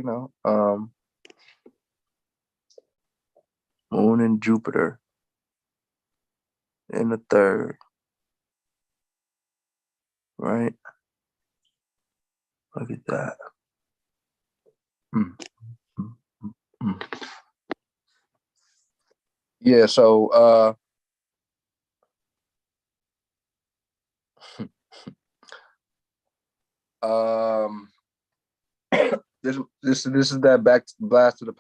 Moon and Jupiter in the 3rd, right? Look at that. Yeah, so this is that blast to the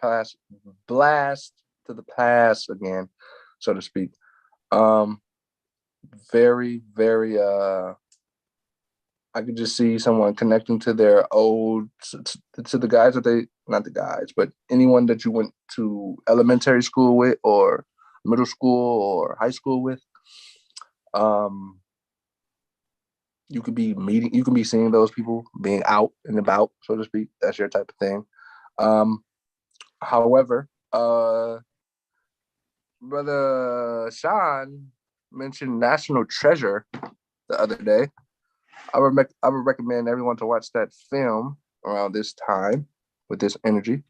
past again, so to speak. Very, very I could just see someone connecting to their old, to the guys that not the guys, but anyone that you went to elementary school with, or middle school or high school with. You could be seeing those people being out and about, so to speak. That's your type of thing. However, Brother Sean mentioned National Treasure the other day. I would recommend everyone to watch that film around this time with this energy.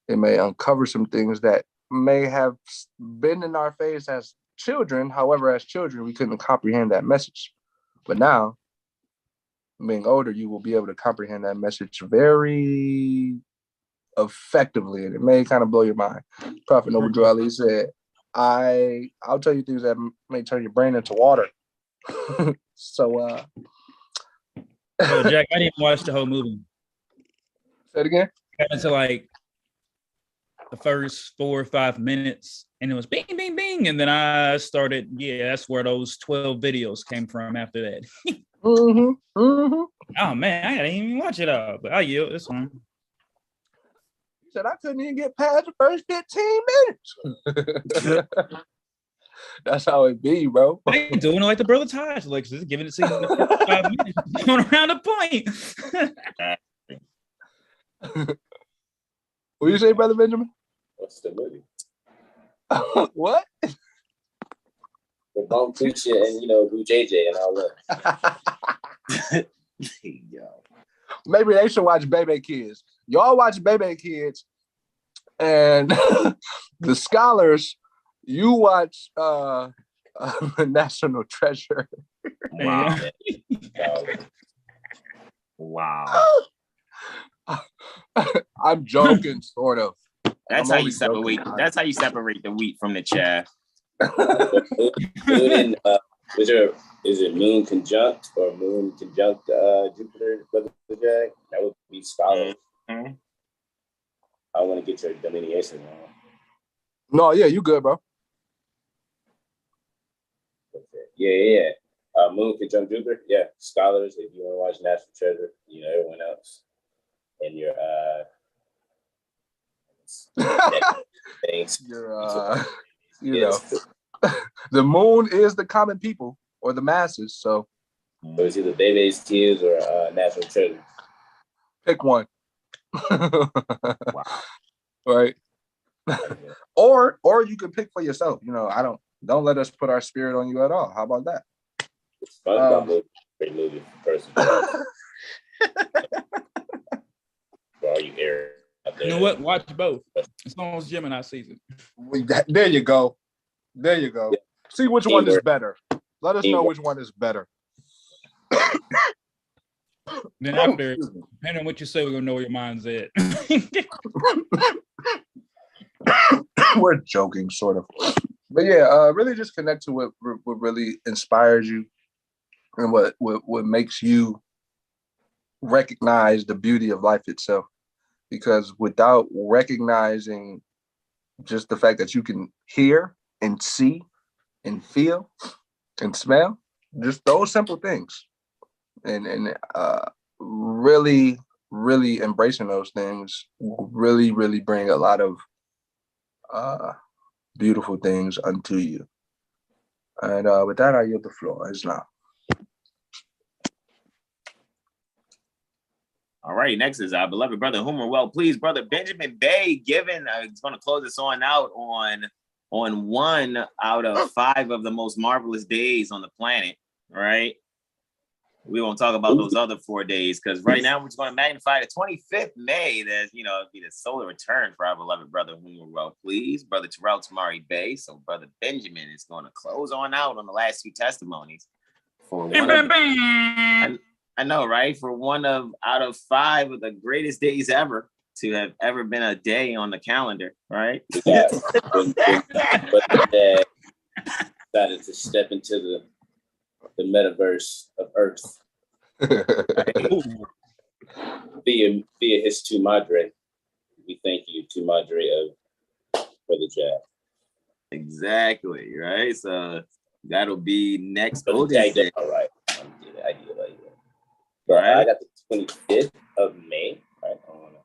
It may uncover some things that may have been in our face as children. However, as children, we couldn't comprehend that message. But now, being older, you will be able to comprehend that message very effectively, and it may kind of blow your mind. Prophet Noble Drew Ali said, I'll tell you things that may turn your brain into water. So So Jack, I didn't watch the whole movie. say it again. Got into like the first 4 or 5 minutes, and it was bing, bing, bing, and then I started. Yeah, that's where those 12 videos came from. After that, oh man, I didn't even watch it all, but I yield. It's fine. He said I couldn't even get past the first 15 minutes. That's how it be, bro. I ain't doing it like the brother Taj, like just giving it to you in the first 5 minutes, going around the point. What you say, Brother Benjamin? What's the movie? What? The Bump Tucha and Blue JJ and all that. Yo. Maybe they should watch Baby Kids. Y'all watch Baby Kids, and the scholars, you watch National Treasure. Wow. Wow. I'm joking, sort of. That's how you separate. That's how you separate the wheat from the chaff. Moon and, is it Moon conjunct or Moon conjunct Jupiter, Brother Jack? That would be scholars. Mm-hmm. I want to get your delineation wrong. No, yeah, you good, bro. Okay. Yeah. Moon conjunct Jupiter. Yeah, scholars. If you want to watch National Treasure, everyone else, and your things. The moon is the common people or the masses. So it's either Baby's Kids or National Treasure. Pick one. Wow. Right. Or you can pick for yourself. Don't let us put our spirit on you at all. How about that? Great movie for person. For all you air out there. You know what? Watch both. It's almost Gemini season. There you go. Yeah. See which one is better. Let us know Teamwork. which one is better. Then after, depending on what you say, we're gonna know where your mind's at. We're joking, sort of. But yeah, really just connect to what really inspires you and what makes you recognize the beauty of life itself. Because without recognizing just the fact that you can hear and see and feel and smell, just those simple things, and really embracing those things really bring a lot of beautiful things unto you. And with that, I yield the floor. Islam. All right, next is our beloved brother Homer. Well, please, brother Benjamin Bay, given it's going to close us on out on 1 out of 5 of the most marvelous days on the planet. Right? We won't talk about those other 4 days because right now we're just going to magnify the 25th May. There's be the solar return for our beloved brother Homer. Well, please, brother Terrell Tamari Bay. So, brother Benjamin is going to close on out on the last 2 testimonies for one. I know, right? For 1 out of 5 of the greatest days ever to have ever been a day on the calendar, right? Yeah. But decided to step into the metaverse of Earth via his Tu Madre. We thank you, Tu Madre of Brother Jack. Exactly, right? So that'll be next. All right. I did. But right. I got the 25th of May. All right, I don't want to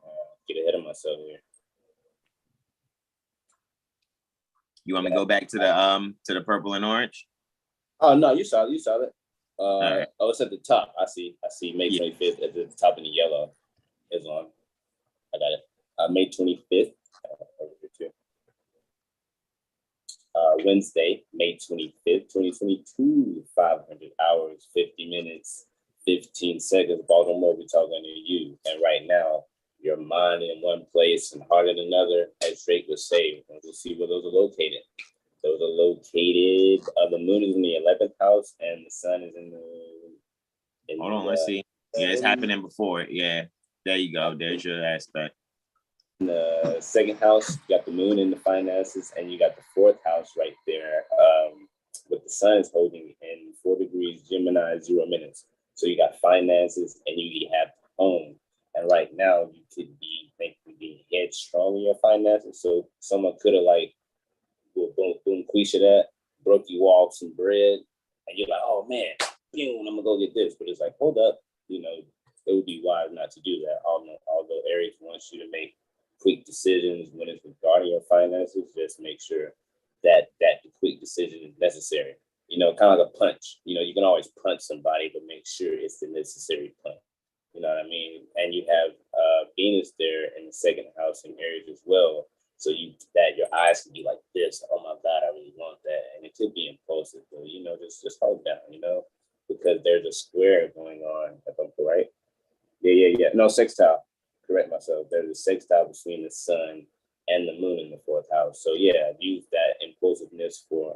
get ahead of myself here. You want me to go back to the purple and orange? Oh no, you saw it. Right. Oh, it's at the top. I see. May 25th at the top in the yellow is on. I got it. May 25th. Over here too. Wednesday, May 25th, 2022. 500 hours, 50 minutes. 15 seconds, Baltimore, we're talking to you. And right now, your mind in one place and heart in another, as Drake would say. And we'll see where those are located. Those are located, the moon is in the 11th house and the sun is in the... Hold on, let's see. Yeah, it's happening before. Yeah, there you go. There's your aspect. the second house, you got the moon in the finances, and you got the fourth house right there with the sun is holding in 4 degrees Gemini, 0 minutes. So you got finances and you have home. And right now you could be thinking being headstrong in your finances. So someone could have like, boom, cliche that, broke you off some bread. And you're like, oh man, boom, I'm gonna go get this. But it's like, hold up, you know, it would be wise not to do that. Although Aries wants you to make quick decisions when it's regarding your finances, just make sure that the quick decision is necessary. You know, kind of like a punch. You know, you can always punch somebody, but make sure it's the necessary punch. You know what I mean? And you have Venus there in the second house in Aries as well. So that your eyes can be like this. Oh my God, I really want that. And it could be impulsive, but you know, just hold down, you know, because there's a square going on, if I'm correct. Yeah. No, sextile. Correct myself. There's a sextile between the sun and the moon in the fourth house. So yeah, use that impulsiveness for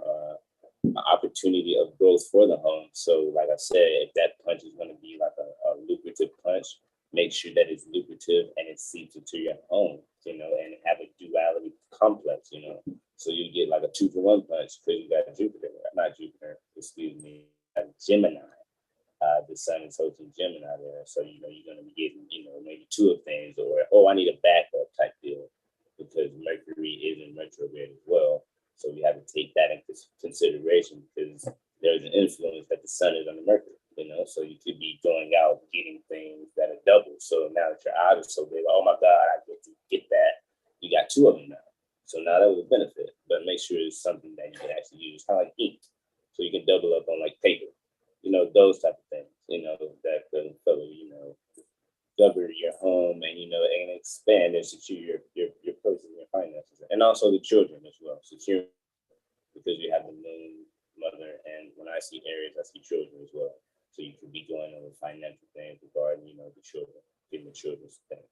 an opportunity of growth for the home. So like I said, if that punch is going to be like a lucrative punch, make sure that it's lucrative and it seeps into your home, you know, and have a duality complex, you know. So you get like a 2-for-1 punch because you got Gemini. The sun is holding Gemini there. So, you know, you're going to be getting, you know, maybe 2 of things, or, oh, I need a backup type deal because Mercury is in retrograde as well. So we have to take that into consideration because there's an influence that the sun is on the Mercury, you know, so you could be going out getting things that are double. So now that your eyes are so big, oh my God, I get to get that. You got 2 of them now. So now that would benefit, but make sure it's something that you can actually use, kind of like ink. So you can double up on like paper, you know, those type of things, you know, that could, you know, cover your home and, you know, and expand and secure your person, your finances, and also the children as well. Secure, because you have the moon, mother, and when I see Aries, I see children as well. So you could be going over financial things regarding, you know, the children, giving the children things.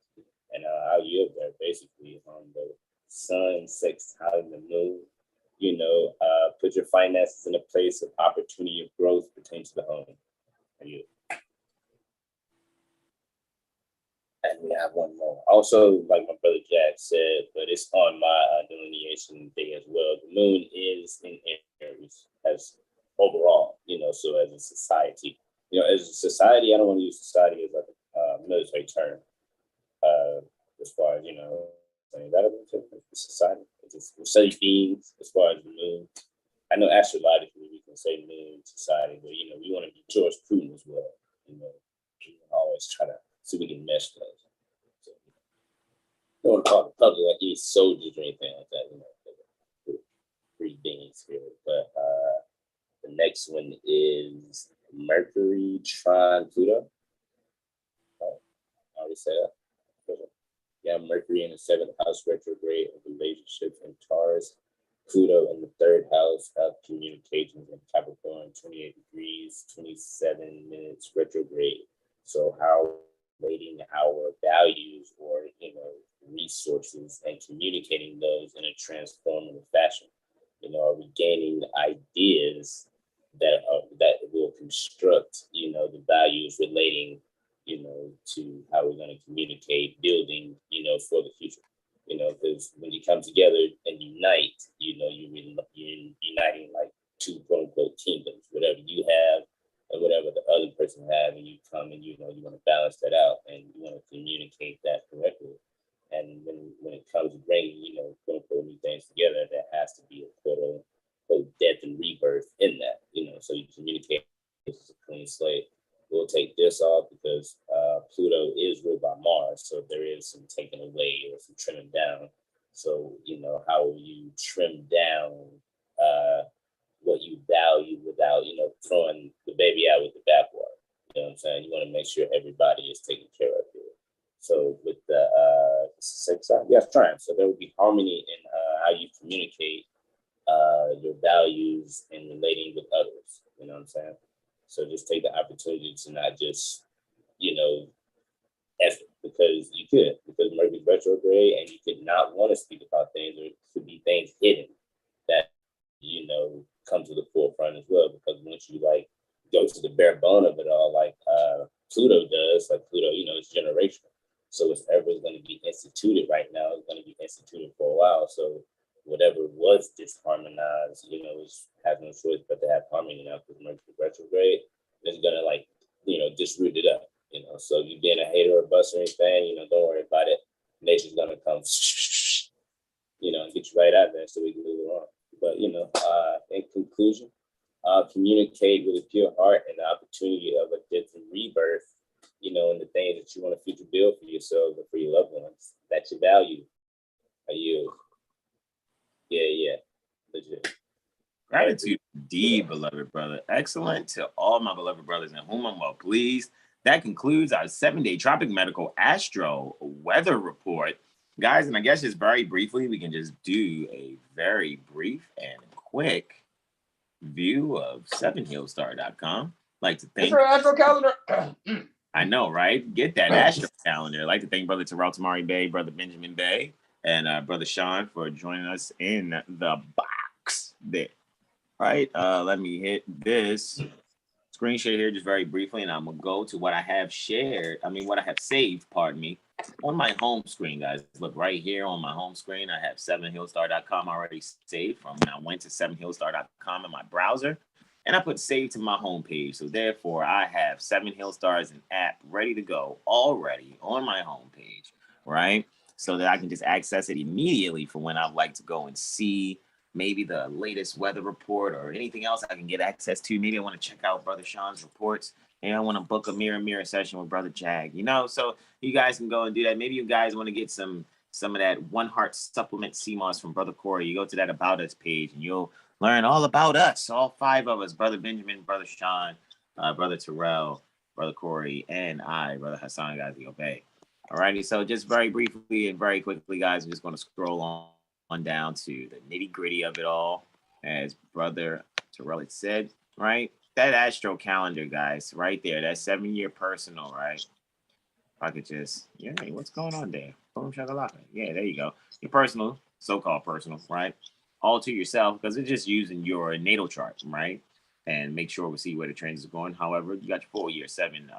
And I'll yield there basically on the sun, sextile, the moon. You know, put your finances in a place of opportunity of growth pertaining to the home. And we have one more. Also, like my brother Jack said, but it's on my delineation day as well. The moon is in Aries as overall, you know, so as a society. You know, as a society, I don't want to use society as like a military term. As far as, you know, is that a society? We're study beings as far as the moon. I know astrologically we can say moon society, but you know, we want to be jurisprudent as well. You know, we always try to see if we can mesh those. So, don't want to call the public like he's soldiers or anything like that, you know, free beings here. But the next one is Mercury trine Pluto. I already said that. Yeah, Mercury in the 7th house retrograde of relationships in Taurus. Pluto in the 3rd house of communications in Capricorn, 28 degrees, 27 minutes retrograde. So how relating our values or, you know, resources and communicating those in a transformative fashion. You know, are we gaining ideas that will construct, you know, the values relating, you know, to how we're going to communicate, building, you know, for the future. You know, because when you come together and unite, you know, you're uniting like 2 quote unquote kingdoms, whatever you have and whatever the other person have, and you come and, you know, you want to balance that out and you want to communicate that correctly. And when it comes to bringing, you know, quote unquote new things together, there has to be a quote unquote death and rebirth in that, you know, so you communicate. This is a clean slate. We'll take this off because Pluto is ruled by Mars, so there is some taking away or some trimming down. So, you know, how will you trim down what you value without, you know, throwing the baby out with the bathwater? You know what I'm saying? You want to make sure everybody is taken care of here. So with the 6 side, yes, trying. So there will be harmony in how you communicate your values and relating with others. You know what I'm saying? So just take the opportunity to not just, you know, effort, because Mercury's retrograde and you could not want to speak about things, or it could be things hidden that, you know, come to the forefront as well. Because once you like go to the bare bone of it all, like Pluto does, like Pluto, you know, it's generational. So if ever it's going to be instituted right now, it's going to be instituted for a while. So whatever was disharmonized, you know, has no choice but to have harmony now because Mercury retrograde is going to, like, you know, disroot it up, you know. So you being a hater or bust or anything, you know, don't worry about it. Nature's going to come, you know, and get you right out there so we can move on. But, you know, in conclusion, communicate with a pure heart and the opportunity of a different rebirth, you know, and the things that you want to future build for yourself and for your loved ones that you value. Are you? Yeah, legit. Gratitude indeed, beloved brother. Excellent to all my beloved brothers in whom I'm well pleased. That concludes our 7-day Tropic Medical Astro Weather Report. Guys, and I guess just very briefly, we can just do a very brief and quick view of 7HealStar.com. Like to thank Astro calendar. I know, right? Get that Astro calendar. I'd like to thank Brother Terrell Tamari Bay, Brother Benjamin Bay, and Brother Sean for joining us in the box there. All right, let me hit this screen share here just very briefly, and I'm gonna go to what I have what I have saved, pardon me, on my home screen, guys. Look right here on my home screen. I have 7HealStar.com already saved from when I went to 7HealStar.com in my browser, and I put save to my homepage. So therefore, I have 7HealStar as an app ready to go already on my homepage, right? So that I can just access it immediately for when I'd like to go and see maybe the latest weather report or anything else I can get access to. Maybe I want to check out Brother Sean's reports. And I want to book a mirror session with Brother Jag, you know, so you guys can go and do that. Maybe you guys want to get some of that One Heart Supplement CMOS from Brother Corey. You go to that About Us page and you'll learn all about us, all 5 of us, Brother Benjamin, Brother Sean, Brother Terrell, Brother Corey, and I, Brother Hassan, guys, the Obey. All righty, so just very briefly and very quickly, guys, I'm just going to scroll on down to the nitty gritty of it all, as Brother Terrell had said, right? That Astro calendar, guys, right there, that 7-year personal, right? If I could just, yeah, hey, what's going on there? Boom, shakalaka. Yeah, there you go. Your personal, so-called personal, right? All to yourself, because it's just using your natal chart, right? And make sure we see where the transits are going. However, you got your full year 7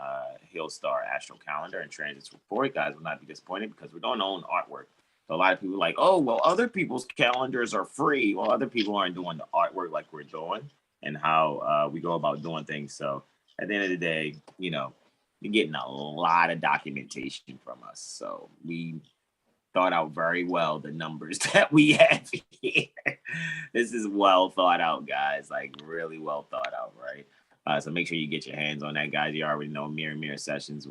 HealStar Astro calendar and transits report. Guys will not be disappointed because we're doing our own artwork. So a lot of people are like, oh, well, other people's calendars are free. Well, other people aren't doing the artwork like we're doing and how we go about doing things. So at the end of the day, you know, you're getting a lot of documentation from us. So we thought out very well the numbers that we have here. This is well thought out, guys, like really well thought out, right? So make sure you get your hands on that, guys. You already know mirror sessions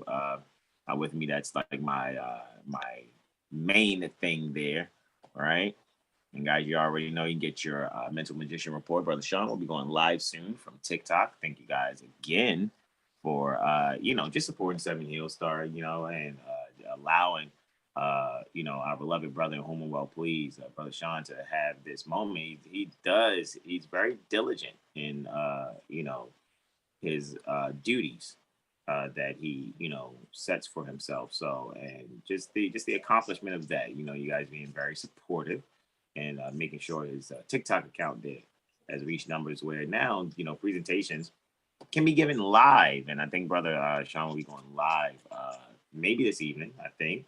with me. That's like my main thing there, right? And guys, you already know you get your mental magician report. Brother Sean will be going live soon from TikTok. Thank you guys again for you know, just supporting 7 HealStar, you know, and allowing you know, our beloved brother in whom we're well pleased, Brother Sean, to have this moment. He's very diligent in you know, his duties that he, you know, sets for himself. So, and just the accomplishment of that, you know, you guys being very supportive and making sure his TikTok account did has reached numbers where now, you know, presentations can be given live. And I think Brother Sean will be going live maybe this evening, I think.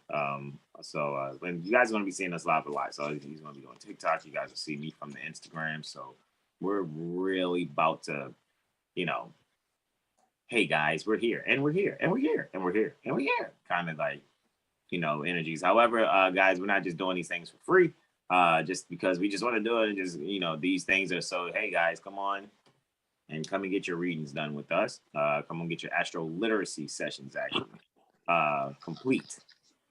So when you guys are going to be seeing us live, so he's going to be doing TikTok. You guys will see me from the Instagram. So we're really about to, you know, hey guys, we're here and we're here and we're here and we're here and we're here, kind of like, you know, energies. However, guys, we're not just doing these things for free, just because we just want to do it. And just, you know, these things are so, hey guys, come on and come and get your readings done with us. Come on, get your AstroLiteracy sessions actually complete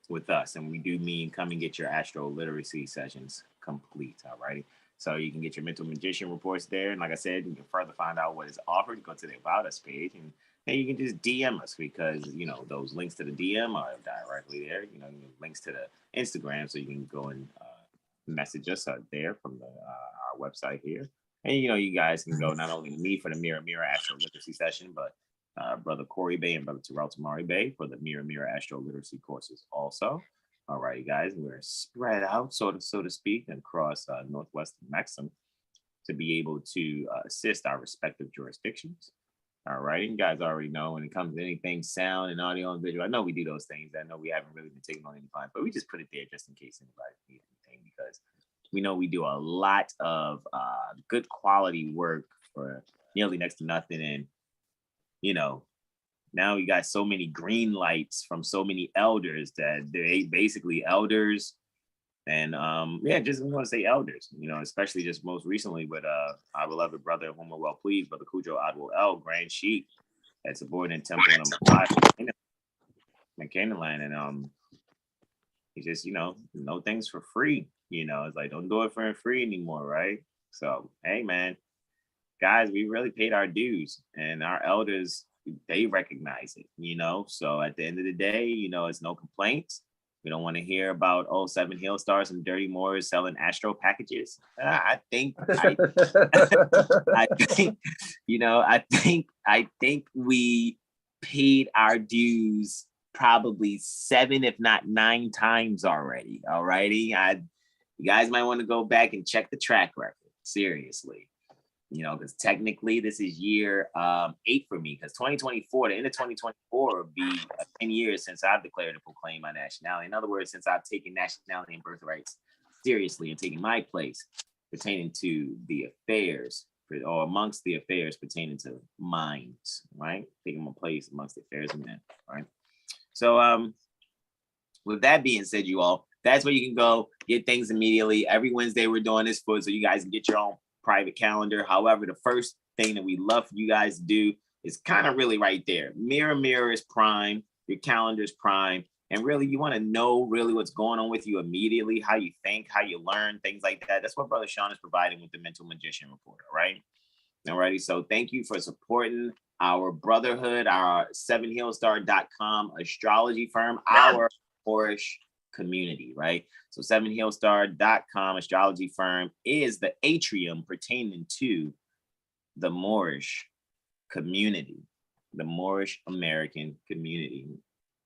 with us. And we do mean come and get your AstroLiteracy sessions complete. All righty. So you can get your mental magician reports there. And like I said, you can further find out what is offered. Go to the About Us page and you can just DM us because, you know, those links to the DM are directly there. You know, links to the Instagram. So you can go and message us there from the our website here. And, you know, you guys can go not only to me for the Mirror Astro Literacy session, but Brother Corey Bay and Brother Terrell Tamari Bay for the Mirror Astro Literacy courses also. All right, guys, we're spread out, so to speak, across Northwestern Maxim to be able to assist our respective jurisdictions. All right, you guys already know when it comes to anything sound and audio and visual. I know we do those things. I know we haven't really been taking on any clients, but we just put it there just in case anybody needs anything, because we know we do a lot of good quality work for nearly next to nothing. And, you know, now we got so many green lights from so many elders that they basically elders. And just want to say elders, you know, especially just most recently with our beloved brother, whom we're well pleased, Brother Cujo Adwell El, Grand Sheik at Subordinate Temple in Canaan land. And he just, you know things for free. You know, it's like, don't do it for free anymore, right? So, hey, man, guys, we really paid our dues, and our elders, they recognize it, you know. So at the end of the day, you know, it's no complaints. We don't want to hear about 7HealStar and dirty Moors selling Astro packages. I think, you know, I think we paid our dues probably 7, if not 9 times already. All righty. You guys might want to go back and check the track record. Seriously. You know, because technically this is year 8 for me, because 2024, the end of 2024 will be 10 years since I've declared and proclaimed my nationality. In other words, since I've taken nationality and birthrights seriously and taking my place pertaining to the affairs, or amongst the affairs pertaining to minds, right? Taking my place amongst the affairs of men, right? So with that being said, you all, that's where you can go get things immediately. Every Wednesday we're doing this so you guys can get your own private calendar. However, the first thing that we love for you guys to do is kind of really right there. Mirror is prime. Your calendar is prime. And really, you want to know really what's going on with you immediately, how you think, how you learn, things like that. That's what Brother Sean is providing with the Mental Magician Report, all right? Alrighty, so thank you for supporting our brotherhood, our 7HealStar.com astrology firm, our Moorish community, right? So 7HealStar.com astrology firm is the atrium pertaining to the Moorish community, the Moorish American community.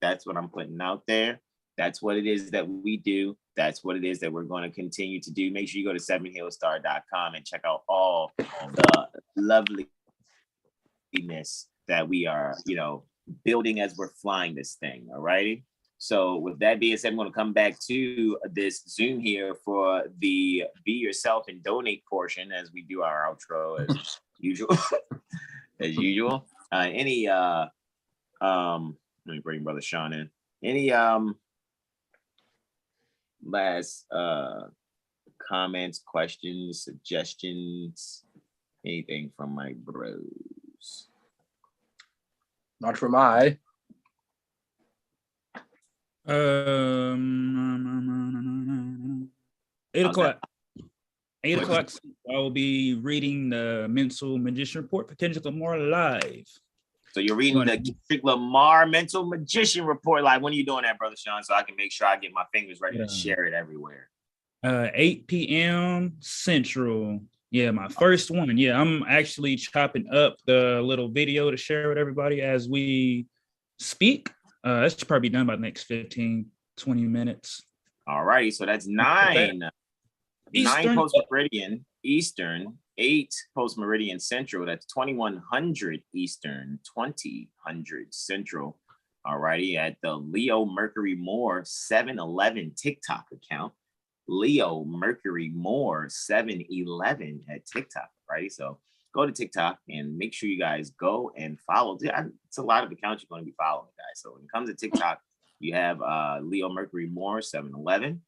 That's what I'm putting out there. That's what it is that we do. That's what it is that we're going to continue to do. Make sure you go to 7HealStar.com and check out all the loveliness that we are, you know, building as we're flying this thing. All righty. So with that being said, I'm going to come back to this Zoom here for the Be Yourself and Donate portion as we do our outro as usual. As usual. Let me bring Brother Sean in. Any last comments, questions, suggestions, anything from my bros? Not from I. 8 o'clock. 8 o'clock. I will be reading the Mental Magician Report for Kendrick Lamar live. So you're reading the Kendrick Lamar Mental Magician Report live. When are you doing that, Brother Sean? So I can make sure I get my fingers ready to share it everywhere. 8 p.m. Central. Yeah, my first one. Yeah, I'm actually chopping up the little video to share with everybody as we speak. That should probably be done by the next 15, 20 minutes. All righty. So that's 9 post meridian Eastern, 8 post meridian Central. That's 2100 Eastern, 2000 Central. All righty. At the Leo Mercury Moor 711 TikTok account. Leo Mercury Moor 711 at TikTok. Right. So go to TikTok and make sure you guys go and follow. It's a lot of accounts you're going to be following, guys. So when it comes to TikTok, you have Leo Mercury Moor 711.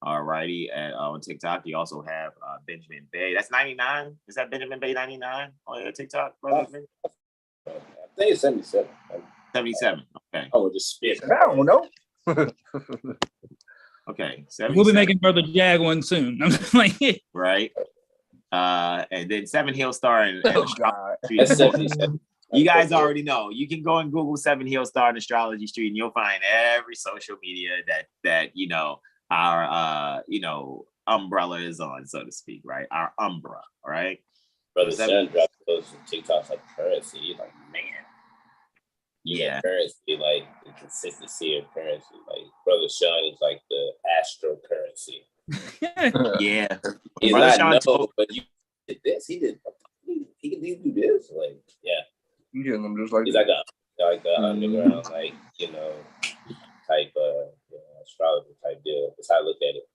All righty. On TikTok, you also have Benjamin Bay. That's 99. Is that Benjamin Bay 99 on TikTok, brother? I think it's 77. 77. Okay. Oh, just spit. I don't know. Okay. We'll be making Brother Jag one soon. I'm just like, right. And then 7HealStar and Astrology. That's 77. You guys already know. You can go and Google 7HealStar and Astrology Street, and you'll find every social media that you know our umbrella is on, so to speak, right? Our umbrella, right? Brother Sean dropped those TikToks like currency. You're like, man. Yeah. Currency, like the consistency of currency. Like Brother Sean is like the astro currency. Yeah. He's Brother not Sean no, but you did this. He can do this. Like, yeah. You getting them just like He's that. like a underground, like, type astrologer type deal. That's how I look at it.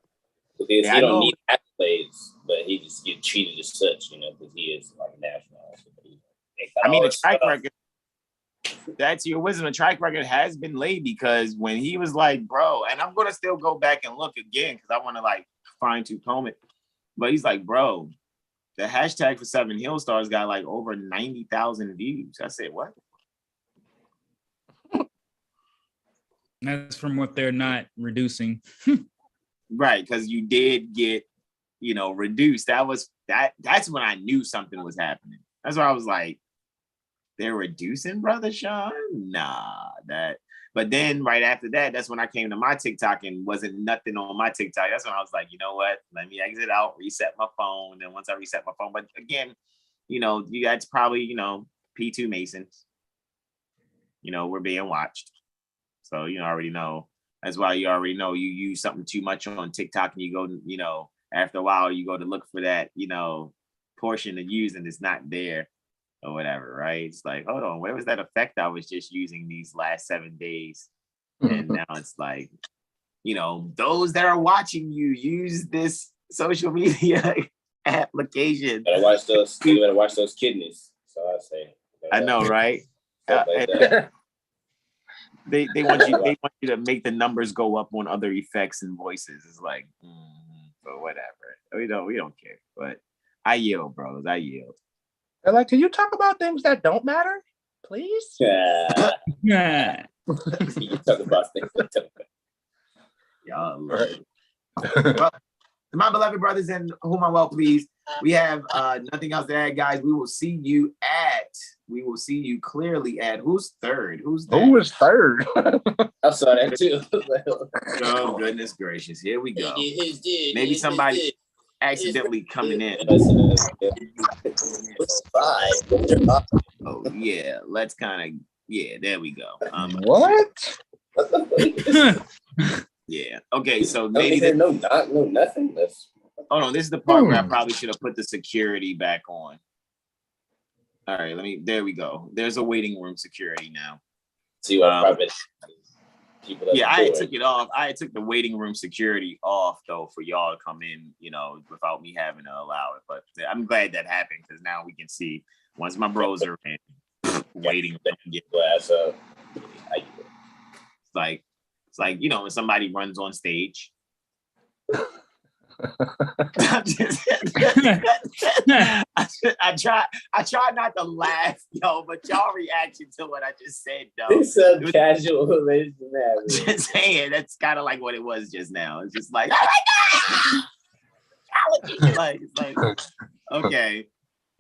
Because he don't need accolades, but he just get treated as such, because he is like national. I mean, the track record. That's your wisdom. The track record has been laid because when he was like, bro, and I'm gonna still go back and look again because I want to like fine tooth comb it. But he's like, bro, the hashtag for 7HealStar's got like over 90,000 views. I said, what? That's from what they're not reducing. Right, because you did get, reduced. That's when I knew something was happening. That's why I was like, they're reducing Brother Sean? Nah, that. But then right after that, that's when I came to my TikTok and wasn't nothing on my TikTok. That's when I was like, you know what? Let me exit out, reset my phone. And once I reset my phone, but again, you guys probably, P2 Masons, we're being watched. So you already know. That's why you already know you use something too much on TikTok and you go, after a while you go to look for that, portion to use and it's not there or whatever, right? It's like, hold on, where was that effect I was just using these last 7 days? And now it's like, those that are watching you use this social media application. You better watch those kidneys. So I say. I know, right? They want you to make the numbers go up on other effects and voices. It's like, but whatever. We don't care. But I yield, bros. I yield. They're like, can you talk about things that don't matter, please? Yeah. Yeah. You talk about things that don't matter. Y'all right. Well, my beloved brothers and whom I well pleased, we have nothing else to add, guys. We will see you clearly at who's third? Who's that? Who is third? I saw that too. Oh, goodness gracious. Here we go. Maybe somebody accidentally coming in. Oh, yeah. Let's there we go. What? Yeah. Okay, so maybe no nothing. Hold on, this is the part where I probably should have put the security back on. All right, there we go. There's a waiting room security now. See what probably people. Yeah, I took it off. I took the waiting room security off though for y'all to come in, without me having to allow it. But I'm glad that happened because now we can see once my bros are in waiting room. Get glass up. It's like when somebody runs on stage. I try not to laugh, but y'all reaction to what I just said, though. It's so casual, ladies and gentlemen. Just saying, that's kind of like what it was just now. It's just like, it's like, okay.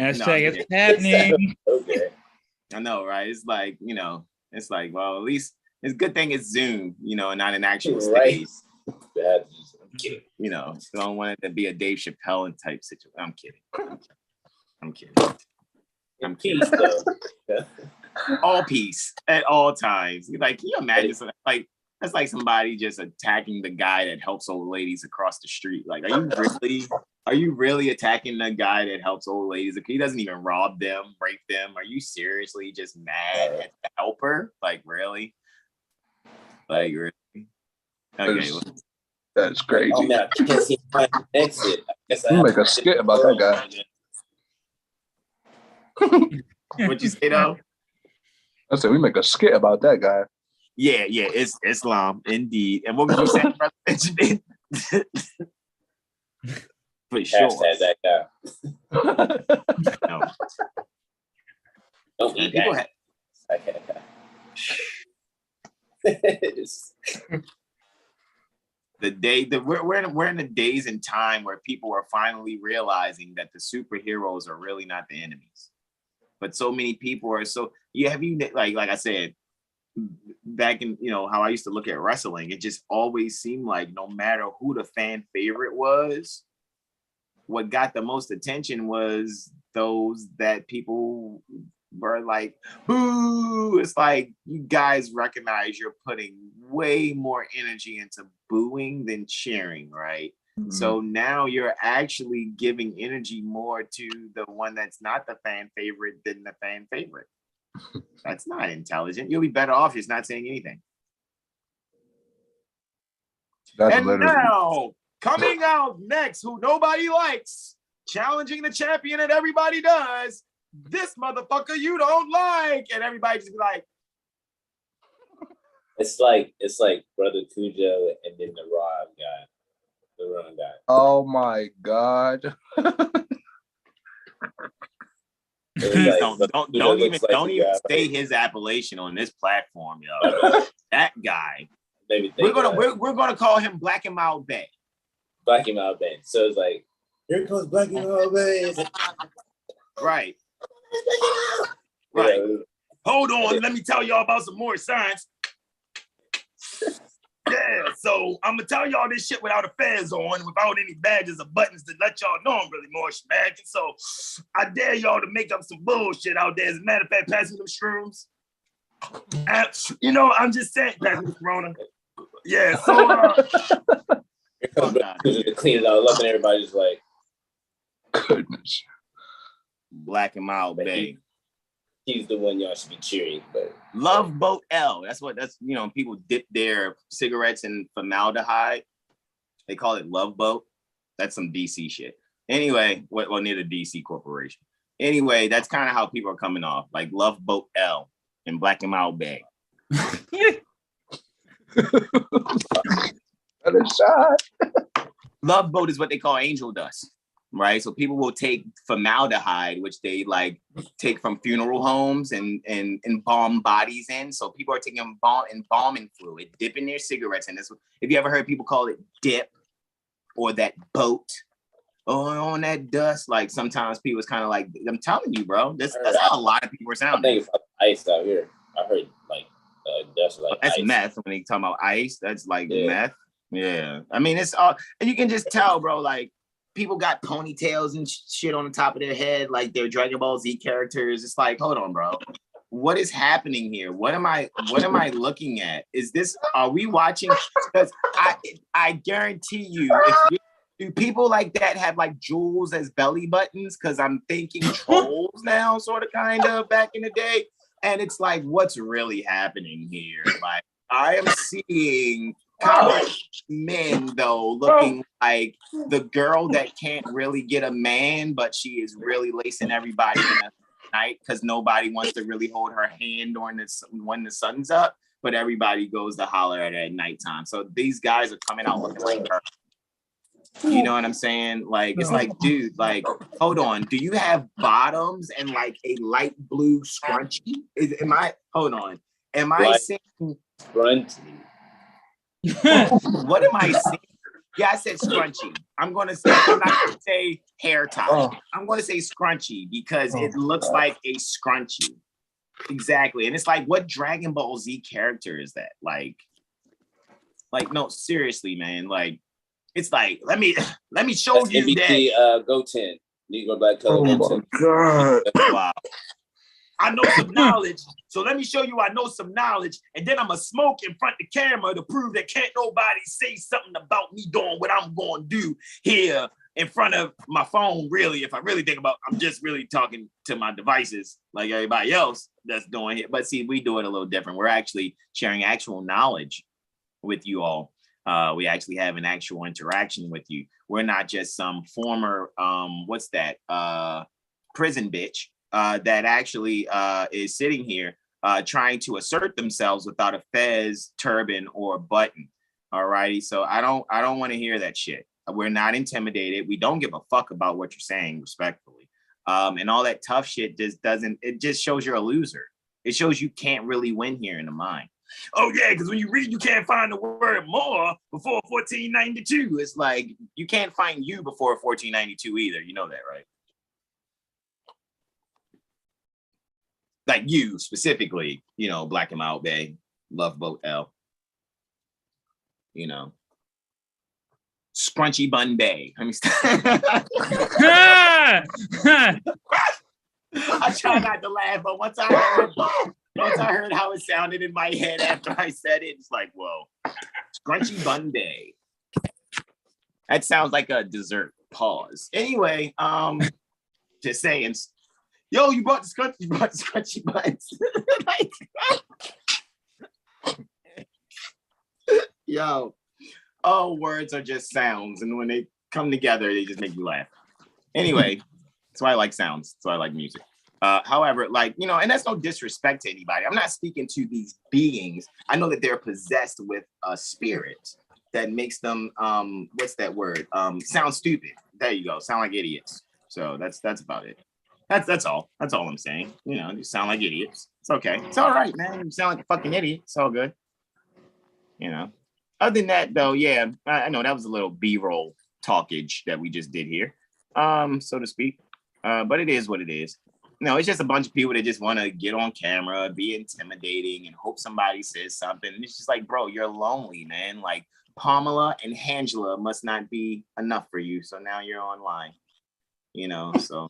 Hashtag it's happening. Okay. I know, right? It's like, it's like, well, at least it's a good thing it's Zoom, and not an actual stage. Right. I'm kidding. Don't want it to be a Dave Chappelle type situation. I'm kidding. I'm kidding. Peace, though. All peace at all times. Like, can you imagine something like that's like somebody just attacking the guy that helps old ladies across the street? Like, are you really attacking the guy that helps old ladies? He doesn't even rob them, break them. Are you seriously just mad at the helper? Like, really? Like, really? Okay. That's crazy. Oh, man, I can't see my exit. You make a skit about that guy. What'd you say, though? I said we make a skit about that guy. Yeah, it's Islam, indeed. And what would you say, Brother Benjamin? For sure. Hashtag that guy. No. Don't eat people that. We're in the days and time where people are finally realizing that the superheroes are really not the enemies. But so many people are like I said, back in how I used to look at wrestling, it just always seemed like no matter who the fan favorite was, what got the most attention was those that people were like, boo. It's like you guys recognize you're putting way more energy into booing than cheering, right? Mm-hmm. So now you're actually giving energy more to the one that's not the fan favorite than the fan favorite. That's not intelligent. You'll be better off just not saying anything. That's And literally now, coming out next, who nobody likes, challenging the champion that everybody does, this motherfucker you don't like. And everybody just be like, It's like Brother Cujo and then the Rob guy, the wrong guy. oh my God. please don't even say his appellation on this platform, yo. That guy. We're gonna call him Black and Mild Bay. Black and Mild Bay. So it's like, here comes Black and Mild Bay. It's like, right. Right. Hold on, let me tell y'all about some more science. Yeah, so I'm gonna tell y'all this shit without a fez on, without any badges or buttons to let y'all know I'm really more smacking. So I dare y'all to make up some bullshit out there. As a matter of fact, pass me them shrooms. You know, I'm just saying, pass me the Corona. Yeah, so here comes to clean it all up, and everybody's like, Goodness. Black and Mild Bay. He's the one y'all should be cheering, but Love Boat L. That's you know, people dip their cigarettes in formaldehyde. They call it Love Boat. That's some DC shit. Anyway, well, near the DC corporation. Anyway, that's kind of how people are coming off, like Love Boat L and Black and Mild Bay. Love Boat is what they call angel dust, right? So people will take formaldehyde, which they like take from funeral homes and embalm bodies in. So people are taking embalming fluid, dipping their cigarettes in this. If you ever heard people call it dip or that boat on that dust, like sometimes people is kind of like, I'm telling you, bro, that's how a lot of people are sounding. I think it's ice out here. I heard like dust like that's ice. meth. When they talk about ice, that's like meth. Yeah, I mean, it's all, and you can just tell, bro, like people got ponytails and shit on the top of their head, like they're Dragon Ball Z characters. It's like, hold on, bro, what is happening here? What am I looking at? Is this, are we watching? Because I guarantee you, do people like that have like jewels as belly buttons? Because I'm thinking trolls now, sort of, kind of, back in the day. And it's like, what's really happening here? Like, I am seeing college men, though, looking like the girl that can't really get a man, but she is really lacing everybody in the night because nobody wants to really hold her hand when the sun's up, but everybody goes to holler at her at nighttime. So these guys are coming out looking like her. You know what I'm saying? Like, it's like, dude, like, hold on. Do you have bottoms and like a light blue scrunchie? Hold on. Am I saying Scrunchie? What am I saying? Yeah, I said scrunchie. I'm not gonna say hair tie. I'm gonna say scrunchie because it looks like a scrunchie. Exactly. And it's like, what Dragon Ball Z character is that? Like no, seriously, man. Like, it's like, let me show That's you NBC, that. Goten. Negro Black Color. Oh my God. Wow. I know some knowledge, so let me show you I know some knowledge, and then I'm gonna smoke in front of the camera to prove that can't nobody say something about me doing what I'm gonna do here in front of my phone. Really, if I really think about, I'm just really talking to my devices like everybody else that's doing it. But see, we do it a little different. We're actually sharing actual knowledge with you all. We actually have an actual interaction with you. We're not just some former prison bitch that actually is sitting here trying to assert themselves without a fez, turban, or button. All righty. So I don't want to hear that shit. We're not intimidated. We don't give a fuck about what you're saying, respectfully. And all that tough shit it just shows you're a loser. It shows you can't really win here in the mind. Oh yeah, because when you read, you can't find the word more before 1492. It's like, you can't find you before 1492 either. You know that, right? Like you specifically, you know, Black and Mild Bay, Love Boat L, you know, Scrunchy Bun Bay. Let me stop. I try not to laugh, but once I heard how it sounded in my head after I said it, it's like, whoa, Scrunchy Bun Bay. That sounds like a dessert. Pause. Anyway, just saying. Yo, you brought the scrunchy buns. Like, yo, all words are just sounds, and when they come together, they just make you laugh. Anyway, that's why I like sounds. That's why I like music. However, like, you know, and that's no disrespect to anybody. I'm not speaking to these beings. I know that they're possessed with a spirit that makes them, what's that word? Sound stupid. There you go. Sound like idiots. So that's about it. That's all. That's all I'm saying. You know, you sound like idiots. It's okay. It's all right, man. You sound like a fucking idiot. It's all good. You know. Other than that, though, yeah, I know that was a little B-roll talkage that we just did here, so to speak. But it is what it is. No, it's just a bunch of people that just want to get on camera, be intimidating, and hope somebody says something. And it's just like, bro, you're lonely, man. Like Pamela and Angela must not be enough for you. So now you're online, you know. So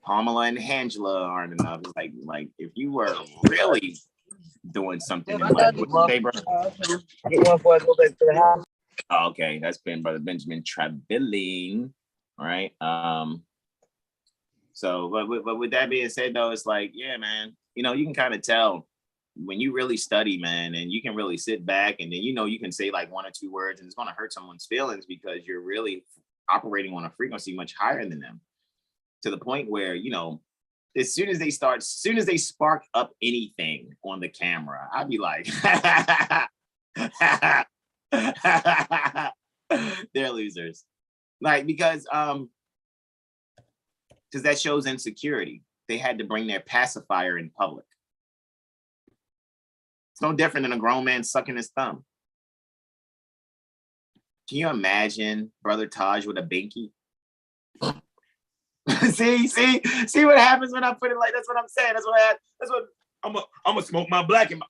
Pamela and Angela aren't enough. It's like if you were really doing something in life, what you say, bro? Get one before I go back to the house. Oh, okay, that's been Brother Benjamin traveling. All right. So, but with that being said, though, it's like, yeah, man, you know, you can kind of tell when you really study, man, and you can really sit back and then, you know, you can say like 1 or 2 words and it's going to hurt someone's feelings because you're really operating on a frequency much higher than them, to the point where, you know, as soon as they spark up anything on the camera, I'd be like, they're losers. Like, because that shows insecurity. They had to bring their pacifier in public. It's no different than a grown man sucking his thumb. Can you imagine Brother Taj with a binky? see what happens when I put it like, that's what I'm saying. That's what I'm gonna smoke my black and my.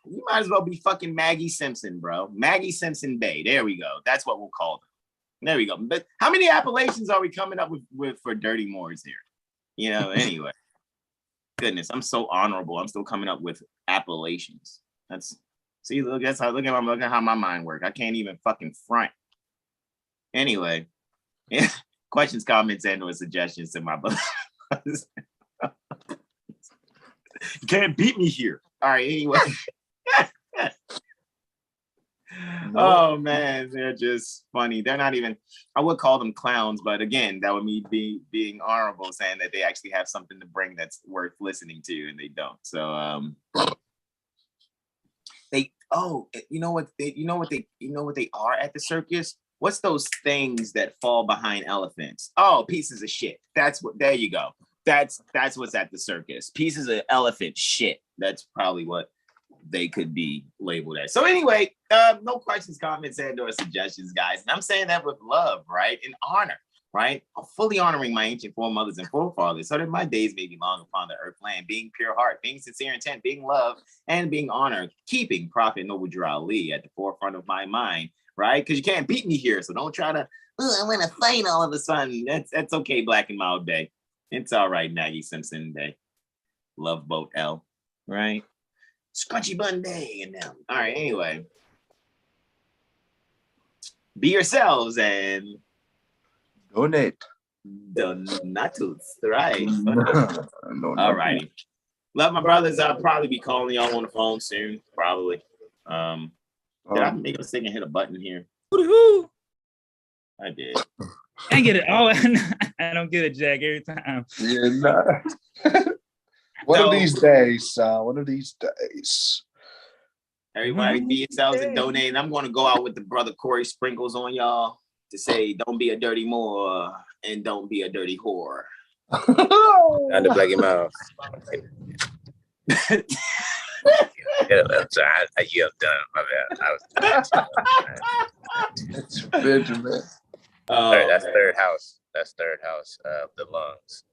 You might as well be fucking Maggie Simpson, bro. Maggie Simpson Bay. There we go. That's what we'll call them. There we go. But how many appellations are we coming up with for Dirty Moors here? You know, anyway. Goodness, I'm so honorable. I'm still coming up with appellations. Look at how my mind works. I can't even fucking front. Anyway. Yeah. Questions, comments, and or suggestions to my brothers. You can't beat me here. All right, anyway. Oh man, they're just funny. They're not even, I would call them clowns, but again, that would mean being honorable, saying that they actually have something to bring that's worth listening to, and they don't. So you know what they are at the circus? What's those things that fall behind elephants? Oh, pieces of shit. There you go. That's what's at the circus. Pieces of elephant shit. That's probably what they could be labeled as. So anyway, no questions, comments, and or suggestions, guys. And I'm saying that with love, right? And honor, right? I'm fully honoring my ancient foremothers and forefathers so that my days may be long upon the earth land, being pure heart, being sincere intent, being love, and being honored, keeping Prophet Noble Drew Ali at the forefront of my mind, right? Because you can't beat me here. So don't try to, I want to fight all of a sudden. That's okay, Black and Mild Day. It's all right, Maggie Simpson Day. Love Boat L, right? Scrunchy Bun Day and them. All right, anyway. Be yourselves and donate. Donatus, right? No, All righty. Love my brothers. I'll probably be calling y'all on the phone soon. Probably. Did I make a mistake and hit a button here? Woo-hoo. I did. I get it. Oh, I don't get it, Jack, every time. Yeah, nah. One of these days, one of these days. Everybody be yourselves and donate. And I'm going to go out with the brother Corey Sprinkles on y'all to say, don't be a dirty Moor and don't be a dirty whore. Not the Black and Mild. I'm sorry. I'm done. My bad. That's Benjamin. That's third house. That's third house of the lungs.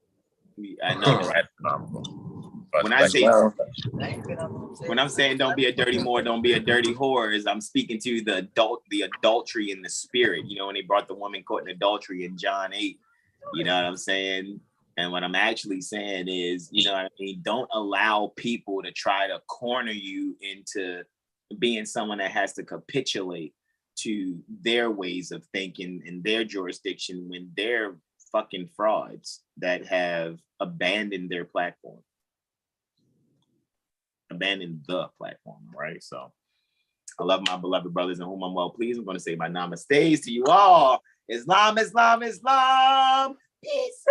I know. When I'm saying don't be a dirty Moor, don't be a dirty whore, is I'm speaking to the adultery in the spirit. You know, when they brought the woman caught in adultery in John 8, you know what I'm saying? And what I'm actually saying is, you know what I mean? Don't allow people to try to corner you into being someone that has to capitulate to their ways of thinking in their jurisdiction when they're fucking frauds that have abandoned their platform. Abandoned the platform, right? So I love my beloved brothers in whom I'm well pleased. I'm going to say my namaste to you all. Islam, Islam, Islam. Peace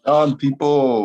and love. People.